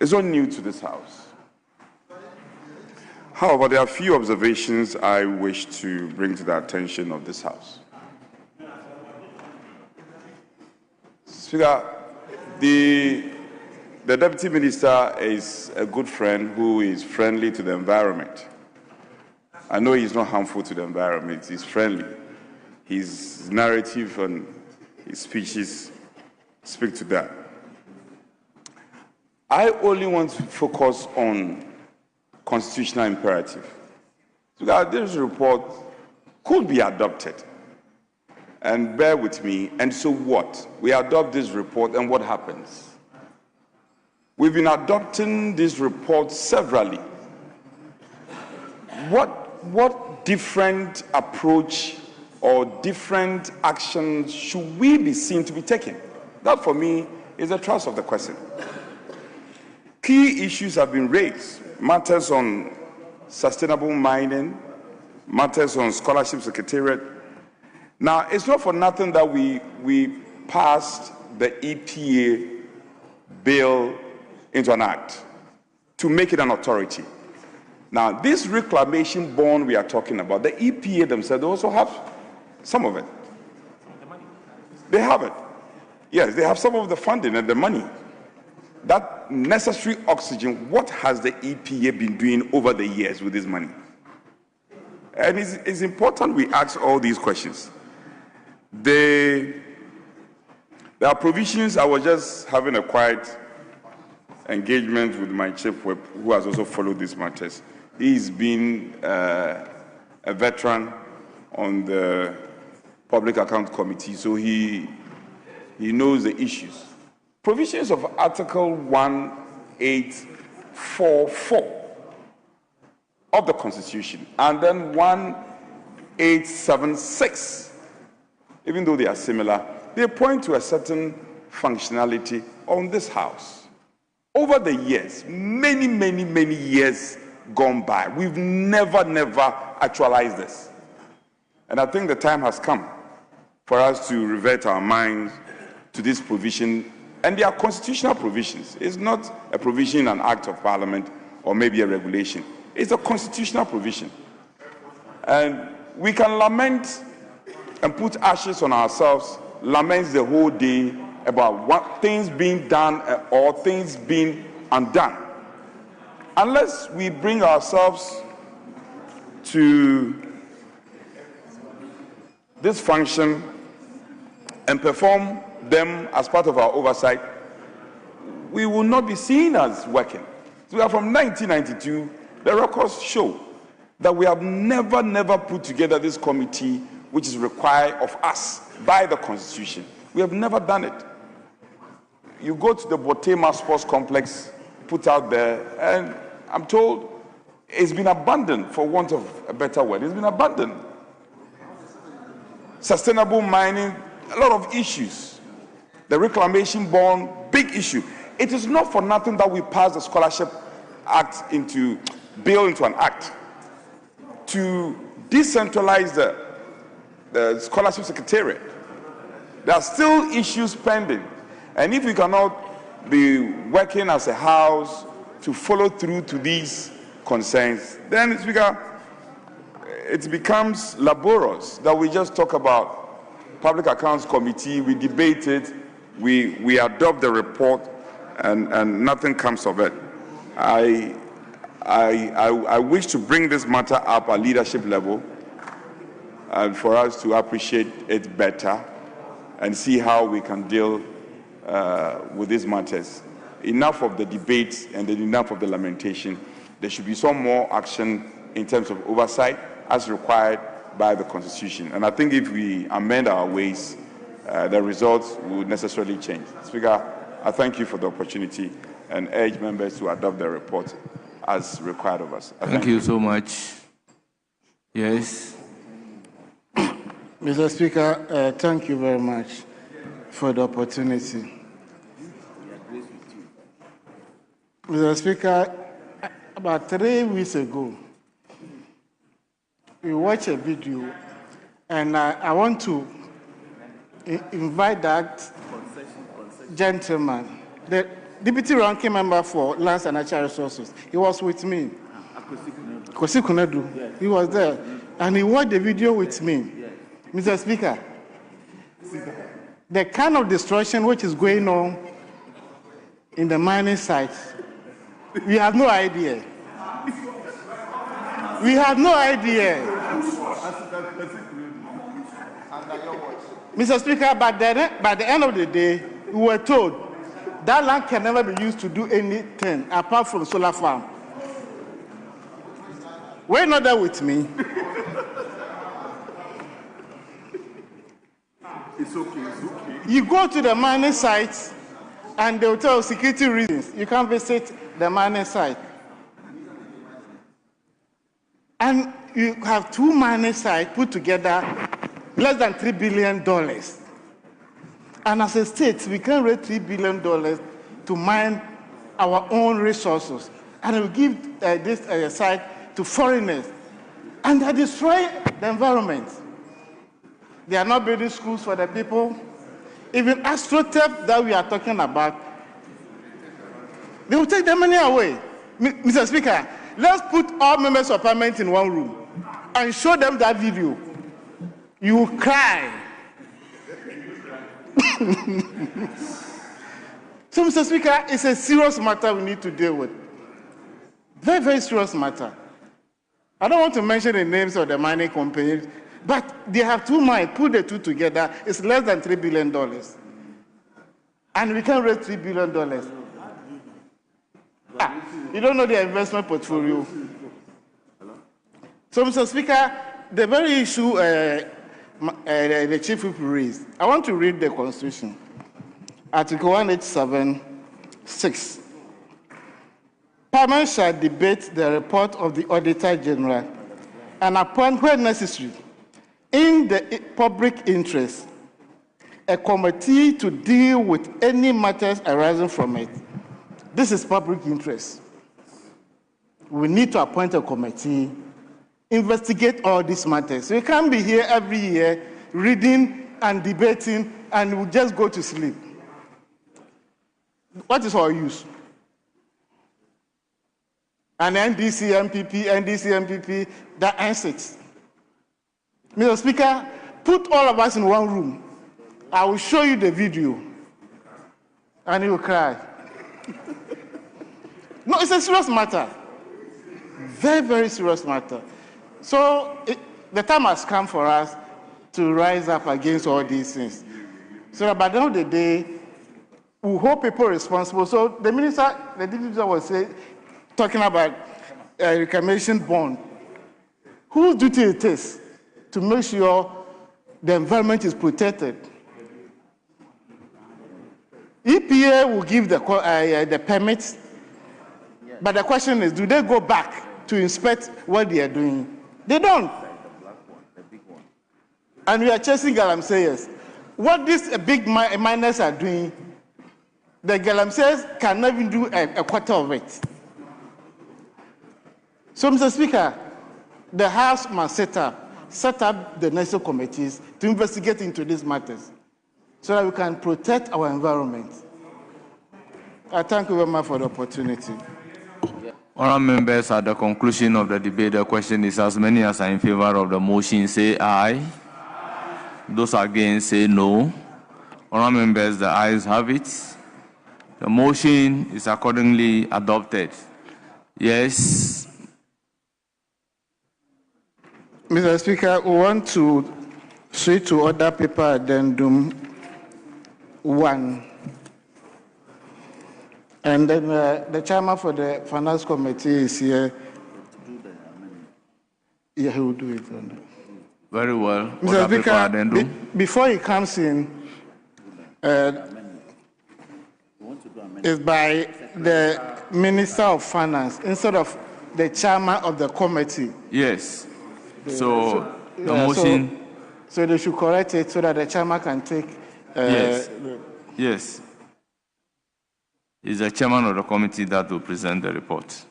It's not new to this House. However, there are a few observations I wish to bring to the attention of this House. Speaker, the Deputy Minister is a good friend who is friendly to the environment. I know he's not harmful to the environment, he's friendly. His narrative and his speeches speak to that. I only want to focus on constitutional imperative. So that this report could be adopted. And bear with me, and so what? We adopt this report, and what happens? We've been adopting this report severally. What different approach or different actions should we be seen to be taking? That, for me, is the thrust of the question. Key issues have been raised. Matters on sustainable mining, matters on scholarship secretariat. Now, it's not for nothing that we passed the EPA bill into an act to make it an authority. Now, this reclamation bond we are talking about, the EPA themselves, they also have some of it. They have it. Yes, they have some of the funding and the money. That necessary oxygen, what has the EPA been doing over the years with this money? And it's important we ask all these questions. There are provisions. I was just having a quiet engagement with my chief whip, who has also followed these matters. He's been a veteran on the Public Account Committee, so he knows the issues. Provisions of Article 1844 of the Constitution, and then 1876, even though they are similar, they point to a certain functionality on this House. Over the years, many years gone by, we've never actualized this. And I think the time has come for us to revert our minds to this provision. And they are constitutional provisions. It's not a provision in an act of parliament or maybe a regulation. It's a constitutional provision. And we can lament and put ashes on ourselves, laments the whole day about what things being done or things being undone. Unless we bring ourselves to this function and perform them as part of our oversight, we will not be seen as working. So from 1992, the records show that we have never put together this committee which is required of us by the Constitution. We have never done it. You go to the Botema Sports Complex, put out there, and I'm told it's been abandoned, for want of a better word. It's been abandoned. Sustainable mining, a lot of issues. The reclamation bond, big issue. It is not for nothing that we passed the Scholarship Act bill into an act to decentralize the Scholarship Secretariat. There are still issues pending. And if we cannot be working as a House to follow through to these concerns, then it becomes laborious that we just talk about Public Accounts Committee, we debate it, we adopt the report, and nothing comes of it. I wish to bring this matter up at leadership level and for us to appreciate it better and see how we can deal with these matters. Enough of the debates and enough of the lamentation. There should be some more action in terms of oversight as required by the Constitution. And I think if we amend our ways, the results will necessarily change. Speaker, I thank you for the opportunity and urge members to adopt the report as required of us. Thank you so much. Yes. Mr. Speaker, thank you very much for the opportunity. Mr. Speaker, about 3 weeks ago, we watched a video, and I want to invite that gentleman, the deputy ranking member for Lands and Natural Resources. He was with me. Kwesi Konadu. Yes. He was there. And he watched the video with me. Yes. Mr. Speaker, the kind of destruction which is going on in the mining sites, we have no idea. We have no idea. Mr. Speaker, by the end of the day, we were told that land can never be used to do anything apart from solar farm. Were you not there with me? It's okay, it's okay. You go to the mining sites and they'll tell you security reasons. You can't visit the mining site. And you have two mining sites put together, less than $3 billion. And as a state, we can raise $3 billion to mine our own resources. And we give this site to foreigners. And they destroy the environment. They are not building schools for the people. Even AstroTurf that we are talking about, they will take the money away. Mr. Speaker, let's put all members of parliament in one room and show them that video. You will cry. So, Mr. Speaker, it's a serious matter we need to deal with. Very, very serious matter. I don't want to mention the names of the mining companies, but they have two mines. Put the two together, it's less than $3 billion. And we can raise $3 billion. You don't know their investment portfolio. So, Mr. Speaker, the very issue the Chief Whip raised, I want to read the Constitution. Article 187(6). Parliament shall debate the report of the Auditor General and appoint, where necessary, in the public interest, a committee to deal with any matters arising from it. This is public interest. We need to appoint a committee, investigate all these matters. We can't be here every year reading and debating and we'll just go to sleep. What is our use? And NDC MPP, that ends it. Mr. Speaker, put all of us in one room. I will show you the video. And you will cry. No, it's a serious matter. Very, very serious matter. So the time has come for us to rise up against all these things. So that by the end of the day, we hold people responsible. So the minister, the deputy minister was talking about a reclamation bond. Whose duty it is to make sure the environment is protected? EPA will give the permits, but the question is, do they go back to inspect what they are doing? They don't. And we are chasing galamseyers. What these big miners are doing, the galamseyers cannot even do a quarter of it. So, Mr. Speaker, the House must set up the necessary committees to investigate into these matters so that we can protect our environment. I thank you very much for the opportunity. Honourable members, at the conclusion of the debate, the question is as many as are in favor of the motion say aye. Those against say no. Honourable members, the ayes have it. The motion is accordingly adopted. Yes. Mr. Speaker, we want to switch to order paper addendum 1. And then the chairman for the Finance Committee is here. Yeah, he will do it. Very well. Mr. Speaker, before he comes in, it's by the Minister of Finance instead of the chairman of the committee. Yes. So the motion. So they should correct it so that the chairman can take. Yes. Yes. It's the chairman of the committee that will present the report.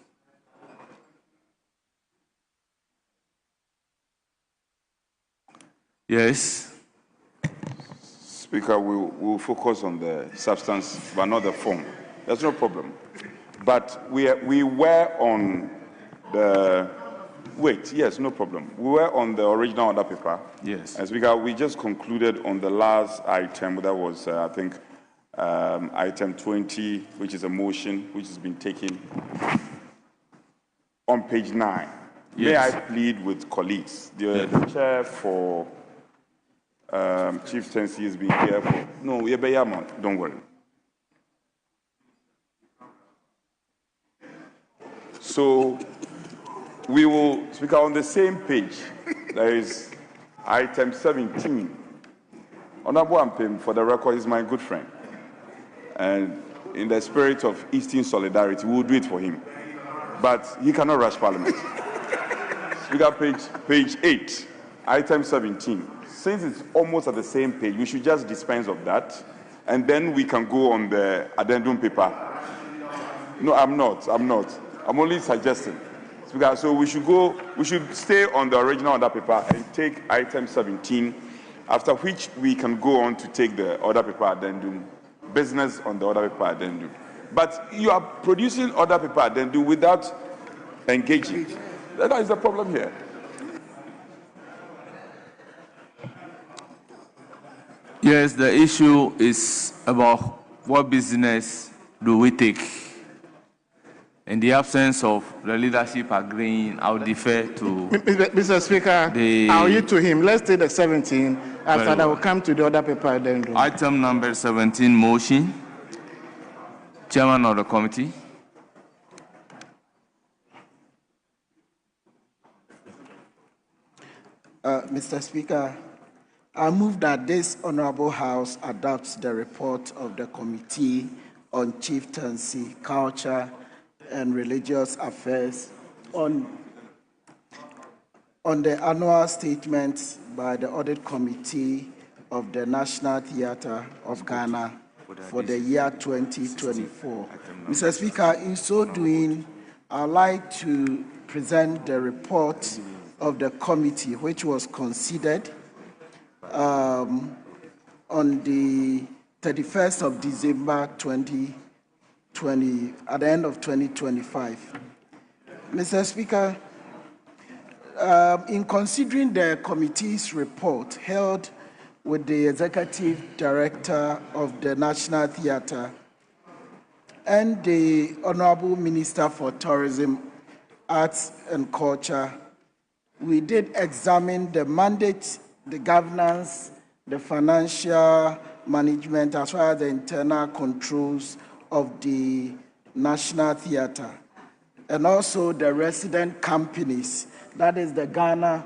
Yes. Speaker, we will focus on the substance, but not the form. There's no problem. But we were on the, wait, yes, no problem. We were on the original order paper. Yes. As we just concluded on the last item, that was, I think, item 20, which is a motion which has been taken on page 9. Yes. May I plead with colleagues? The chair for Chieftaincy has been here for, no, don't worry. So we will speak on the same page. There is item 17. Honorable Ampim, for the record, is my good friend. And in the spirit of Eastern solidarity, we will do it for him. But he cannot rush Parliament. Speaker, page 8, item 17. Since it's almost at the same page, we should just dispense of that. And then we can go on the addendum paper. No, I'm not. I'm only suggesting. Speaker, so we should stay on the original order paper and take item 17, after which we can go on to take the order paper addendum, business on the order paper addendum. But you are producing order paper addendum without engaging. That is the problem here. Yes, the issue is about what business do we take. In the absence of the leadership agreeing, I'll defer to... Mr. Speaker, I'll yield to him. Let's take the 17. After that, we'll come to the other paper addendum. Item number 17, motion. Chairman of the committee. Mr. Speaker, I move that this Honorable House adopts the report of the Committee on Chieftaincy, Culture, and Religious Affairs on the annual statement by the Audit Committee of the National Theatre of Ghana for the year 2024. Mr. Speaker, in so doing, I'd like to present the report of the committee, which was considered on the 31st of December 2020, at the end of 2025. Mr. Speaker, in considering the committee's report held with the Executive Director of the National Theatre and the Honorable Minister for Tourism, Arts and Culture, we did examine the mandate, the governance, the financial management, as well as the internal controls of the National Theatre, and also the resident companies, that is the Ghana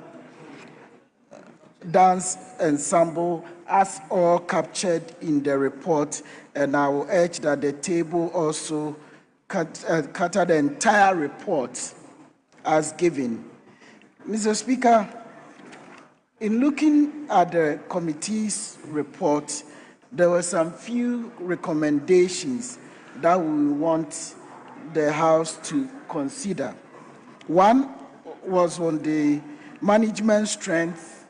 Dance Ensemble, as all captured in the report, and I will urge that the table also cut the entire report as given. Mr. Speaker, in looking at the committee's report, there were some few recommendations that we want the House to consider. One was on the management strength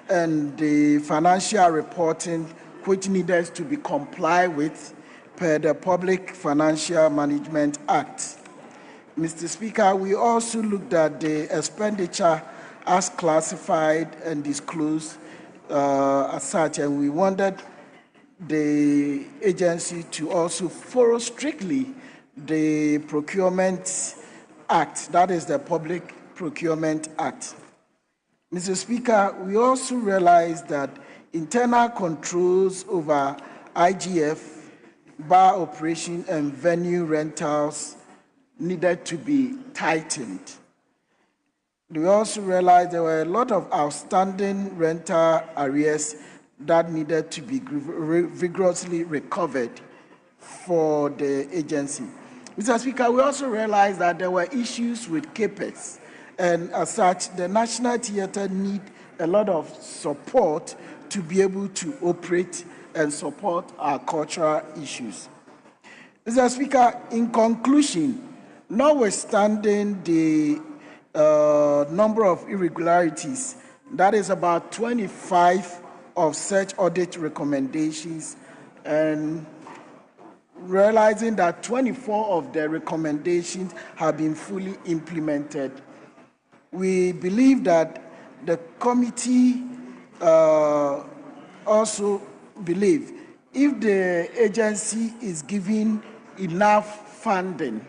and the financial reporting, which needed to be complied with per the Public Financial Management Act. Mr. Speaker, we also looked at the expenditure as classified and disclosed as such, and we wanted the agency to also follow strictly the Procurement Act, that is the Public Procurement Act. Mr. Speaker, we also realized that internal controls over IGF, bar operation, and venue rentals needed to be tightened. We also realized there were a lot of outstanding rental arrears that needed to be vigorously recovered for the agency. Mr. Speaker, we also realized that there were issues with CAPEX, and as such, the National Theatre need a lot of support to be able to operate and support our cultural issues. Mr. Speaker, in conclusion, notwithstanding the number of irregularities, that is about 25 of such audit recommendations, and realizing that 24 of the recommendations have been fully implemented. We believe that the committee also believe if the agency is given enough funding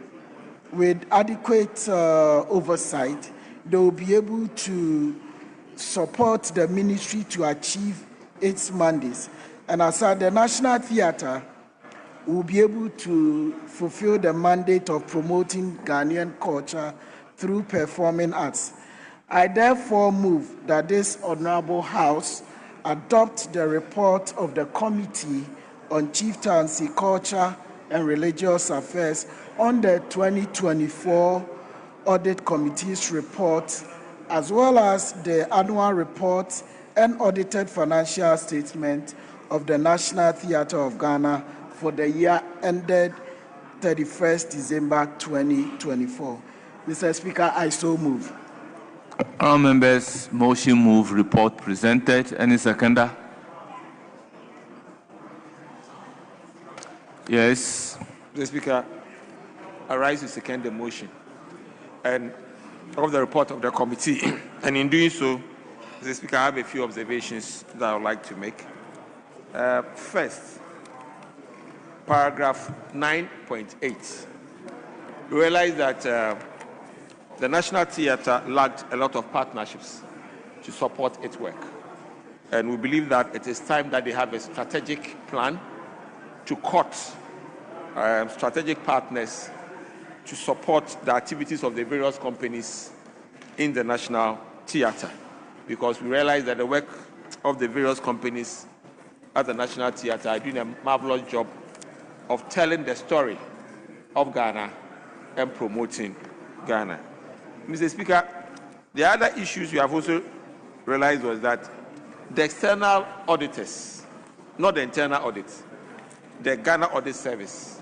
with adequate oversight, they will be able to support the ministry to achieve its mandates. And as such, the National Theatre will be able to fulfill the mandate of promoting Ghanaian culture through performing arts. I therefore move that this Honorable House adopt the report of the Committee on Chieftaincy, Culture and Religious Affairs on the 2024 Audit Committee's report, as well as the annual report and audited financial statement of the National Theatre of Ghana for the year ended 31st December 2024. Mr. Speaker, I so move. Honourable members, motion move, report presented. Any seconder? Yes. Mr. Speaker, I rise to second the motion and of the report of the committee. And in doing so, Mr. Speaker, I have a few observations that I would like to make. First, paragraph 9.8. We realize that the National Theatre lacked a lot of partnerships to support its work. And we believe that it is time that they have a strategic plan to court strategic partners to support the activities of the various companies in the National Theatre. Because we realize that the work of the various companies at the National Theatre are doing a marvelous job of telling the story of Ghana and promoting Ghana. Mr. Speaker, the other issues we have also realized was that the external auditors, not the internal audits, the Ghana Audit Service,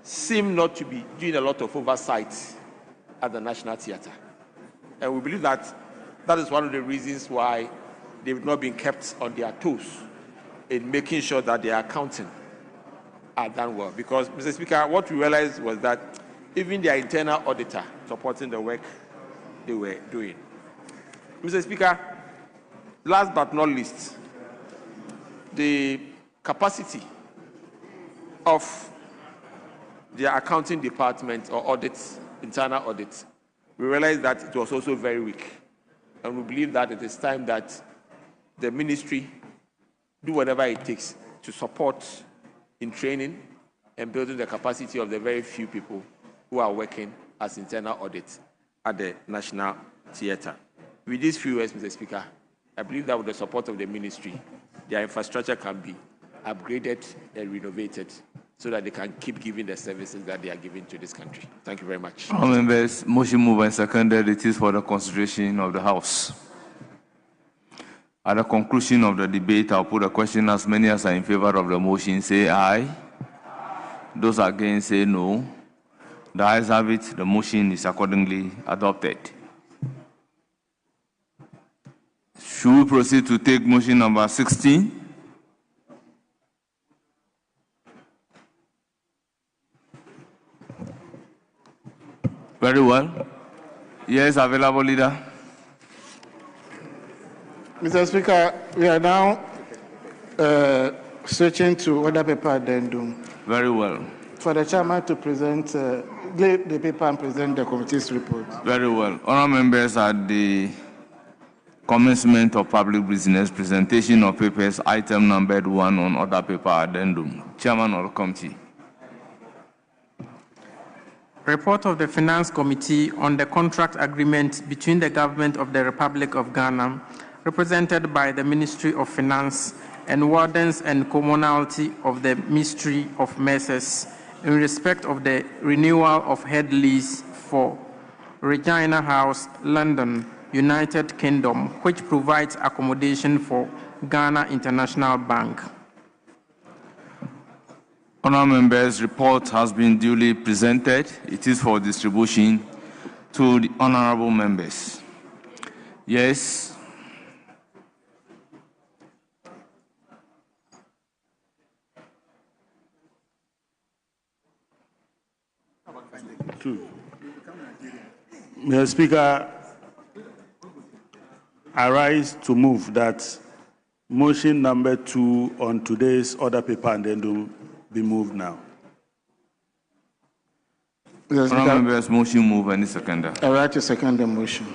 seem not to be doing a lot of oversight at the National Theatre. And we believe that that is one of the reasons why they've not been kept on their toes in making sure that their accounting are done well. Because, Mr. Speaker, what we realized was that even their internal auditor supporting the work they were doing. Mr. Speaker, last but not least, the capacity of their accounting department or audits, internal audits, we realized that it was also very weak. And we believe that it is time that the ministry do whatever it takes to support in training and building the capacity of the very few people who are working as internal audits at the National Theatre. With these few words, Mr. Speaker, I believe that with the support of the ministry, their infrastructure can be upgraded and renovated so that they can keep giving the services that they are giving to this country. Thank you very much. Honourable members, motion moved and seconded. It is for the consideration of the House. At the conclusion of the debate, I'll put a question. As many as are in favor of the motion, say aye. Those against, say no. The ayes have it. The motion is accordingly adopted. Should we proceed to take motion number 16? Very well. Yes, available leader. Mr. Speaker, we are now switching to order paper addendum. Very well. For the chairman to present, lay the paper and present the committee's report. Very well. Honourable members, at the commencement of public business, presentation of papers, item numbered 1 on order paper addendum. Chairman of the committee. Report of the Finance Committee on the contract agreement between the Government of the Republic of Ghana, represented by the Ministry of Finance, and Wardens and Commonalty of the Ministry of Mercers in respect of the renewal of head lease for Regina House, London, United Kingdom, which provides accommodation for Ghana International Bank. Honourable members, report has been duly presented. It is for distribution to the honourable members. Yes. 2. Mr. Speaker, I rise to move that motion number 2 on today's order paper and addendum be moved now. Honourable members, motion move and seconded. I write to second the motion.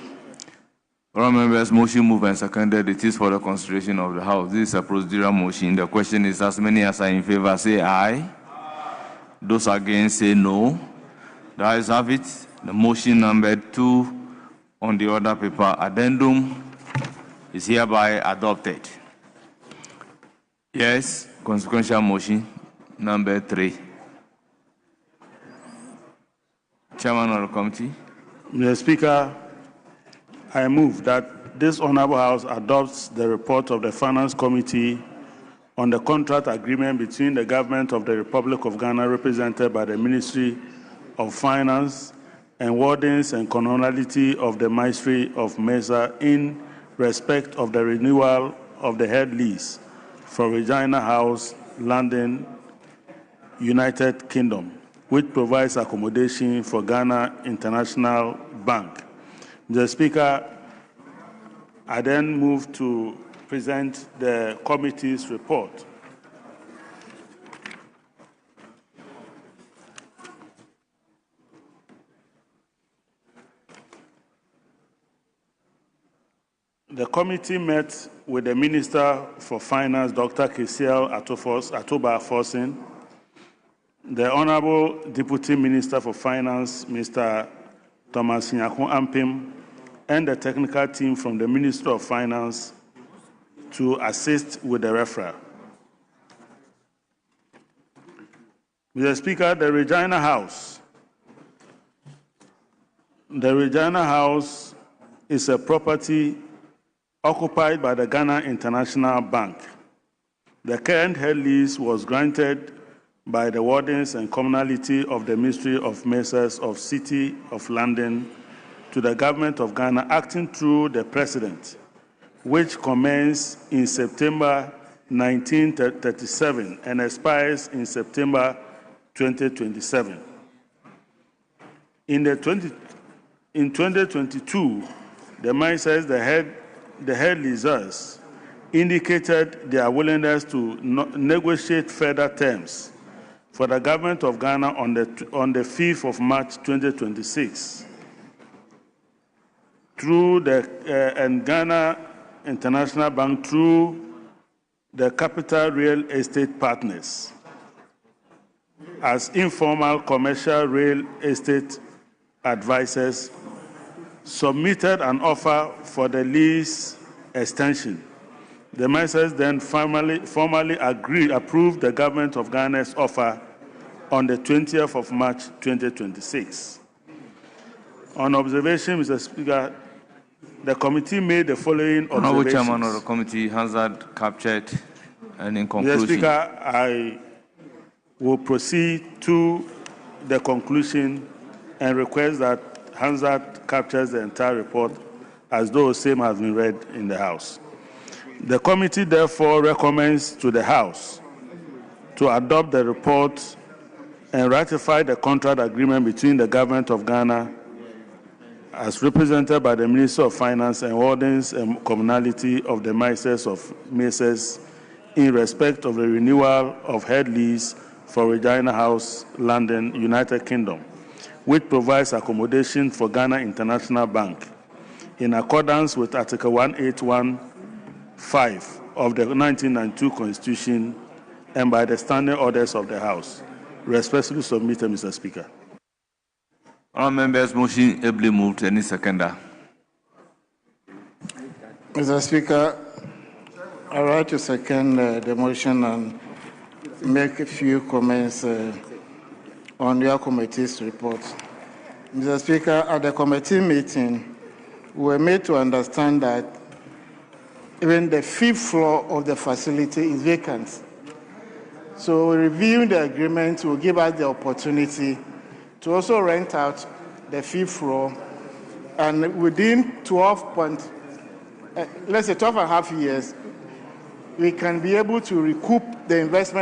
Honourable members, motion move and seconded. It is for the consideration of the House. This is a procedural motion. The question is, as many as are in favour say aye. Those against say no. The ayes have it. The motion number 2 on the order paper addendum is hereby adopted. Yes, consequential motion number 3. Chairman of the committee. Mr. Speaker, I move that this Honourable House adopts the report of the Finance Committee on the contract agreement between the Government of the Republic of Ghana, represented by the Ministry of Finance, and wardens and coloniality of the Ministry of Mesa in respect of the renewal of the head lease for Regina House, London, United Kingdom, which provides accommodation for Ghana International Bank. Mr. Speaker, I then move to present the committee's report. The committee met with the Minister for Finance, Dr. Kisiel Atoba Forson, the Honorable Deputy Minister for Finance, Mr. Thomas Nyako Ampim, and the technical team from the Ministry of Finance to assist with the referral. Mr. Speaker, the Regina House is a property occupied by the Ghana International Bank. The current head lease was granted by the wardens and communality of the Ministry of Messers of City of London to the Government of Ghana, acting through the President, which commenced in September 1937 and expires in September 2027. In 2022, the mine says the head leasers indicated their willingness to negotiate further terms for the Government of Ghana on the 5th of March 2026 through the and Ghana International Bank through the Capital Real Estate Partners as informal commercial real estate advisors submitted an offer for the lease extension. The ministers then formally approved the Government of Ghana's offer on the 20th of March 2026. On observation, Mr. Speaker, the committee made the following observations. Honourable Chairman of the committee, Hansard captured, and in conclusion. Mr. Speaker, I will proceed to the conclusion and request that Hansard captures the entire report as though the same has been read in the House. The committee therefore recommends to the House to adopt the report and ratify the contract agreement between the Government of Ghana as represented by the Minister of Finance and wardens and communality of the Ministers of Mesas in respect of the renewal of head lease for Regina House, London, United Kingdom, which provides accommodation for Ghana International Bank in accordance with Article 181(5) of the 1992 Constitution and by the standing orders of the House. Respectfully submitted, Mr. Speaker. All members, motion ably moved. Any seconder? Mr. Speaker, I write to second the motion and make a few comments on your committee's report. Mr. Speaker, at the committee meeting, we were made to understand that even the 5th floor of the facility is vacant. So reviewing the agreement will give us the opportunity to also rent out the 5th floor, and within 12 and a half years, we can be able to recoup the investment